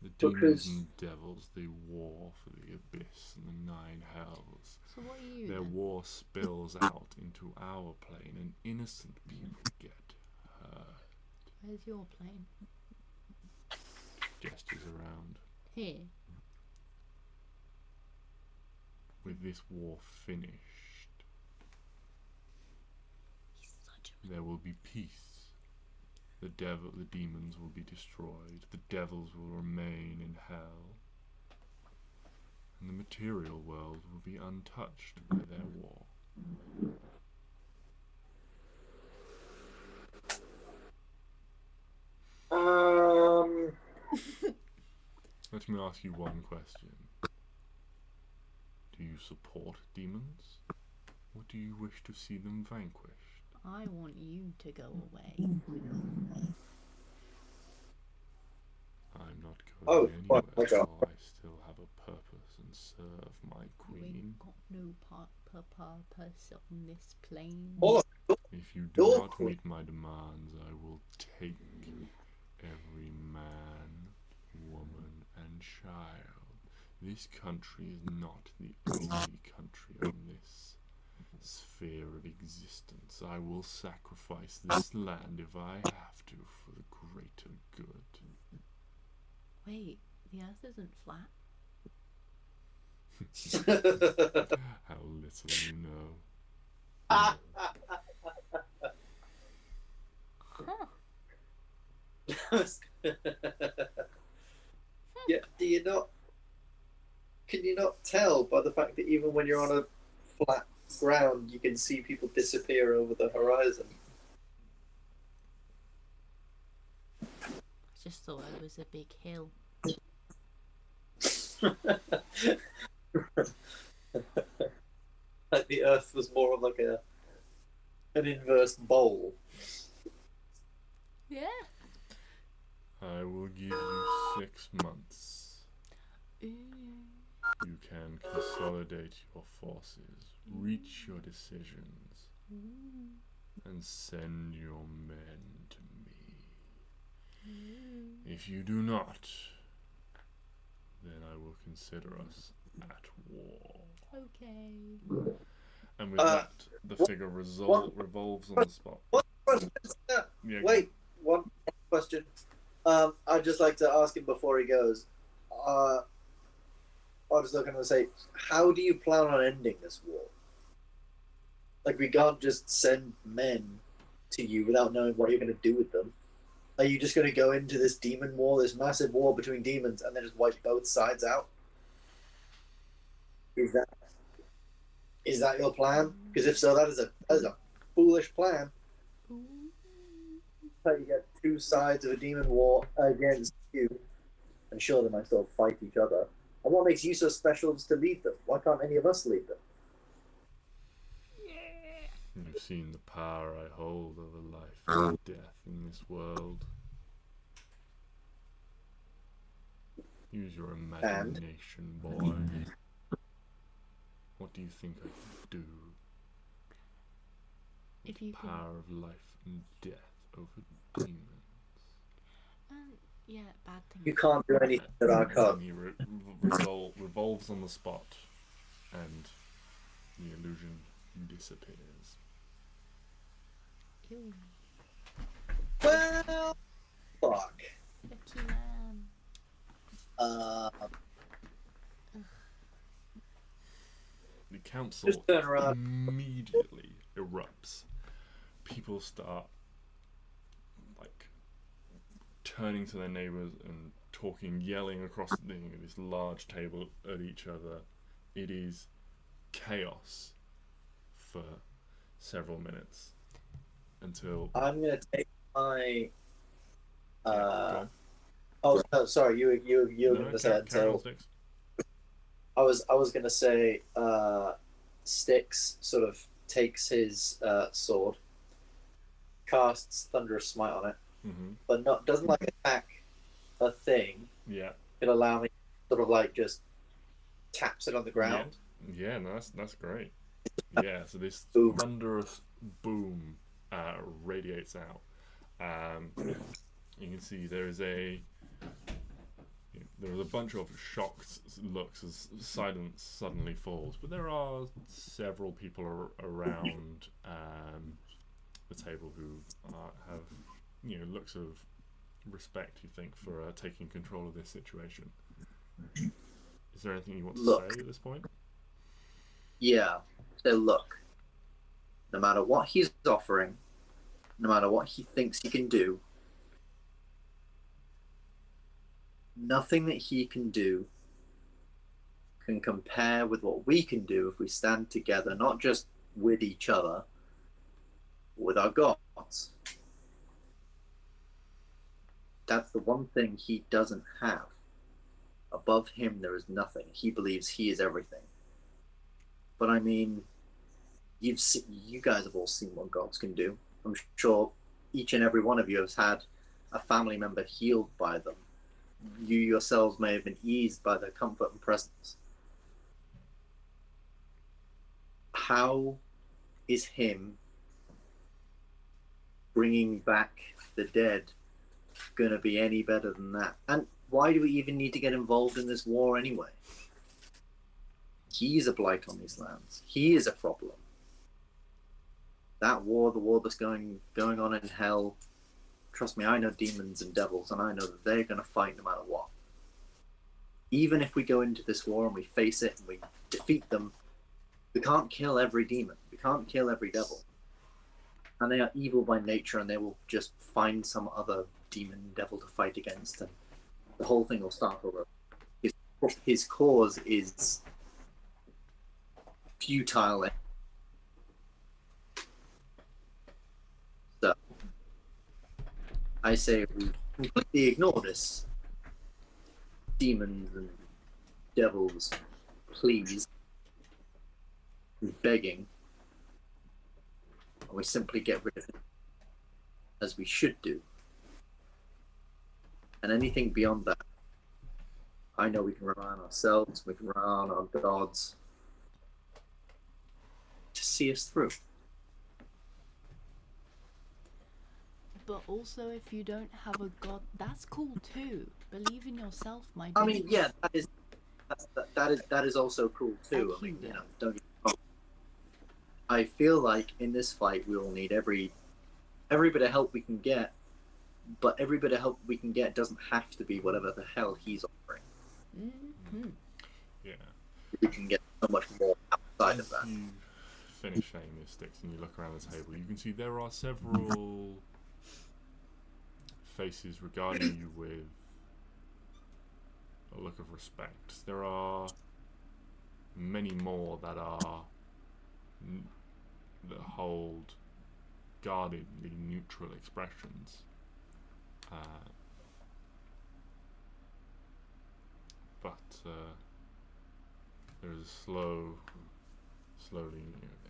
The Because- demons and devils, they war for the abyss and the 9 hells. So what are you Their then? war spills out into our plane, and innocent people get hurt. Where's your plane? Gestures around. Here. With this war finished, He's such a... there will be peace. The demons will be destroyed. The devils will remain in hell. And the material world will be untouched by their war. Let me ask you one question. Do you support demons? Or do you wish to see them vanquished? I want you to go away. I'm not Oh, going anywhere, my God. so I still have a purpose and serve my You queen. ain't got no purpose on this plane. Hold on. If you do Your not queen. meet my demands, I will take every man, woman, and child. This country is not the only country on this sphere of existence. I will sacrifice this land if I have to for the greater good. Wait, the earth isn't flat. How little you know. Huh. Yeah, can you not tell by the fact that even when you're on a flat ground, you can see people disappear over the horizon? I just thought it was a big hill. Like the Earth was more of like an inverse bowl. Yeah. I will give you 6 months. Ooh. You can consolidate your forces, reach your decisions, and send your men to me. If you do not, then I will consider us at war. Okay. And with that, the figure revolves on the spot. One question. Yeah, Wait, one question. I'd just like to ask him before he goes. I was looking to say, how do you plan on ending this war? Like, we can't just send men to you without knowing what you're going to do with them. Are you just going to go into this demon war, this massive war between demons, and then just wipe both sides out? Is that your plan? Because if so, that is a foolish plan. How you get 2 sides of a demon war against you, and sure, they might still fight each other. And what makes you so special is to lead them? Why can't any of us lead them? You've seen the power I hold over life and death in this world. Use your imagination, boy. What do you think I can do? If you can, Power of life and death over demons. Yeah, bad thing. You can't do anything that I can't. And he revolves on the spot, and the illusion disappears. Ew. Well, fuck. Lucky man. The council Just turn around. immediately erupts. People start like turning to their neighbours and talking, yelling across this large table at each other. It is chaos for several minutes until. I'm gonna take my. Go on. Oh no, sorry. You were No, gonna say it. carry on, So Stix. I was gonna say Stix sort of takes his sword, casts Thunderous Smite on it, but doesn't like attack a thing. Yeah. It'll allow me sort of like just taps it on the ground. Yeah, no, that's great. Yeah, so this Boom. thunderous boom radiates out. You can see there is a bunch of shocked looks as silence suddenly falls, but there are several people around the table who have looks of respect, you think, for taking control of this situation. Is there anything you want to say at this point? Yeah. So look, no matter what he's offering, no matter what he thinks he can do, nothing that he can do can compare with what we can do if we stand together, not just with each other, with our gods. That's the one thing he doesn't have. Above him, there is nothing. He believes he is everything. But I mean, you guys have all seen what gods can do. I'm sure each and every one of you has had a family member healed by them. You yourselves may have been eased by their comfort and presence. How is him bringing back the dead going to be any better than that? And why do we even need to get involved in this war anyway? He's a blight on these lands. He is a problem. That war, the war that's going on in hell, trust me, I know demons and devils, and I know that they're going to fight no matter what. Even if we go into this war and we face it and we defeat them, we can't kill every demon. We can't kill every devil. And they are evil by nature, and they will just find some other demon devil to fight against, and the whole thing will start over. His cause is futile. So I say we completely ignore this. Demons and devils, please, begging, and we simply get rid of it, as we should do. And anything beyond that, I know we can rely on ourselves, we can rely on our gods to see us through. But also, if you don't have a god, that's cool too. Believe in yourself, my dude. I mean, yeah, that is also cool too. I mean, don't get me wrong. I feel like in this fight we will need every bit of help we can get, but every bit of help we can get doesn't have to be whatever the hell he's offering. Mm-hmm. Yeah. We can get so much more outside of that. As you finish saying your Stix and you look around the table, you can see there are several faces regarding you with a look of respect. There are many more that hold guardedly neutral expressions. But there is a slowly,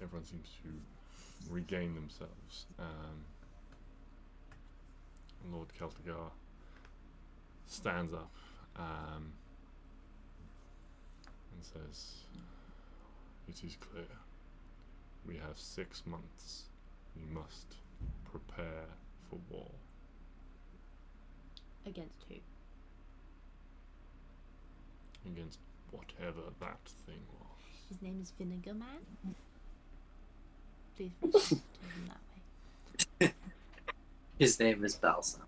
everyone seems to regain themselves. Lord Celtigar stands up and says, "It is clear. We have 6 months. We must prepare for war." Against who? Against whatever that thing was. His name is Vinegar Man. Please refer to him that way. His name is Balsam,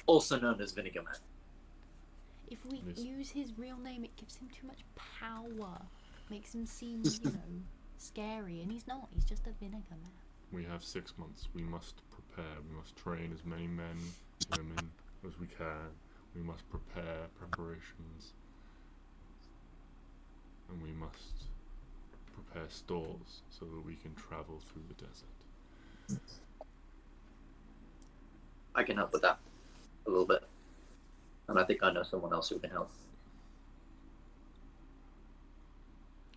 also known as Vinegar Man. If we This- use his real name, it gives him too much power. Makes him seem, scary, and he's not. He's just a Vinegar Man. We have 6 months. We must prepare. We must train as many men, women as we can. We must prepare preparations. And we must prepare stores so that we can travel through the desert. I can help with that a little bit, and I think I know someone else who can help.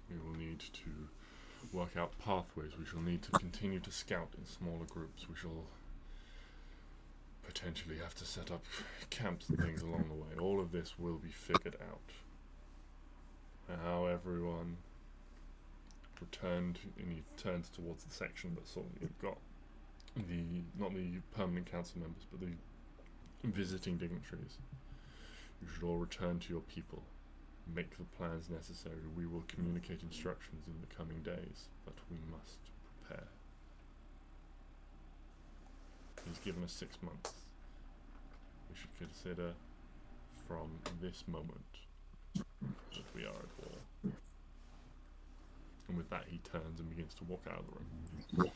We will need to work out pathways. We shall need to continue to scout in smaller groups. We shall potentially have to set up camps and things along the way. All of this will be figured out. How everyone returned, and he turns towards the section that sort of got the, not the permanent council members, but the visiting dignitaries. You should all return to your people. Make the plans necessary. We will communicate instructions in the coming days, but we must prepare. He's given us 6 months. We should consider from this moment that we are at war. And with that, he turns and begins to walk out of the room.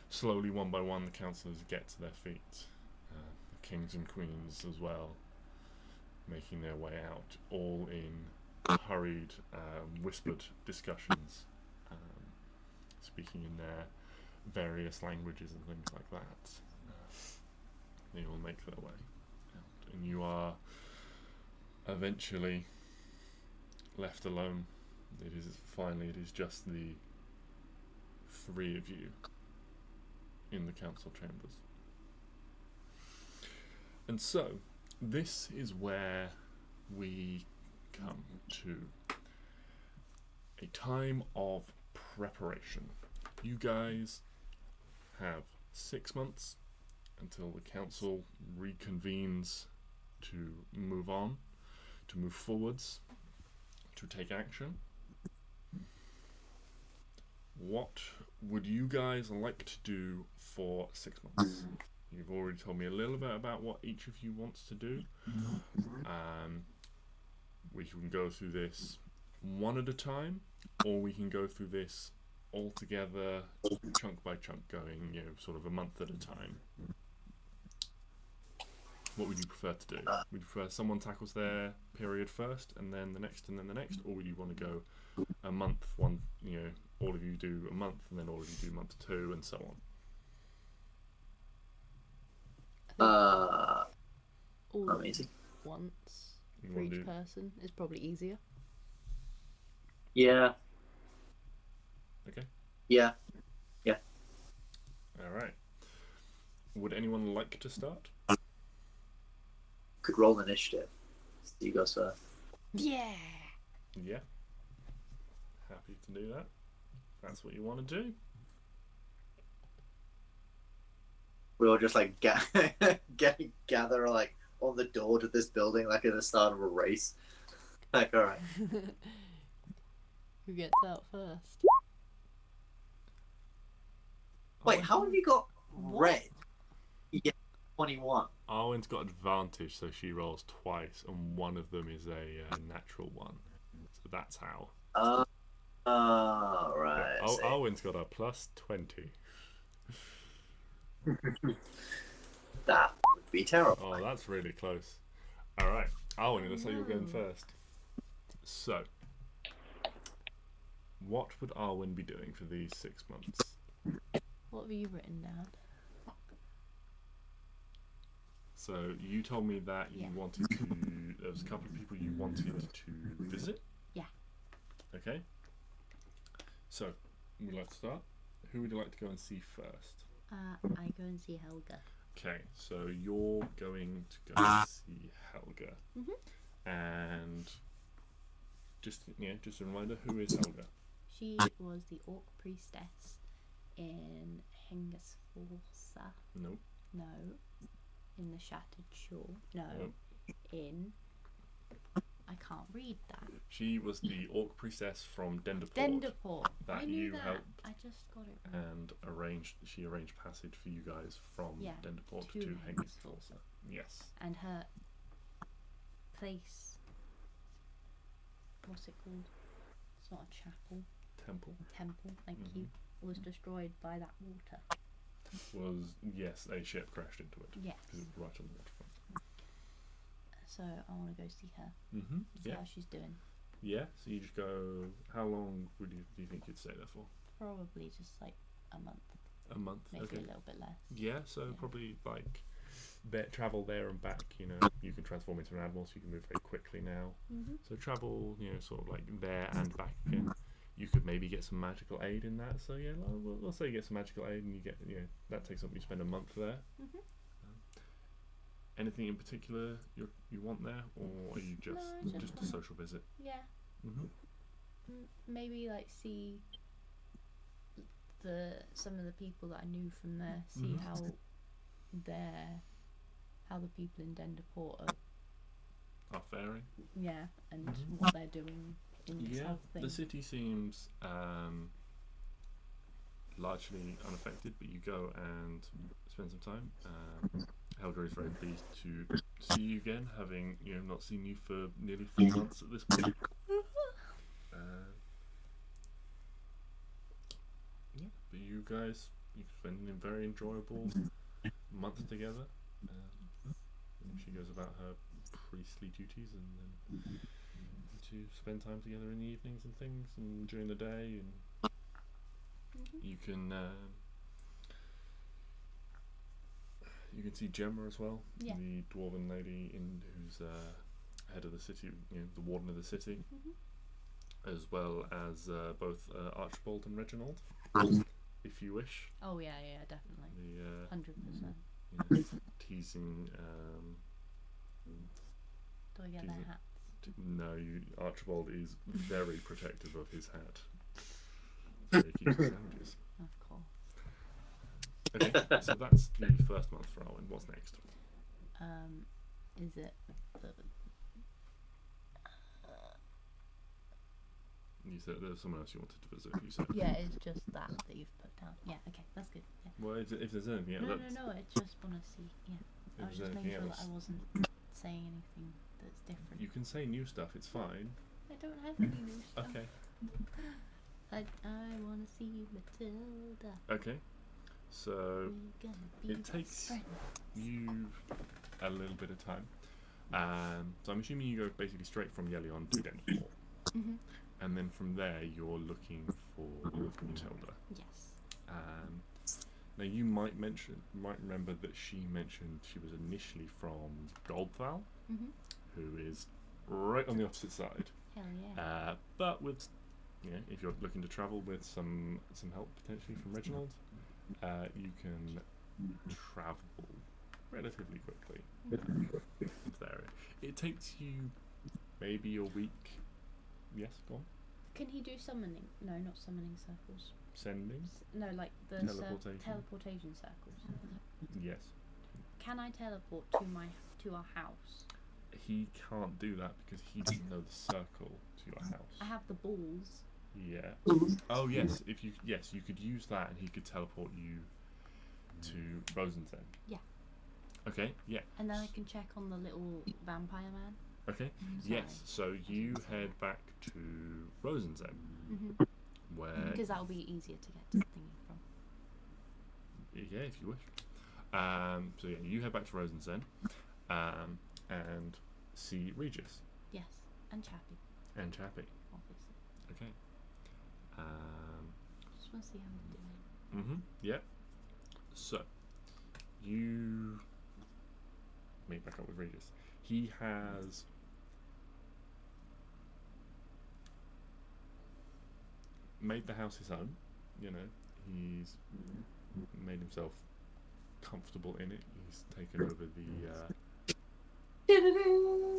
Slowly, one by one, the councillors get to their feet. The kings and queens as well, making their way out, all in hurried, whispered discussions, speaking in their various languages and things like that. They all make their way out, and you are eventually left alone. It is just the 3 of you in the council chambers. And so, this is where we come to a time of preparation. You guys have 6 months until the council reconvenes to move on, to move forwards, to take action. What would you guys like to do for 6 months? You've already told me a little bit about what each of you wants to do. We can go through this one at a time, or we can go through this all together, chunk by chunk, going, sort of a month at a time. What would you prefer to do? Would you prefer someone tackles their period first, and then the next, and then the next, or would you want to go a month, all of you do a month, and then all of you do month 2, and so on? All Amazing. once You for wanna each do- person is probably easier. Yeah. Okay. Yeah. Alright. Would anyone like to start? Could roll initiative. Steve goes first. Yeah. Yeah. Happy to do that. That's what you want to do. We all just like gather like on the door to this building, like at the start of a race. Like, all right. Who gets out first? Wait, how have you got What? red? Yeah, 21. Arwen's got advantage, so she rolls twice, and one of them is a natural one. So that's how. Right. I see. Arwen's got a plus 20. That would be terrible. Oh, that's really close. Alright, Arwen, it looks like you're going first. So, what would Arwen be doing for these 6 months? What have you written down? So, you told me that you Yeah. wanted to... There was a couple of people you wanted to visit? Yeah. Okay. So, would you like to start? Who would you like to go and see first? I go and see Helga. Okay, so you're going to go and see Helga. And just a reminder, who is Helga? She was the orc priestess in Hengersforsa. No. No. in the Shattered Shore. No, in. I can't read that. She was the orc priestess from Denderport. Denderport. That I knew you that. helped. I just got it wrong. And she arranged passage for you guys from Denderport to to Hengistforsa. Yes. And her place. What's it called? It's not a chapel. Temple. Temple. Thank you. Was destroyed by that water. Yes, a ship crashed into it. Yes. Because it was right on the waterfront. So I want to go see her. See how she's doing. Yeah. So you just go. How long do you think you'd stay there for? Probably just like a month. A month. Maybe Okay. a little bit less. Yeah. So probably like travel there and back. You know, you can transform into an animal, so you can move very quickly now. So travel, sort of like there and back again. You could maybe get some magical aid in that. So yeah, we'll say you get some magical aid, and you get that takes up. You spend a month there. Anything in particular you want there, or are you just a social visit? Yeah. Maybe like see some of the people that I knew from there. See how the people in Denderport Are faring? Yeah, and what they're doing in this whole thing. The city seems largely unaffected, but you go and spend some time. Helga is very pleased to see you again, having not seen you for nearly 4 months at this point. But you guys, spend a very enjoyable month together. And she goes about her priestly duties, and then to spend time together in the evenings and things, and during the day, and you can see Gemma as well, the dwarven lady who's head of the city, the warden of the city, as well as both Archibald and Reginald, if you wish. Oh yeah, definitely. 100%. Teasing. Do I get their hats? No, Archibald is very protective of his hat. So he keeps his sandwiches. Of course. Okay, so that's the first month for Arwen. What's next? Is it You said there was someone else you wanted to visit. You said. Yeah, it's just that you've put down. Yeah, okay, that's good. Yeah. Well, if there's anything else. No, I just want to see. Yeah, I was just making sure that I wasn't saying anything that's different. You can say new stuff. It's fine. I don't have any new stuff. Okay. I want to see Matilda. Okay. So We're gonna be it takes friends. you a little bit of time. So I'm assuming you go basically straight from Yelion to Denderport. And then from there you're looking for Matilda. Yes. Now you might remember that she mentioned she was initially from Goldthal, who is right on the opposite side. Hell yeah. But with if you're looking to travel with some help potentially from Reginald, you can travel relatively quickly into the area. It takes you maybe a week. Yes, go on. Can he do summoning? No, not summoning circles. Sending? No, like the teleportation circles. Yes. Can I teleport to our house? He can't do that because he doesn't know the circle to your house. I have the balls. Yeah. Oh yes, you could use that, and he could teleport you to Rosenzen. Yeah. Okay. Yeah. And then I can check on the little vampire man. Okay. Yes. So you head back to Rosenzen, where because that'll be easier to get to the thingy from. Yeah, if you wish. So yeah, you head back to Rosenzen, and see Regis. Yes, and Chappie. And Chappie. Obviously. Okay. Just want to see how I'm doing. Yeah. So you meet back up with Regis. He has made the house his own. He's made himself comfortable in it. He's taken over the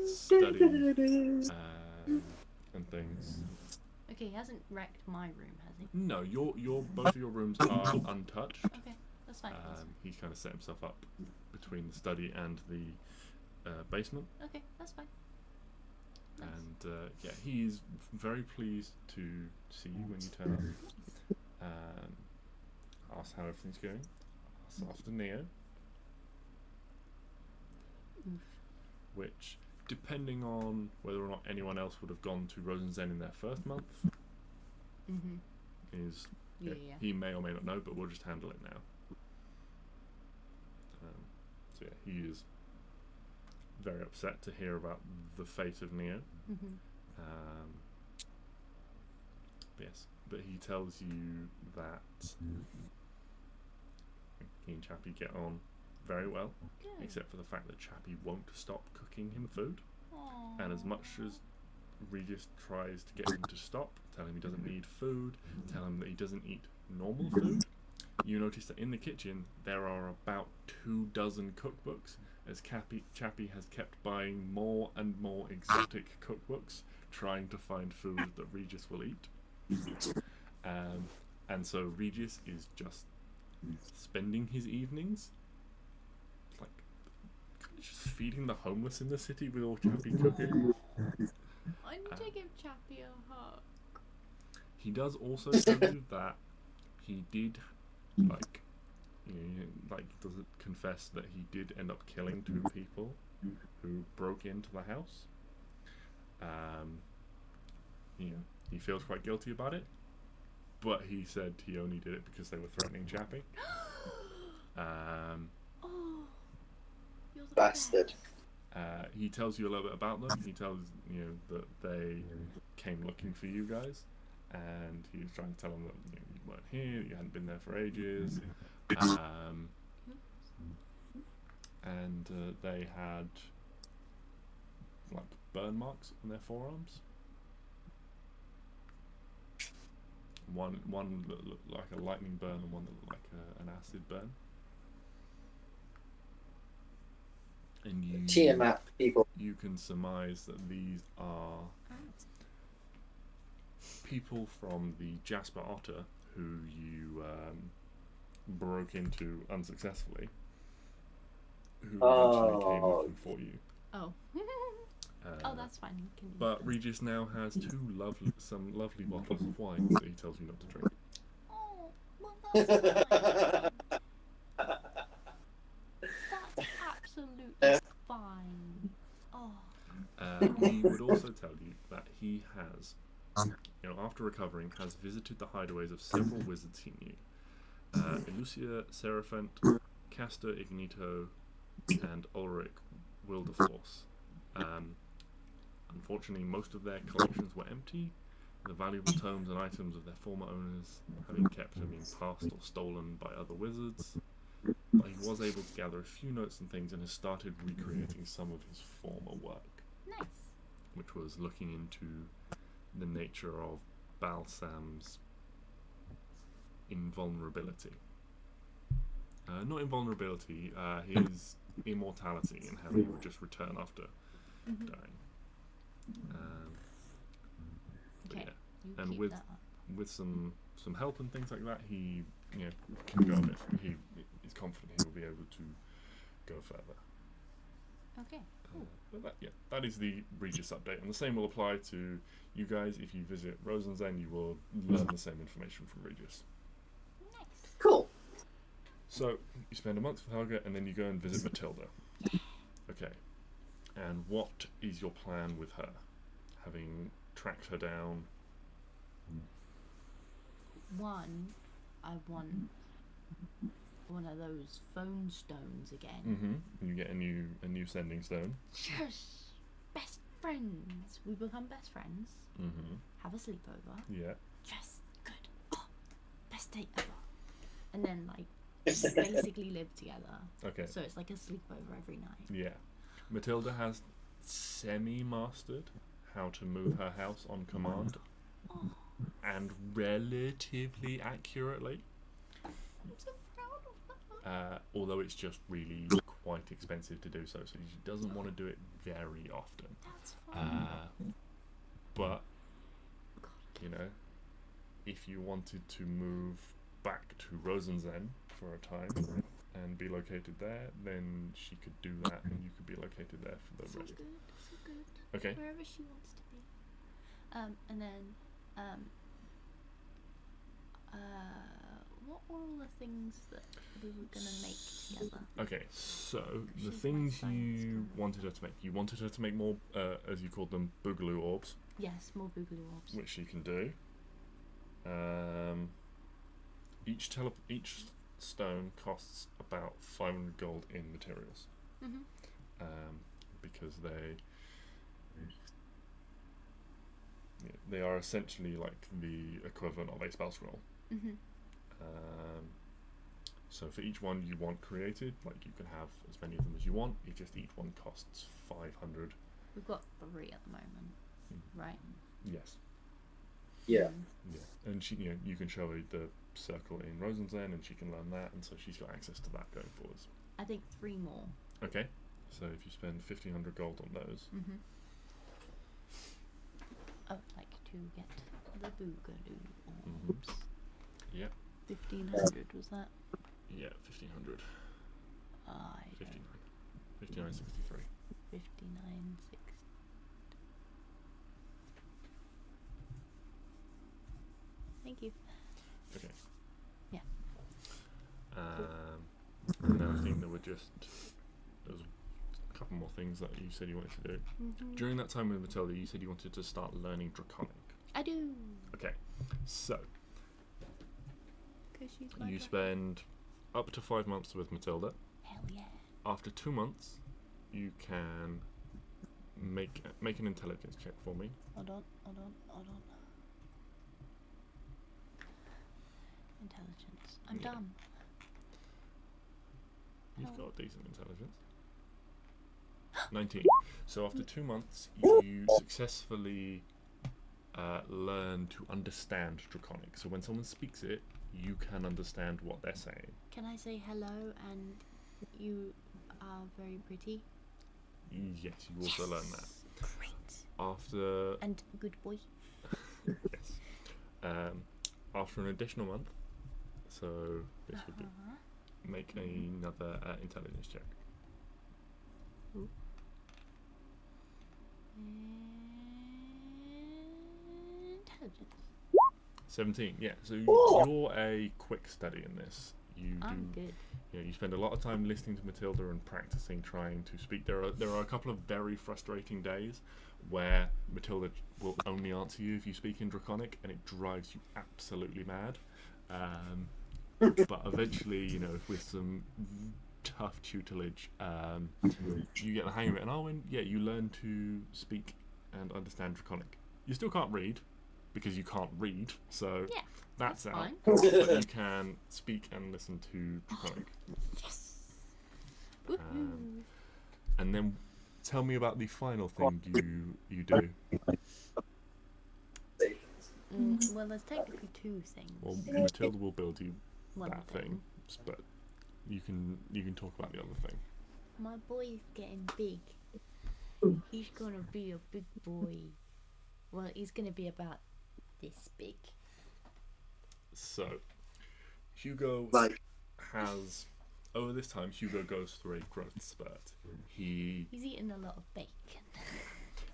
study and things. Okay, he hasn't wrecked my room, has he? No, both of your rooms are untouched. Okay. That's fine. He kind of set himself up between the study and the basement. Okay, that's fine. Nice. And he's very pleased to see you when you turn up. Ask how everything's going. Ask after Neo. Oof. Which, depending on whether or not anyone else would have gone to Rosenzen in their first month, is Yeah. he may or may not know, but we'll just handle it now. He is very upset to hear about the fate of Neo. But he tells you that he and Chappie get on very well, Good. except for the fact that Chappie won't stop cooking him food. Aww. And as much as Regis tries to get him to stop, tell him he doesn't need food, tell him that he doesn't eat normal food, you notice that in the kitchen there are about 24 cookbooks, as Chappie has kept buying more and more exotic cookbooks, trying to find food that Regis will eat. And so Regis is just spending his evenings like kind of just feeding the homeless in the city with all Chappie cooking. I need to give Chappie a hug. He does also tell you that he did, does it confess that he did end up killing 2 people who broke into the house. He feels quite guilty about it, but he said he only did it because they were threatening Chappie. Oh, you're the Bastard. best. He tells you a little bit about them. He tells you that they came looking for you guys, and he was trying to tell them that you weren't here, you hadn't been there for ages, and they had like burn marks on their forearms. One looked like a lightning burn, and one that looked like an acid burn. And Tiamat people. you can surmise that these are people from the Jasper Otter who you broke into unsuccessfully, who eventually came looking for you. Oh. Oh, that's fine. You can But Regis now has some lovely bottles of wine that he tells you not to drink. Oh, well, that's fine. That's absolutely fine. Oh. He would also tell you that he has, after recovering, has visited the hideaways of several wizards he knew. Elucia Seraphant, Castor Ignito, and Ulrich Wilderforce. Unfortunately, most of their collections were empty, the valuable tomes and items of their former owners having kept and been passed or stolen by other wizards. But he was able to gather a few notes and things and has started recreating some of his former work. Nice. Which was looking into the nature of Balsam's invulnerability. Not invulnerability, his immortality, and how he would just return after dying. Okay. You And keep with that up. with some help and things like that, he can go a bit. He is confident he will be able to go further. Okay. Cool. But that is the Regis update, and the same will apply to you guys. If you visit Rosenzen, you will learn the same information from Regis. Nice. Cool. So you spend a month with Helga, and then you go and visit Matilda. Okay. And what is your plan with her? Having tracked her down. One, I want one of those phone stones again. You get a new sending stone. Yes! Best friends! We become best friends. Have a sleepover. Yeah. Yes! Good. Oh, best date ever. And then, basically live together. Okay. So it's like a sleepover every night. Yeah. Matilda has semi-mastered how to move her house on command, and relatively accurately. I'm so proud of her. Although it's just really quite expensive to do so she doesn't want to do it very often. That's fine. But if you wanted to move back to Rosenzen for a time and be located there, then she could do that, and you could be located there for the So rest. good, so good. Okay. Wherever she wants to be. And then, what were all the things that we were gonna make together? Okay, so the She's things my science you girl. wanted her to make. You wanted her to make more, as you called them, boogaloo orbs, Yes, more boogaloo orbs. which she can do. Each stone costs about 500 gold in materials, Mhm. because they are essentially like the equivalent of a spell scroll. Mhm. So for each one you want created, like you can have as many of them as you want. Each one costs 500. We've got 3 at the moment, right? Yes. Yeah. Yeah. And she, you can show her the circle in Rosenzen, and she can learn that, and so she's got access to that going forwards. I think 3 more. Okay. So if you spend 1,500 gold on those, Mhm. I would like to get the boogaloo orbs. Yep. 1,500 was that? Yeah, 1,500. I don't. 59.63. 59.6. Thank you. Okay. Yeah. And then I think there was a couple more things that you said you wanted to do. Mhm. During that time with Matilda, you said you wanted to start learning Draconic. I do. Okay. So, Because she's my you dragon. spend up to 5 months with Matilda. Hell yeah. After 2 months, you can make an intelligence check for me. Hold on. Intelligence. I'm Yeah. dumb. You've Oh. got decent intelligence. 19. So after 2 months, you successfully learn to understand Draconic. So when someone speaks it, you can understand what they're saying. Can I say hello and you are very pretty? Yes, you also learn that. Great. After And good boy. yes, after an additional month, so this would be make another intelligence check. Ooh. Intelligence. 17. Yeah. So Oh! you're a quick study in this. You I'm do. good. You spend a lot of time listening to Matilda and practicing trying to speak. There are a couple of very frustrating days where Matilda will only answer you if you speak in Draconic, and it drives you absolutely mad. But eventually, with some tough tutelage, you get the hang of it. And Arwen, you learn to speak and understand Draconic. You still can't read, because you can't read, so Yeah, that's that's out. fine. But you can speak and listen to Draconic. Yes. Woohoo. And then tell me about the final thing you do. Well, there's technically 2 things. Well, Matilda will build you One that thing, but you can talk about the other thing. My boy's getting big. He's gonna be a big boy. Well, he's gonna be about this big. So, Hugo Like, has over this time Hugo goes through a growth spurt. He's eating a lot of bacon.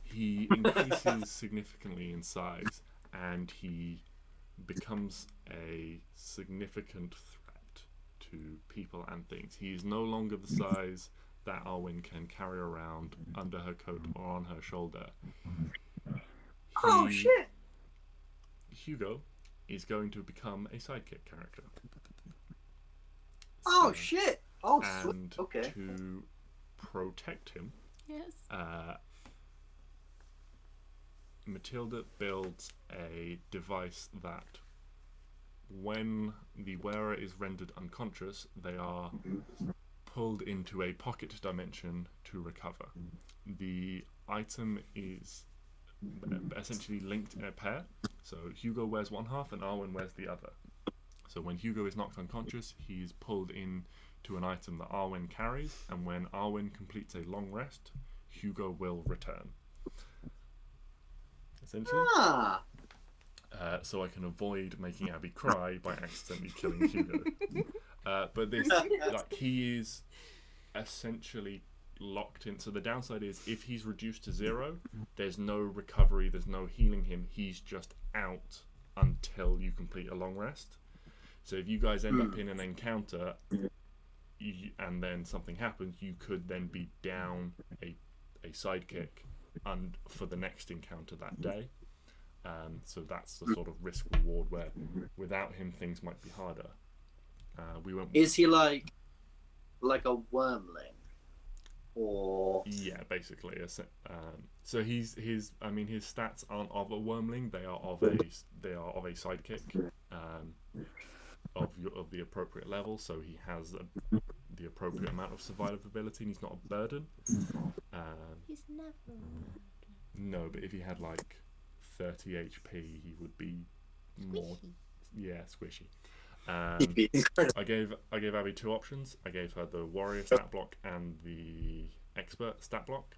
he increases significantly in size, and he becomes a significant threat to people and things. He is no longer the size that Arwen can carry around under her coat or on her shoulder. oh shit! Hugo is going to become a sidekick character. Oh So- shit! Oh, And sweet. Okay. to protect him, Yes. Matilda builds a device that when the wearer is rendered unconscious, they are pulled into a pocket dimension to recover. The item is essentially linked in a pair, so Hugo wears one half and Arwen wears the other. So when Hugo is knocked unconscious, he is pulled in to an item that Arwen carries, and when Arwen completes a long rest, Hugo will return. Essentially. Ah, So I can avoid making Abby cry by accidentally killing Hugo. But this, like, he is essentially locked in. So the downside is if he's reduced to 0, there's no recovery, there's no healing him. He's just out until you complete a long rest. So if you guys end up in an encounter and then something happens, you could then be down a sidekick and for the next encounter that day. So that's the sort of risk reward where without him things might be harder. Is he like a wormling? Or yeah, basically. So his stats aren't of a wormling; they are of a sidekick, of the appropriate level. So he has the appropriate amount of survivability, and he's not a burden. He's never a burden. No, but if he had like 30 HP, he would be more squishy. I gave Abby 2 options. I gave her the warrior stat block and the expert stat block.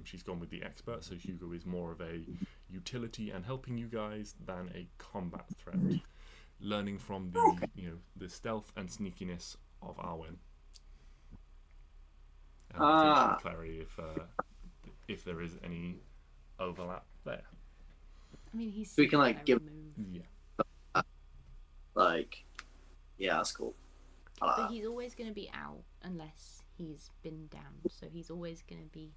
She's gone with the expert, so Hugo is more of a utility and helping you guys than a combat threat, learning from the stealth and sneakiness of Arwen. And Klari, if there is any overlap there. I mean, he's we can like give yeah, that's cool. But he's always going to be out unless he's been down. So he's always going to be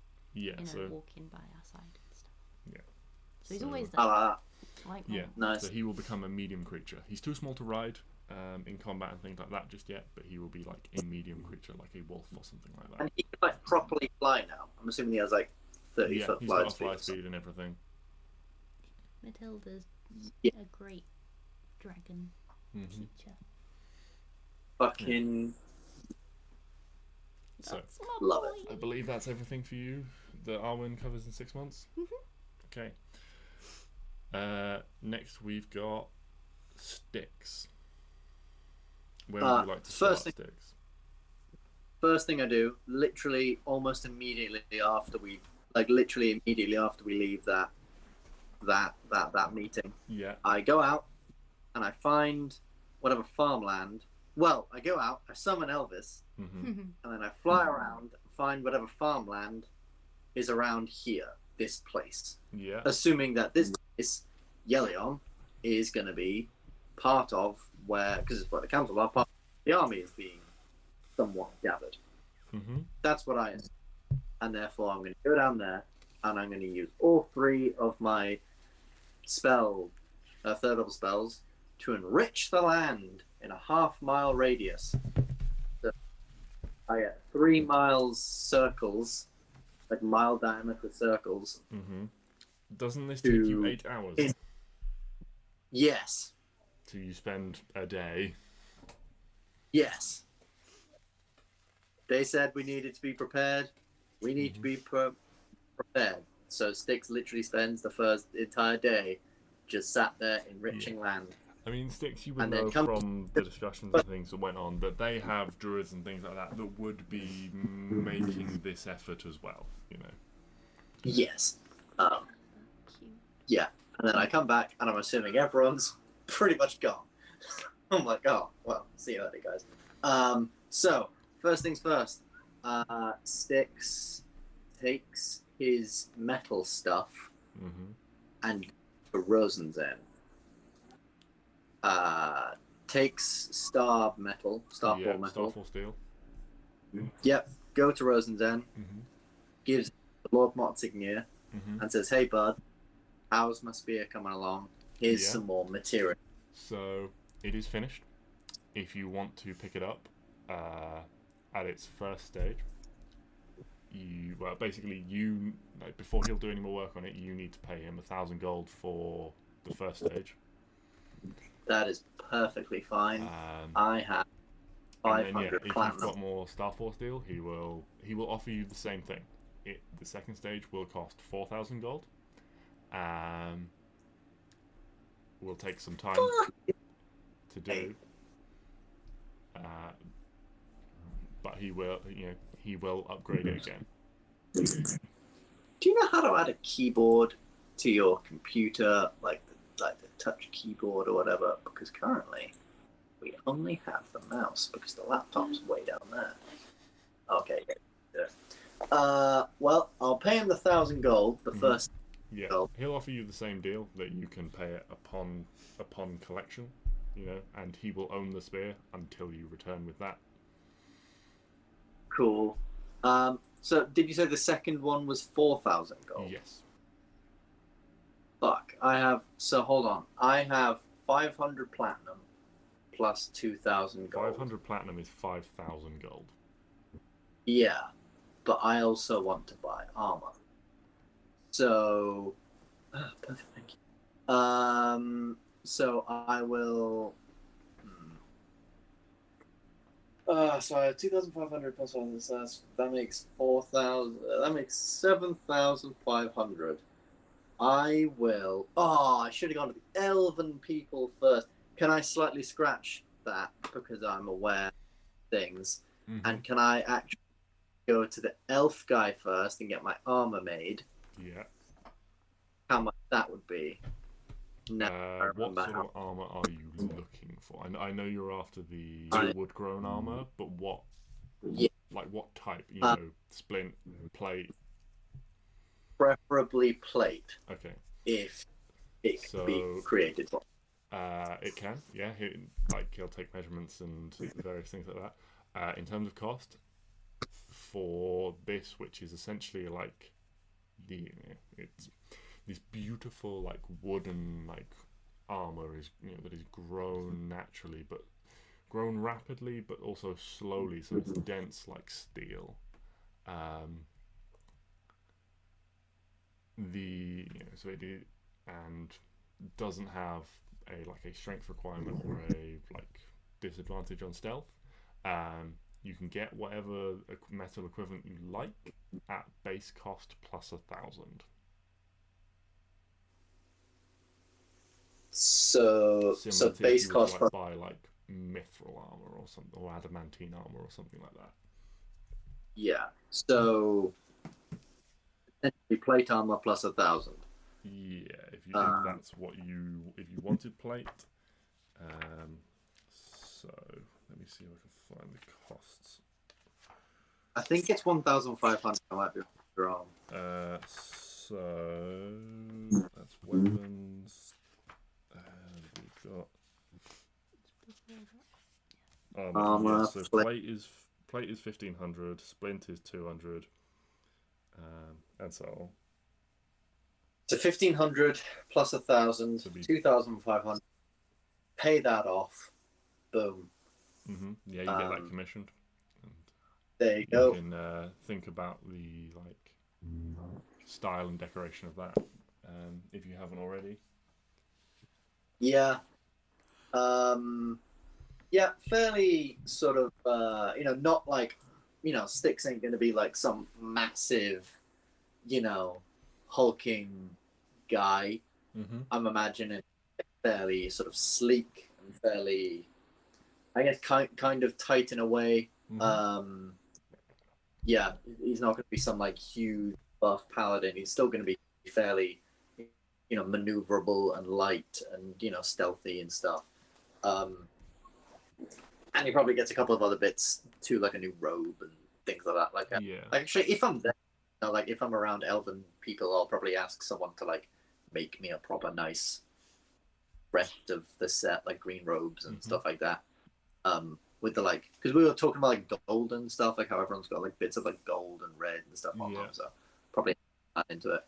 walking by our side and stuff. Yeah. So he's always there. Nice. So he will become a medium creature. He's too small to ride in combat and things like that just yet, but he will be like a medium creature, like a wolf or something like that. And he can like properly fly now. I'm assuming he has like 30-foot he's flight got a speed. fly speed and everything. Matilda's a great dragon teacher. Fucking so love it. I believe that's everything for you that Arwen covers in 6 months. Okay. Next we've got Stix. Where would you like to start, Stix? First thing I do, literally almost immediately after we leave that meeting. Yeah. I go out and I find whatever farmland. Well, I go out, I summon Elvis, and then I fly around and find whatever farmland is around here, this place. Yeah. Assuming that this place, Yelion, is going to be part of where, because it's where the council are, part of the army is being somewhat gathered. That's what I assume. And therefore I'm going to go down there and I'm going to use all 3 of my third level spells to enrich the land in a half-mile radius. So I get 3 miles circles, like mile diameter circles. Doesn't this take you 8 hours? Yes. So you spend a day. Yes. They said we needed to be prepared. We need to be prepared. So Stix literally spends the first entire day just sat there enriching land. I mean, Stix, you would know from the discussions and things that went on that they have druids and things like that that would be making this effort as well, you know. Yes. Yeah. And then I come back and I'm assuming everyone's pretty much gone. I'm like, oh, well, see you later, guys. So, first things first. Stix takes his metal stuff and to Rosenzen. Takes Starfall metal. Starfall steel. Yep. Go to Rosenzen. Gives the Lord Motzignir and says, "Hey, bud, how's my spear coming along? Here's some more material." So it is finished. If you want to pick it up at its first stage, before he'll do any more work on it, you need to pay him 1,000 gold for the first stage. That is perfectly fine. I have 500 if platinum. you've got more Starfall steel, he will offer you the same thing. The second stage will cost 4,000 gold. Will take some time to do. But he will upgrade it again. Do you know how to add a keyboard to your computer, like the touch keyboard or whatever? Because currently We only have the mouse because the laptop's way down there. Okay. Well, I'll pay him the 1,000 gold. The first. Yeah, gold. he'll offer you the same deal that you can pay it upon collection, you know, and he will own the spear until you return with that. Cool. So did you say the second one was 4,000 gold? Yes. Fuck. Hold on. I have 500 platinum plus 2,000 gold. 500 platinum is 5,000 gold. Yeah, but I also want to buy armor. So, perfect. Thank you. So I will. So I have 2,500 plus 1. So that makes 4,000. That makes 7,500. I will. Oh, I should have gone to the elven people first. Can I slightly scratch that because I'm aware of things? Mm-hmm. And can I actually go to the elf guy first and get my armor made? Yeah. How much that would be? No. What sort of armor are you looking for? I know you're after the wood-grown armor, but what? Yeah. Like what type? You know, splint, plate. Preferably plate. Okay. If it can be created. It can. Yeah. He'll take measurements and various things like that. In terms of cost, for this, which is essentially like it's this beautiful like wooden like armor is that is grown naturally, but grown rapidly, but also slowly, so it's dense like steel. So it is, and doesn't have a strength requirement or a like disadvantage on stealth. You can get whatever metal equivalent you like at base cost plus 1,000. So base cost like buy like mithril armor or something, or adamantine armor or something like that. Yeah. So plate armor plus 1,000. Yeah, if you think that's what if you wanted plate. So let me see if I can find the costs. I think it's 1,500. I might be wrong. So that's weapons. And we've got armor. Yeah, so plate is 1,500. Splint is 200. And so on. So 1,500 plus 1,000, 2,500. Pay that off. Boom. Mm-hmm. Yeah, you get that commissioned. And there you go. You can think about the style and decoration of that, if you haven't already. Yeah. Yeah, fairly sort of, not like, Stix ain't going to be like some massive, hulking guy. Mm-hmm. I'm imagining fairly sort of sleek and fairly, I guess, kind of tight in a way. Mm-hmm. Yeah, he's not going to be some like huge buff paladin. He's still going to be fairly, maneuverable and light and stealthy and stuff. And he probably gets a couple of other bits too, like a new robe and things like that. Like actually, if I'm there, if I'm around elven people, I'll probably ask someone to like make me a proper nice rest of the set, like green robes and stuff like that. With the because we were talking about like gold and stuff, like how everyone's got like bits of like gold and red and stuff on them, so probably add into it.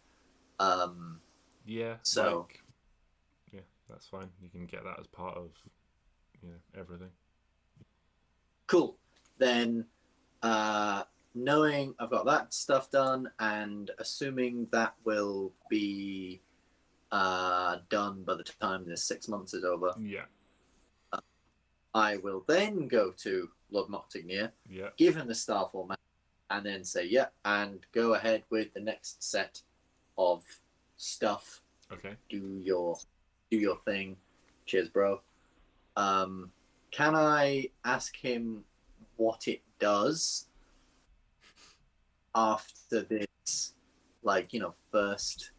Yeah. So yeah, that's fine. You can get that as part of everything. Cool. Then, knowing I've got that stuff done, and assuming that will be done by the time this 6 months is over, I will then go to Lord Moctignier, give him the star format, and then say, and go ahead with the next set of stuff. Okay. Do your thing. Cheers, bro. Can I ask him what it does after this, first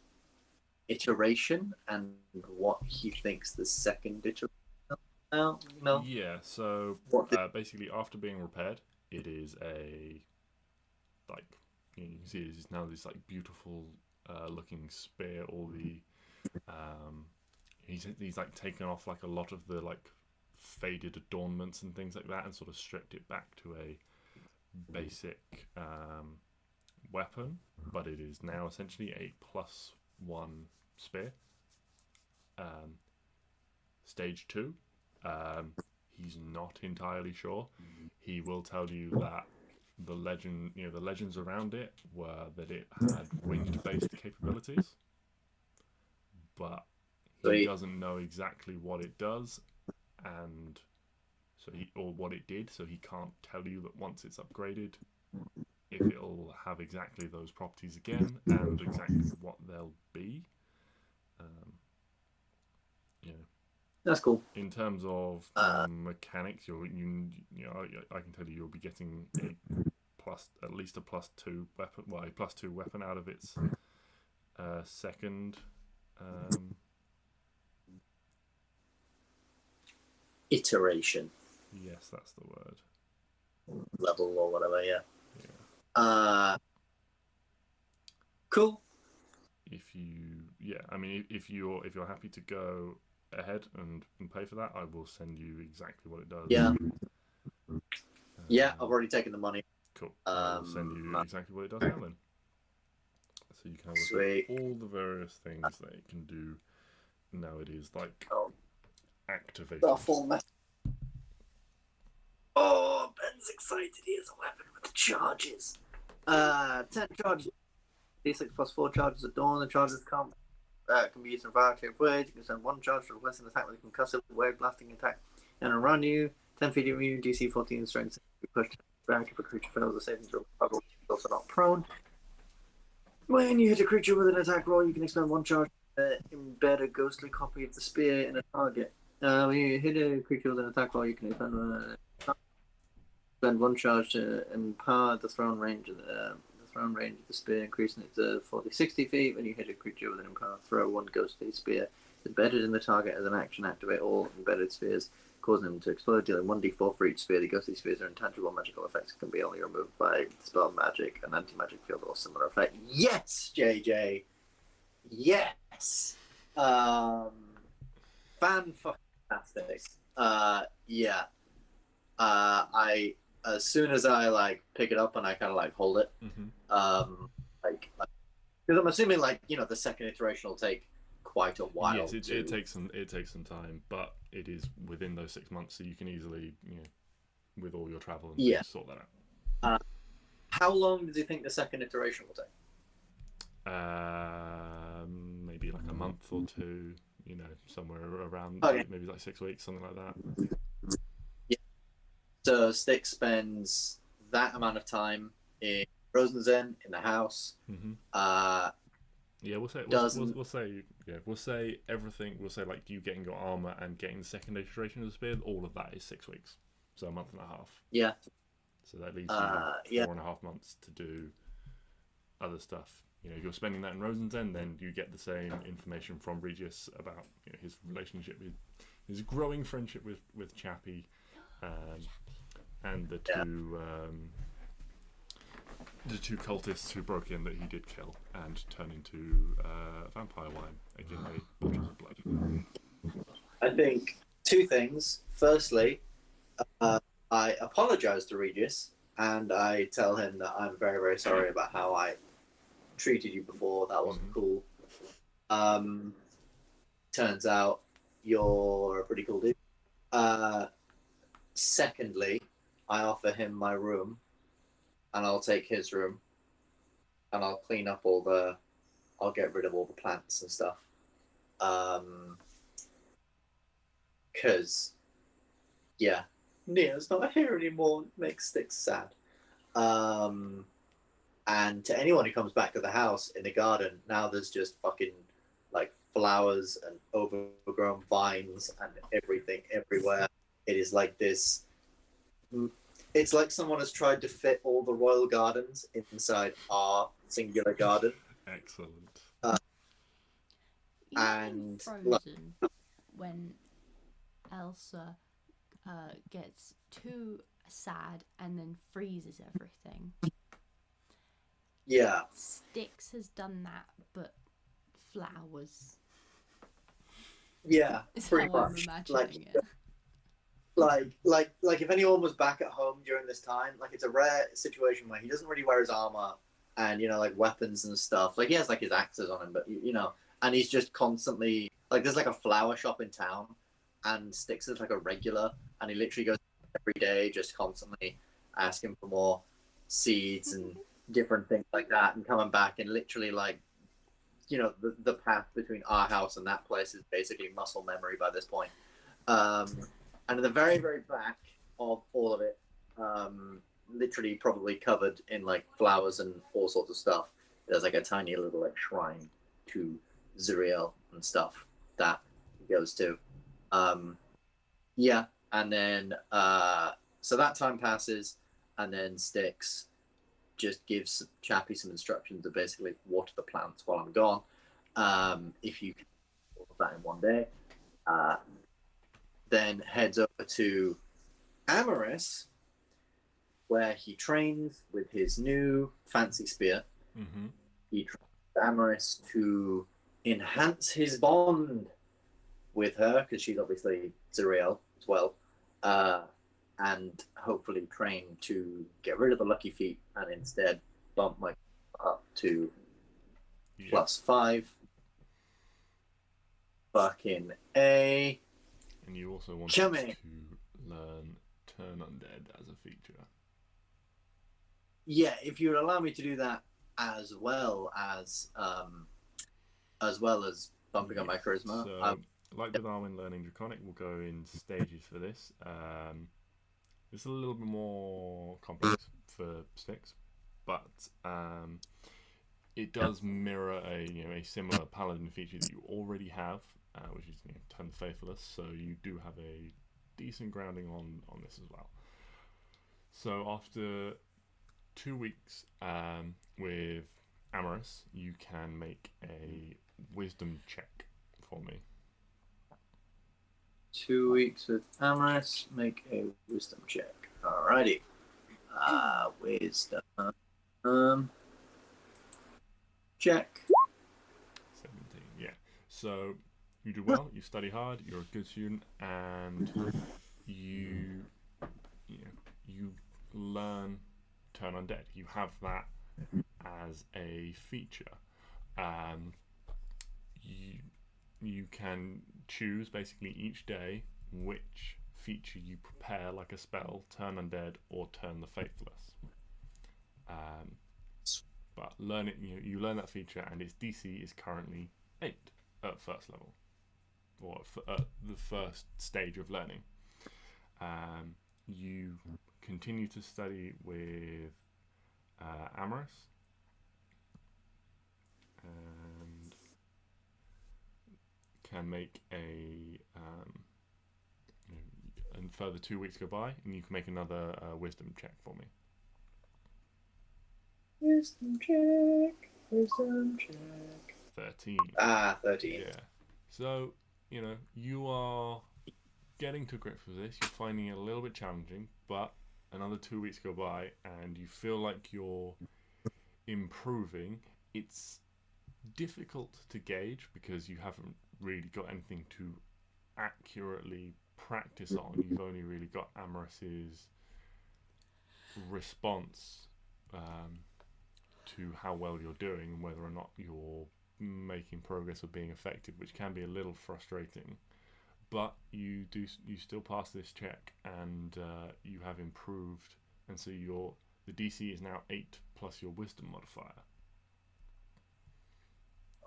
iteration, and what he thinks the second iteration No. Yeah, so What basically after being repaired, it is a, like, you can see it's now this like beautiful looking spear. All the he's like taken off like a lot of the like faded adornments and things like that, and sort of stripped it back to a basic weapon. But it is now essentially a +1 spear. Stage 2. He's not entirely sure. He will tell you that the legends around it were that it had wind-based capabilities, but he doesn't know exactly what it does, and or what it did. So he can't tell you that once it's upgraded, if it'll have exactly those properties again and exactly what they'll be. That's cool. In terms of mechanics, I can tell you'll be getting at least a +2 weapon, well, a +2 weapon out of its second iteration. Yes, that's the word. Level or whatever. Yeah. Cool. If you're happy to go ahead and pay for that, I will send you exactly what it does. Yeah, I've already taken the money. Cool. I'll send you exactly what it does now then. So you can have a look at all the various things that it can do. Now it is like activated. The full mess. Oh, Ben's excited. He has a weapon with charges. 10 charges. D6 +4 charges at dawn. The charges can be used in a variety of ways. You can send 1 charge to request an attack with a concussive wave blasting attack and around you. 10 feet immune, DC 14 strength. You push back if a creature fails a saving throw. Also not prone. When you hit a creature with an attack roll, you can expend 1 charge to embed a ghostly copy of the spear in a target. When you hit a creature with an attack roll, you can spend 1 charge to empower the thrown range of the spear, increasing it to 40-60 feet. When you hit a creature with an empowered throw, 1 ghostly spear embedded in the target as an action. Activate all embedded spears, causing them to explode, dealing 1d4 for each spear. The ghostly spears are intangible magical effects, can be only removed by spell magic, an anti-magic field, or similar effect. Yes, JJ! Yes! Fan-fucking-tastic. Yeah. As soon as I like pick it up and I kind of like hold it, because I'm assuming the second iteration will take quite a while. Yes, it takes some time, but it is within those 6 months, so you can easily, with all your travel and things, sort that out. How long do you think the second iteration will take? Maybe like a month or two. Somewhere around maybe like 6 weeks, something like that. So Stix spends that amount of time in Rosenzen in the house. Yeah, we'll say everything. We'll say like you getting your armor and getting the second iteration of the spear. All of that is 6 weeks, so a month and a half. Yeah. So that leaves you 4.5 months to do other stuff. If you're spending that in Rosenzen, then you get the same information from Regis about his relationship, his growing friendship with Chappie. And the two cultists who broke in that he did kill and turn into vampire wine, aka bottles of blood. I think 2 things. Firstly, I apologize to Regis, and I tell him that I'm very, very sorry about how I treated you before. That wasn't cool. Turns out you're a pretty cool dude. Secondly, I offer him my room, and I'll take his room, and I'll clean up I'll get rid of all the plants and stuff. Because, Neo's not here anymore. It makes Stix sad. And to anyone who comes back to the house in the garden, now there's just fucking, flowers and overgrown vines and everything everywhere. It is like this. It's like someone has tried to fit all the royal gardens inside our singular garden. Excellent. And Frozen, when Elsa gets too sad and then freezes everything. Yeah. Stix has done that, but flowers. Yeah, Is pretty how I'm much. imagining it. Like if anyone was back at home during this time, like it's a rare situation where he doesn't really wear his armor and like weapons and stuff. Like he has like his axes on him, but and he's just constantly like there's like a flower shop in town, and Stix is like a regular, and he literally goes every day, just constantly asking for more seeds and different things like that, and coming back and literally like the path between our house and that place is basically muscle memory by this point. And at the very, very back of all of it, literally probably covered in like flowers and all sorts of stuff, there's like a tiny little like shrine to Zuriel and stuff that he goes to. Yeah, and then so that time passes, and then Stix just gives Chappie some instructions to basically water the plants while I'm gone. If you can do all of that in one day. Then heads over to Amaris, where he trains with his new fancy spear. Mm-hmm. He trains Amaris to enhance his bond with her, because she's obviously Zuriel as well, and hopefully train to get rid of the lucky feet and instead bump my up to +5. Fucking A. And you also want to learn Turn Undead as a feature. Yeah, if you would allow me to do that as well as bumping up my charisma. So, like with Arwen learning Draconic, we'll go in stages for this. It's a little bit more complex for Stix, but it does mirror a similar paladin feature that you already have, which is Turn the Faithless. So you do have a decent grounding on this as well. So after 2 weeks with Amaris, you can make a wisdom check for me. 2 weeks with Amaris, make a wisdom check. Alrighty. Wisdom check. 17, yeah. So you do well, you study hard, you're a good student, and you learn Turn Undead. You have that as a feature. You can choose basically each day which feature you prepare, like a spell, Turn Undead or Turn the Faithless. But learn it. You learn that feature, and its DC is currently 8 at first level, or at the first stage of learning. You continue to study with Amaris, and can make a and further 2 weeks go by, and you can make another wisdom check for me. Wisdom check. 13. 13. Yeah. So, you are getting to grips with this. You're finding it a little bit challenging, but another 2 weeks go by, and you feel like you're improving. It's difficult to gauge because you haven't really got anything to accurately practice on. You've only really got Amaris's response to how well you're doing and whether or not you're making progress or being effective, which can be a little frustrating. But you still pass this check, and you have improved, and so the DC is now 8 plus your wisdom modifier.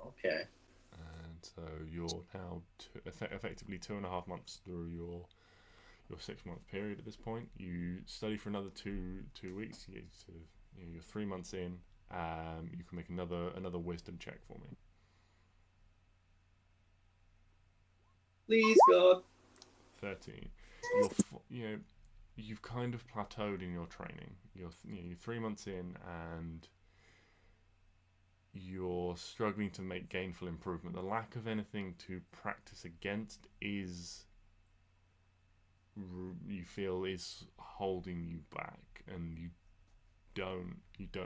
Okay. And so you're now effectively 2.5 months through your 6-month period at this point. You study for another two weeks. You're 3 months in. You can make another wisdom check for me. Please, God. 13. You've kind of plateaued in your training. You're 3 months in, and you're struggling to make gainful improvement. The lack of anything to practice against is you feel is holding you back, and you don't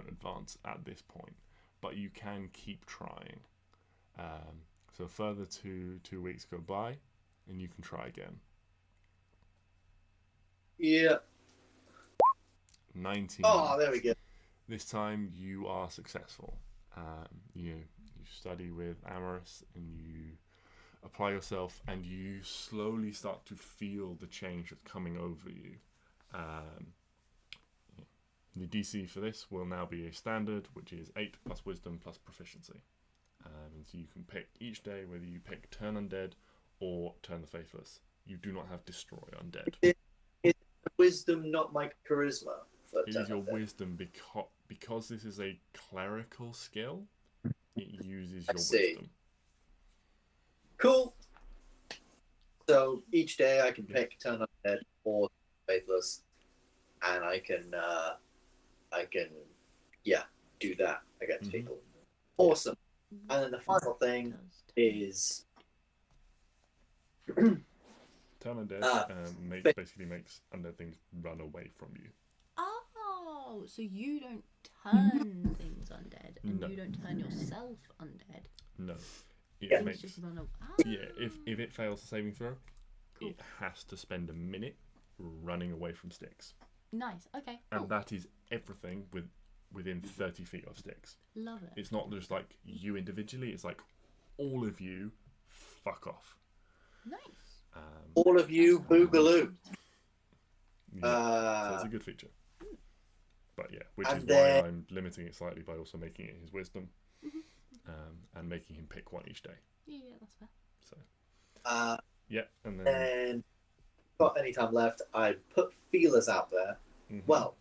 advance at this point, but you can keep trying. So further 2 weeks go by, and you can try again. Yeah. 19. Oh, there we go. This time you are successful. You study with Amaris, and you apply yourself, and you slowly start to feel the change that's coming over you. The DC for this will now be a standard, which is 8 plus wisdom plus proficiency. And so you can pick each day whether you pick turn undead or turn the faithless. You do not have destroy undead. Is wisdom not my charisma? It is your wisdom because this is a clerical skill. It uses your wisdom. Cool. So each day I can pick turn undead or faithless, and I can do that against people. Awesome. And then the final thing is turn undead basically makes undead things run away from you. Oh, so you don't turn things undead, and No. you don't turn yourself undead. No. It Yeah. makes Just run away. Yeah, if it fails the saving throw, it has to spend a minute running away from Stix. Nice. Okay. Cool. And that is everything within 30 feet of Stix. Love it. It's not just like you individually, it's like all of you fuck off. Nice. all of you boogaloo. So it's a good feature. But yeah, which is then, why I'm limiting it slightly by also making it his wisdom. And making him pick one each day. Yeah, that's fair. So yeah, and then and got any time left, I put feelers out there. Well,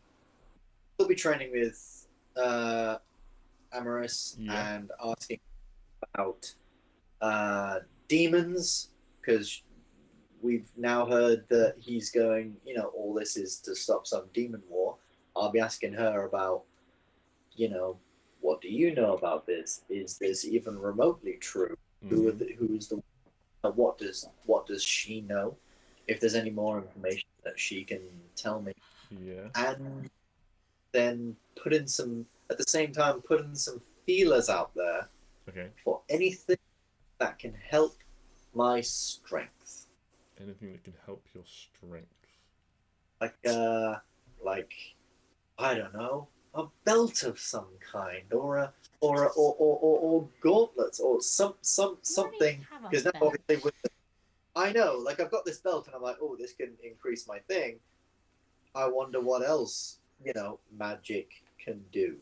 we'll be training with Amaris and asking about demons, because we've now heard that he's going, all this is to stop some demon war. I'll be asking her about, what do you know about this? Is this even remotely true? What does she know? If there's any more information that she can tell me. Yeah. And then put in some feelers out there. Okay. For anything that can help my strength. Anything that can help your strength. Like I don't know, a belt of some kind, or gauntlets, or something. Because now obviously I know, like I've got this belt, and I'm like, oh, this can increase my thing. I wonder what else, magic can do.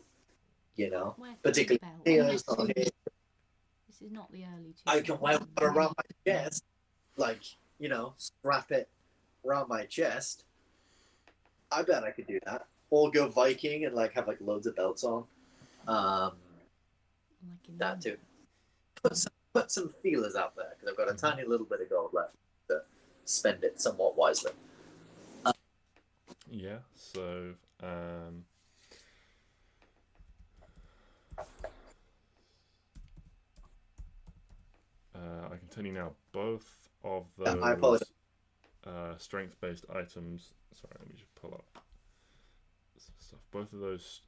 Particularly Neo's not here. This is not the early 2000s. I can wear it around my chest, like strap it around my chest. I bet I could do that. Or go Viking and have loads of belts on. That too. Put some feelers out there, because I've got a tiny little bit of gold left to spend it somewhat wisely. Yeah. So. I can tell you now, both of those strength-based items. Sorry, let me just pull up some stuff. Both of those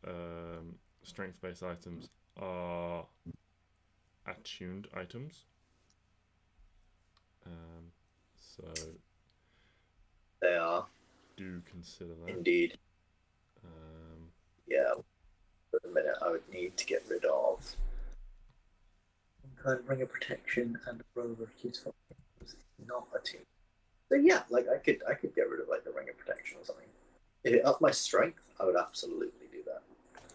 strength-based items are attuned items. So they are. Do consider that. Indeed. Yeah. For a minute, I would need to get rid of. Ring of protection and a rover useful. Not a team. So yeah, I could get rid of the ring of protection or something. If it upped my strength, I would absolutely do that.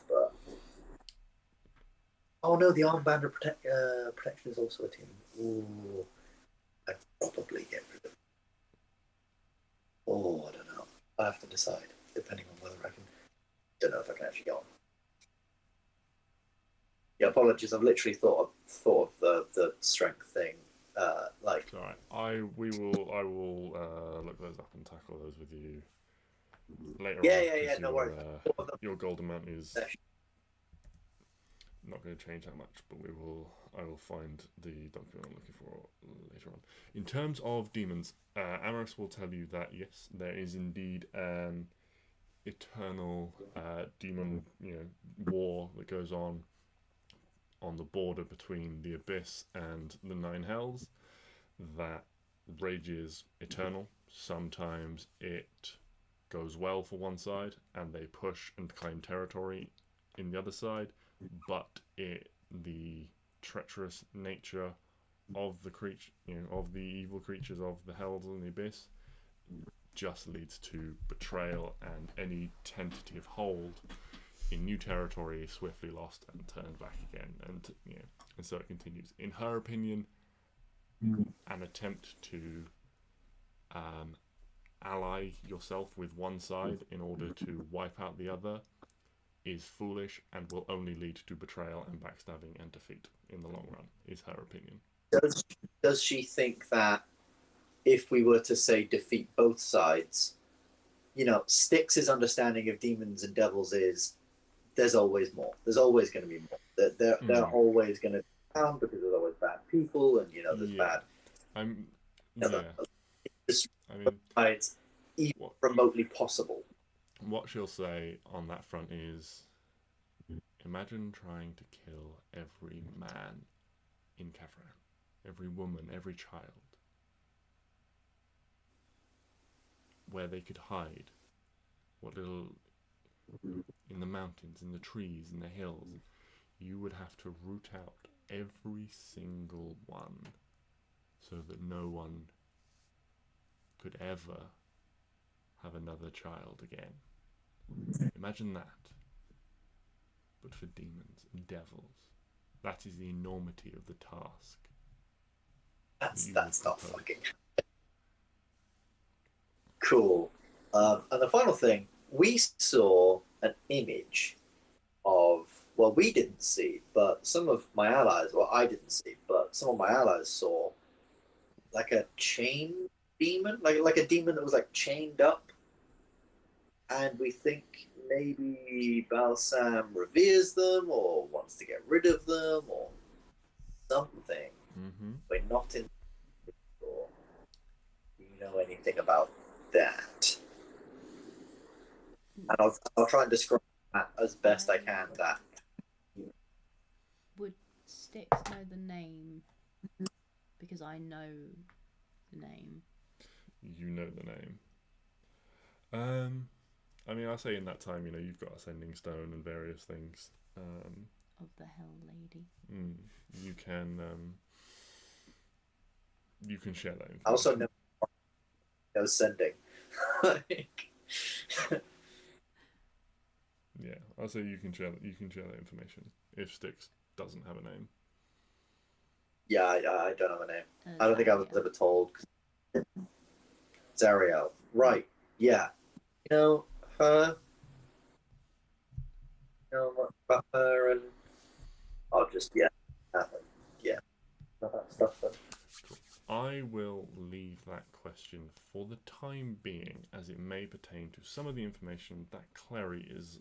But oh no, the armband of protection is also a team. Ooh, I'd probably get rid of it. Oh, I don't know. I have to decide, depending on whether I can. Don't know if I can actually get on. Yeah, apologies. I've literally thought of the strength thing. It's all right. I will look those up and tackle those with you later on. Yeah. No worries. Your gold amount is not going to change that much, but I will find the document I'm looking for later later on. In terms of demons, Amaris will tell you that yes, there is indeed an eternal demon, war that goes on the border between the Abyss and the Nine Hells that rages eternal. Sometimes it goes well for one side and they push and claim territory in the other side, but the treacherous nature of the creature, of the evil creatures of the Hells and the Abyss, just leads to betrayal, and any tentative hold in new territory is swiftly lost and turned back again, and so it continues. In her opinion, an attempt to ally yourself with one side in order to wipe out the other is foolish and will only lead to betrayal and backstabbing and defeat in the long run, is her opinion. Does she think that if we were to say defeat both sides, Stix's understanding of demons and devils is there's always more. There's always going to be more. They're always going to be found because there's always bad people, and there's bad. Sides, even remotely possible. What she'll say on that front is, imagine trying to kill every man in Kavran, every woman, every child, where they could hide, what little, in the mountains, in the trees, in the hills. You would have to root out every single one so that no one could ever have another child again. Imagine that, but for demons and devils. That is the enormity of the task. That's not fucking cool. And the final thing, we saw an image of, well, we didn't see, but some of my allies, well, I didn't see, but some of my allies saw like a chain demon, like a demon that was like chained up. And we think maybe Balsam reveres them or wants to get rid of them or something. We're not in sure. Do you know anything about that? And I'll try and describe that as best I can. That would Stix know the name? Because I know the name. You know the name. I mean, I'll say in that time, you've got a sending stone and various things. Of the Hell Lady. You can share that information. I also know sending. Yeah, I'll say you can share that information if Stix doesn't have a name. Yeah, I don't have a name. I don't think I was ever told. Zariel, right? Yeah, her. Much about her, and I'll just that stuff. Then. Cool. I will leave that question for the time being, as it may pertain to some of the information that Klari is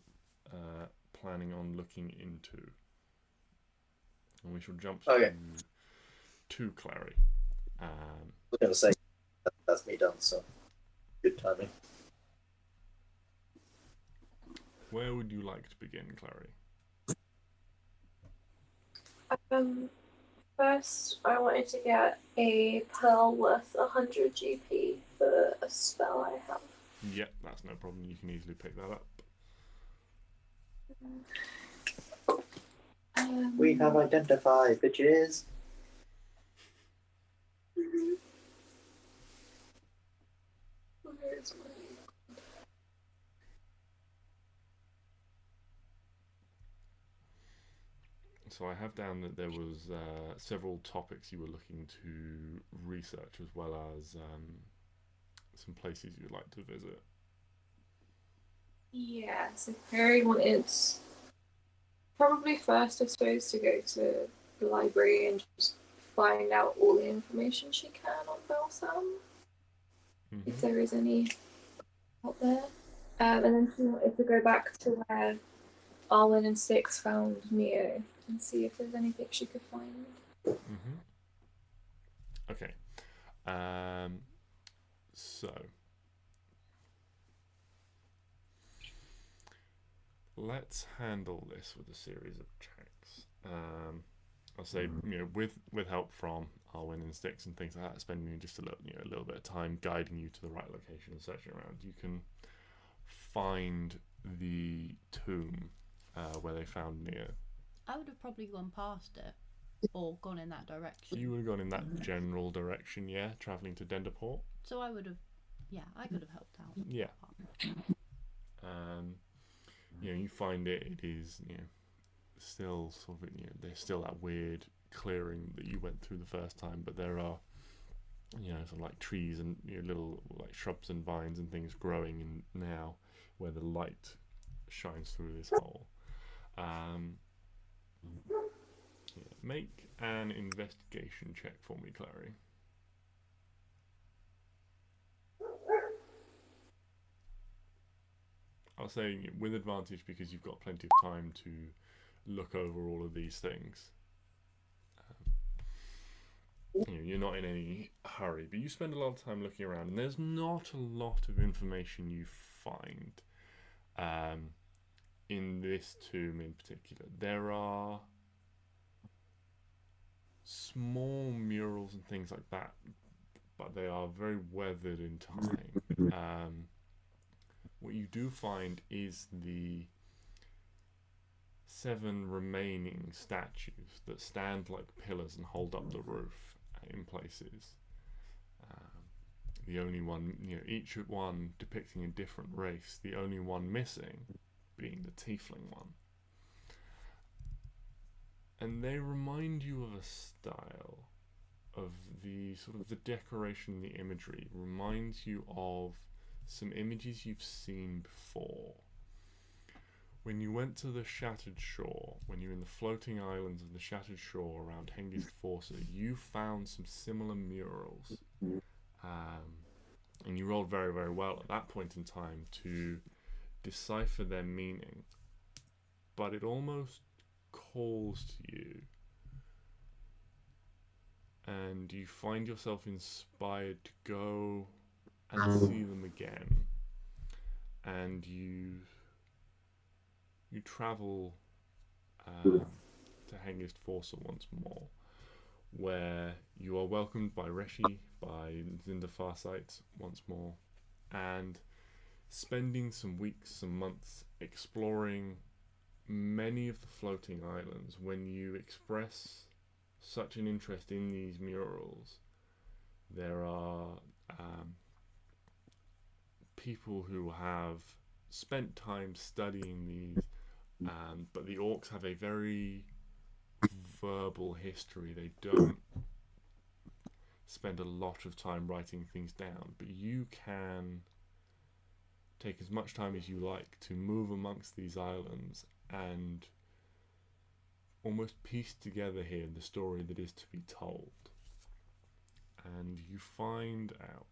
planning on looking into, and we shall jump to Klari. I was going to say that's me done, so good timing. Where would you like to begin, Klari? First, I wanted to get a pearl worth 100 GP for a spell I have. Yep, that's no problem. You can easily pick that up. We have identified, bitches. Where's my... So I have down that there was several topics you were looking to research, as well as some places you'd like to visit. Yeah, so Perry wanted probably first, I suppose, to go to the library and just find out all the information she can on Balsam, if there is any out there. And then she wanted to go back to where Arwen and Stix found Neo and see if there's anything she could find. Okay. So let's handle this with a series of checks. I'll say, with help from Arwen and Stix and things like that, spending just a little bit of time guiding you to the right location and searching around, you can find the tomb where they found Neo. I would have probably gone past it or gone in that direction. You would have gone in that general direction, yeah, travelling to Denderport. So I would have, I could have helped out. Yeah. You find it is, still sort of, there's still that weird clearing that you went through the first time, but there are, sort of like trees and little like shrubs and vines and things growing in now where the light shines through this hole. Make an investigation check for me, Klari. I'll say with advantage because you've got plenty of time to look over all of these things. You're not in any hurry, but you spend a lot of time looking around, and there's not a lot of information you find in this tomb in particular. There are small murals and things like that, but they are very weathered in time. What you do find is the 7 remaining statues that stand like pillars and hold up the roof in places. The only one, each one depicting a different race, the only one missing being the tiefling one. And they remind you of a style of the sort of the decoration, the imagery reminds you of some images you've seen before. When you went to the Shattered Shore, when you were in the floating islands of the Shattered Shore around Hengist Forza, you found some similar murals. And you rolled very, very well at that point in time to decipher their meaning. But it almost calls to you. And you find yourself inspired to go and see them again, and you travel to Hengist Forza once more, where you are welcomed by Reshi, by Zinda Farsight once more, and spending some weeks, some months exploring many of the floating islands. When you express such an interest in these murals, there are people who have spent time studying these, but the orcs have a very verbal history. They don't spend a lot of time writing things down, but you can take as much time as you like to move amongst these islands and almost piece together here the story that is to be told. And you find out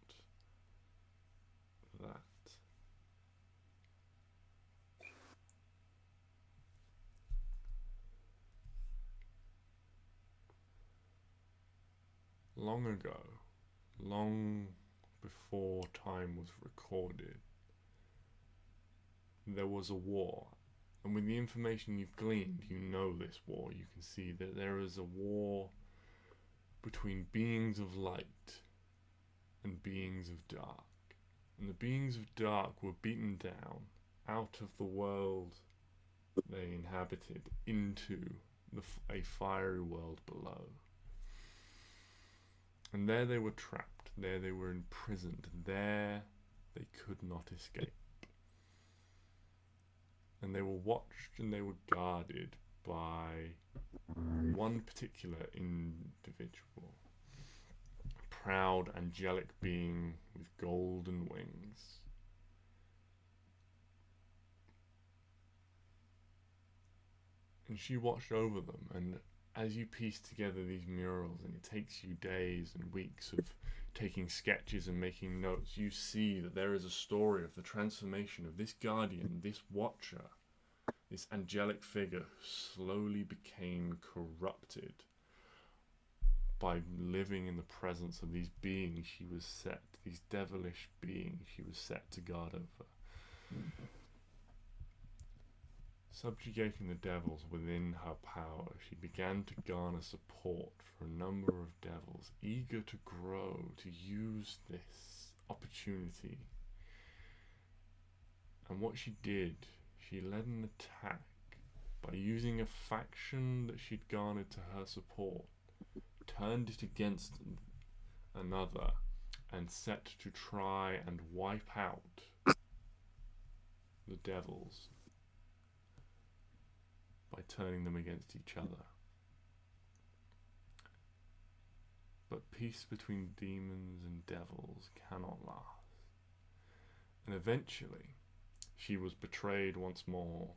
that long ago, long before time was recorded, there was a war. And with the information you've gleaned, you know this war. You can see that there is a war between beings of light and beings of dark. And the beings of dark were beaten down out of the world they inhabited into a fiery world below. And there they were trapped, there they were imprisoned, there they could not escape. And they were watched and they were guarded by one particular individual, a proud, angelic being with golden wings. And she watched over them, and as you piece together these murals, and it takes you days and weeks of taking sketches and making notes, you see that there is a story of the transformation of this guardian, this watcher, this angelic figure who slowly became corrupted by living in the presence of these beings she was set, these devilish beings she was set to guard over. Subjugating the devils within her power, she began to garner support for a number of devils eager to grow, to use this opportunity. And what she did, she led an attack by using a faction that she'd garnered to her support, turned it against another, and set to try and wipe out the devils by turning them against each other. But peace between demons and devils cannot last. And eventually, she was betrayed once more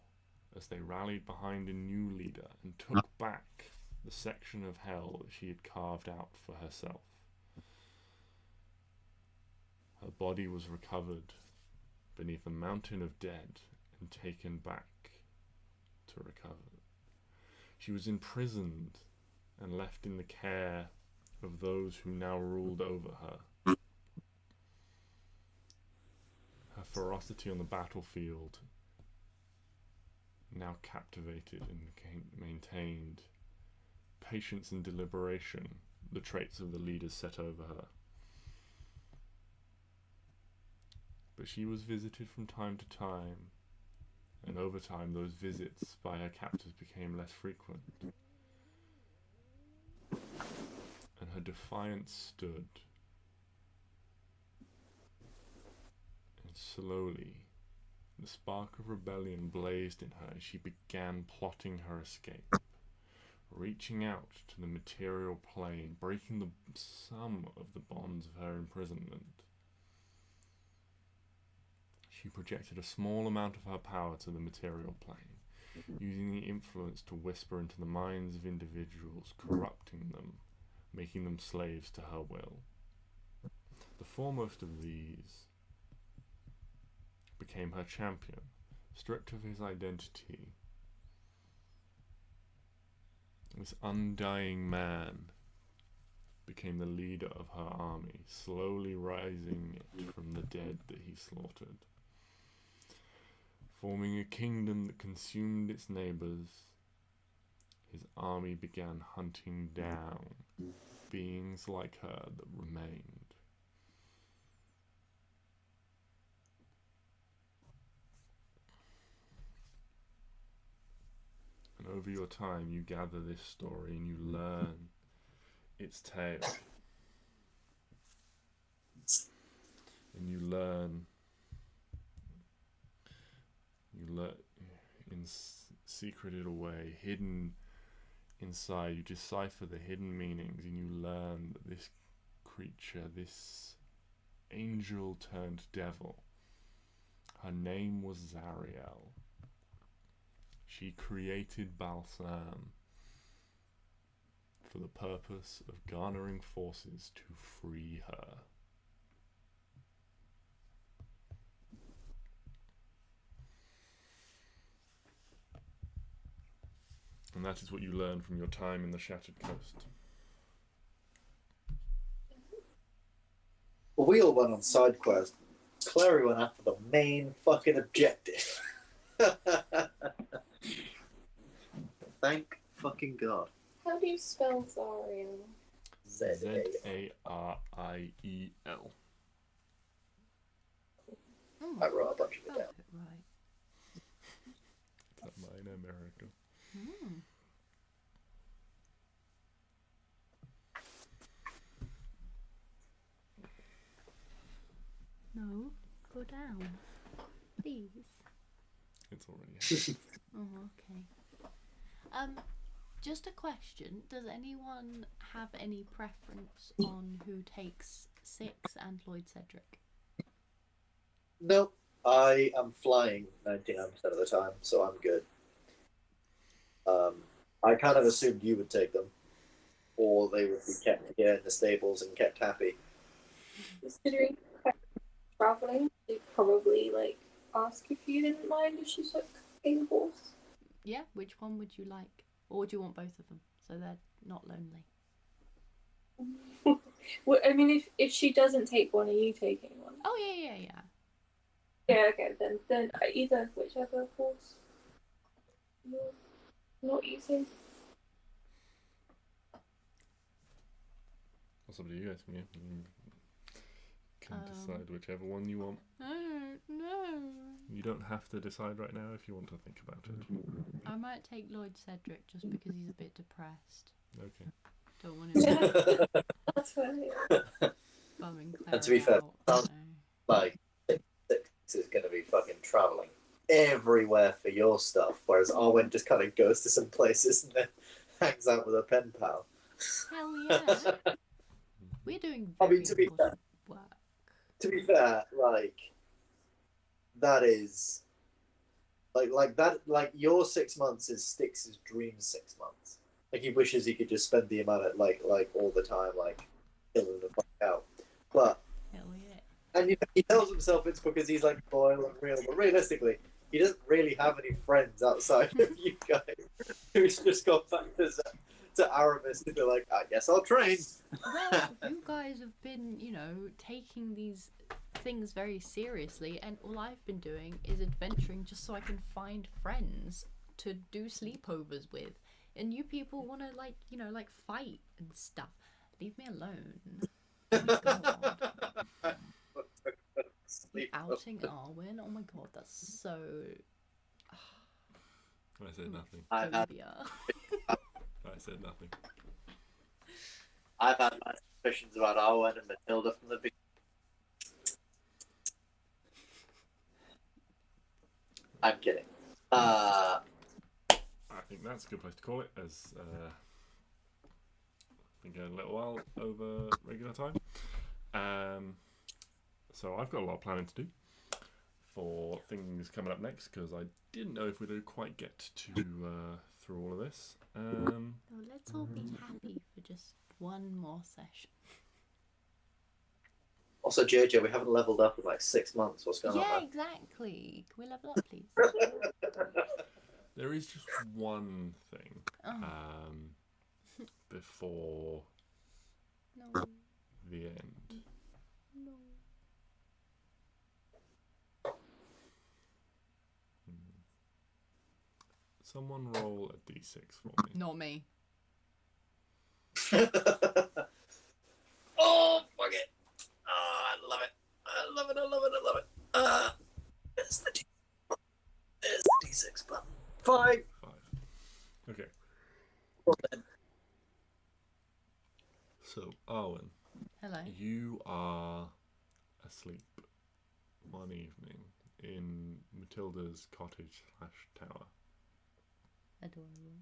as they rallied behind a new leader and took back the section of hell that she had carved out for herself. Her body was recovered beneath a mountain of dead and taken back to recover. She was imprisoned and left in the care of those who now ruled over her. Her ferocity on the battlefield now captivated and maintained patience and deliberation, the traits of the leaders set over her. But she was visited from time to time, and over time those visits by her captors became less frequent. And her defiance stood. And slowly, the spark of rebellion blazed in her as she began plotting her escape, reaching out to the material plane, breaking some of the bonds of her imprisonment. She projected a small amount of her power to the material plane, using the influence to whisper into the minds of individuals, corrupting them, making them slaves to her will. The foremost of these became her champion, stripped of his identity. This undying man became the leader of her army, slowly rising it from the dead that he slaughtered. Forming a kingdom that consumed its neighbors, his army began hunting down beings like her that remained. And over your time, you gather this story and you learn its tale. And you learn in secreted away, hidden inside, you decipher the hidden meanings, and you learn that this creature, this angel turned devil, her name was Zariel. She created Balsam for the purpose of garnering forces to free her. And that is what you learn from your time in the Shattered Coast. Well, we all went on side quests. Klari went after the main fucking objective. Thank fucking God. How do you spell Zariel? Z-A-R-I-E-L. Oh, I wrote a bunch of it spelled down. it right. Is that mine, America? Hmm. No, go down, please. It's already Oh, okay. Just a question. Does anyone have any preference on who takes Stix and Lloyd Cedric? Nope. I am flying 99% of the time, so I'm good. I kind of assumed you would take them, or they would be kept here in the stables and kept happy. Considering traveling, they'd probably ask if you didn't mind if she took a horse. Yeah, which one would you like? Or do you want both of them so they're not lonely? Well, I mean, if she doesn't take one, are you taking one? Oh yeah. Yeah, okay, then either whichever horse you're not using. What's up to you guys? Yeah, you can decide whichever one you want. I don't know. You don't have to decide right now if you want to think about it. I might take Lloyd Cedric just because he's a bit depressed. Okay. Don't want him That's fair. bumming Claire And to be fair, out. like, Stix is going to be fucking travelling everywhere for your stuff, whereas Arwen just kind of goes to some places and then hangs out with a pen pal. Hell yeah. We're doing I very mean, to be important work. To be fair, like, that is like that, like, your 6 months is Stix's dream 6 months. Like, he wishes he could just spend the amount of like all the time, like, killing the fuck out. But Hell yeah. and you know, he tells himself it's because he's like loyal and real, but realistically, he doesn't really have any friends outside of you guys. He's just gone back to Aramis to be like, I guess I'll train. Well, you guys have been, taking these things very seriously, and all I've been doing is adventuring just so I can find friends to do sleepovers with. And you people want to, like fight and stuff. Leave me alone. Oh my god. The outing Arwen? Oh my god, that's so... I said nothing. phobia. I said nothing. I've had my suspicions about Arwen and Matilda from the beginning. I'm kidding. I think that's a good place to call it, as been going a little while over regular time. So I've got a lot of planning to do for things coming up next, because I didn't know if we'd quite get to through all of this. So let's all be happy for just one more session. Also, JJ, we haven't leveled up in like 6 months. What's going on? Yeah, Man? exactly. Can we level up, please? There is just one thing Oh. before No. the end. No. Someone roll a d6 for me. Not me. Oh, fuck it. Oh, I love it. I love it. I love it. I love it. There's the D6 button. 5. 5. Okay. So, Arwen, Hello. you are asleep one evening in Matilda's cottage/tower. Adorable.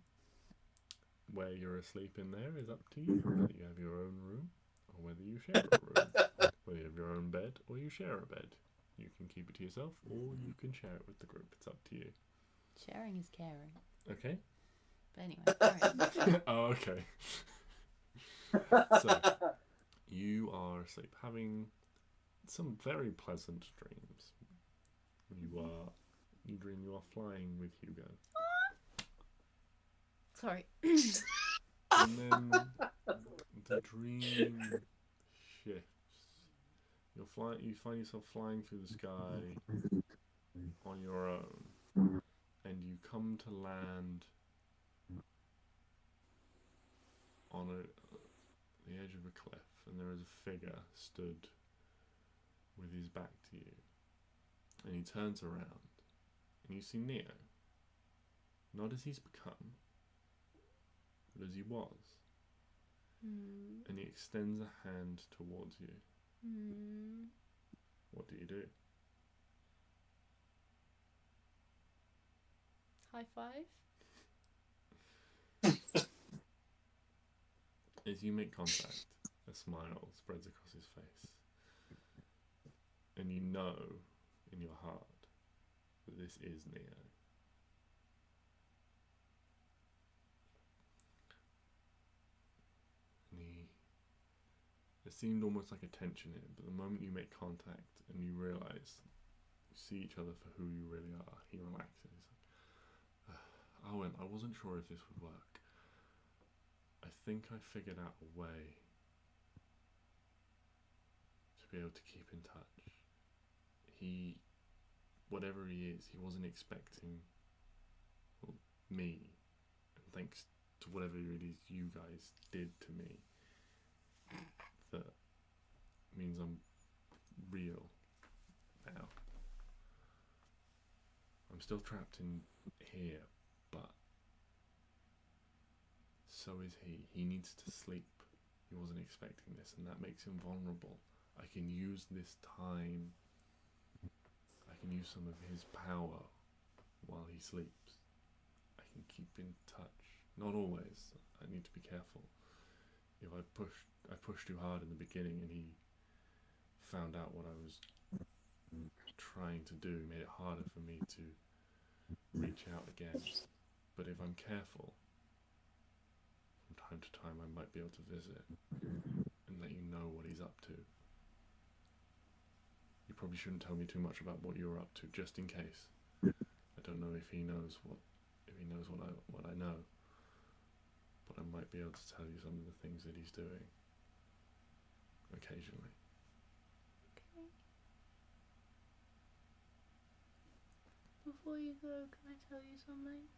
Where you're asleep in there is up to you. Whether you have your own room or whether you share a room. Whether you have your own bed or you share a bed. You can keep it to yourself or you can share it with the group. It's up to you. Sharing is caring. Okay? But anyway, carry on. Oh, okay. So, you are asleep, having some very pleasant dreams. You dream you are flying with Hugo. Sorry. And then the dream shifts. You find yourself flying through the sky on your own, and you come to land on the edge of a cliff, and there is a figure stood with his back to you, and he turns around, and you see Neo, not as he's become, but as he was, and he extends a hand towards you. What do you do? High five? As you make contact, a smile spreads across his face, and you know in your heart that this is Neo. And there seemed almost like a tension in it, but the moment you make contact and you realise you see each other for who you really are, he relaxes. He's like, Owen, I wasn't sure if this would work. I think I figured out a way be able to keep in touch. He, whatever he is, he wasn't expecting me, and thanks to whatever it is you guys did to me, that means I'm real now. I'm still trapped in here, but so is he. He needs to sleep. He wasn't expecting this, and that makes him vulnerable. I can use this time. I can use some of his power while he sleeps. I can keep in touch. Not always. I need to be careful. If I pushed too hard in the beginning and he found out what I was trying to do, made it harder for me to reach out again. But if I'm careful, from time to time I might be able to visit and let you know what he's up to. You probably shouldn't tell me too much about what you're up to, just in case. I don't know if he knows what I know, but I might be able to tell you some of the things that he's doing occasionally. Okay. Before you go, can I tell you something?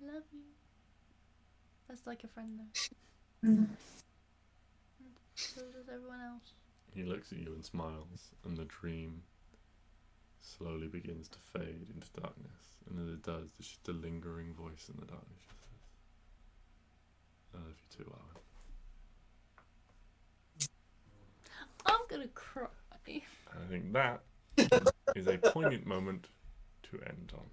Love you. That's like a friend though. Mm. So does everyone else. He looks at you and smiles, and the dream slowly begins to fade into darkness. And as it does, there's just a lingering voice in the darkness that says, I love you too, Arwen. I'm gonna cry. And I think that is a poignant moment to end on.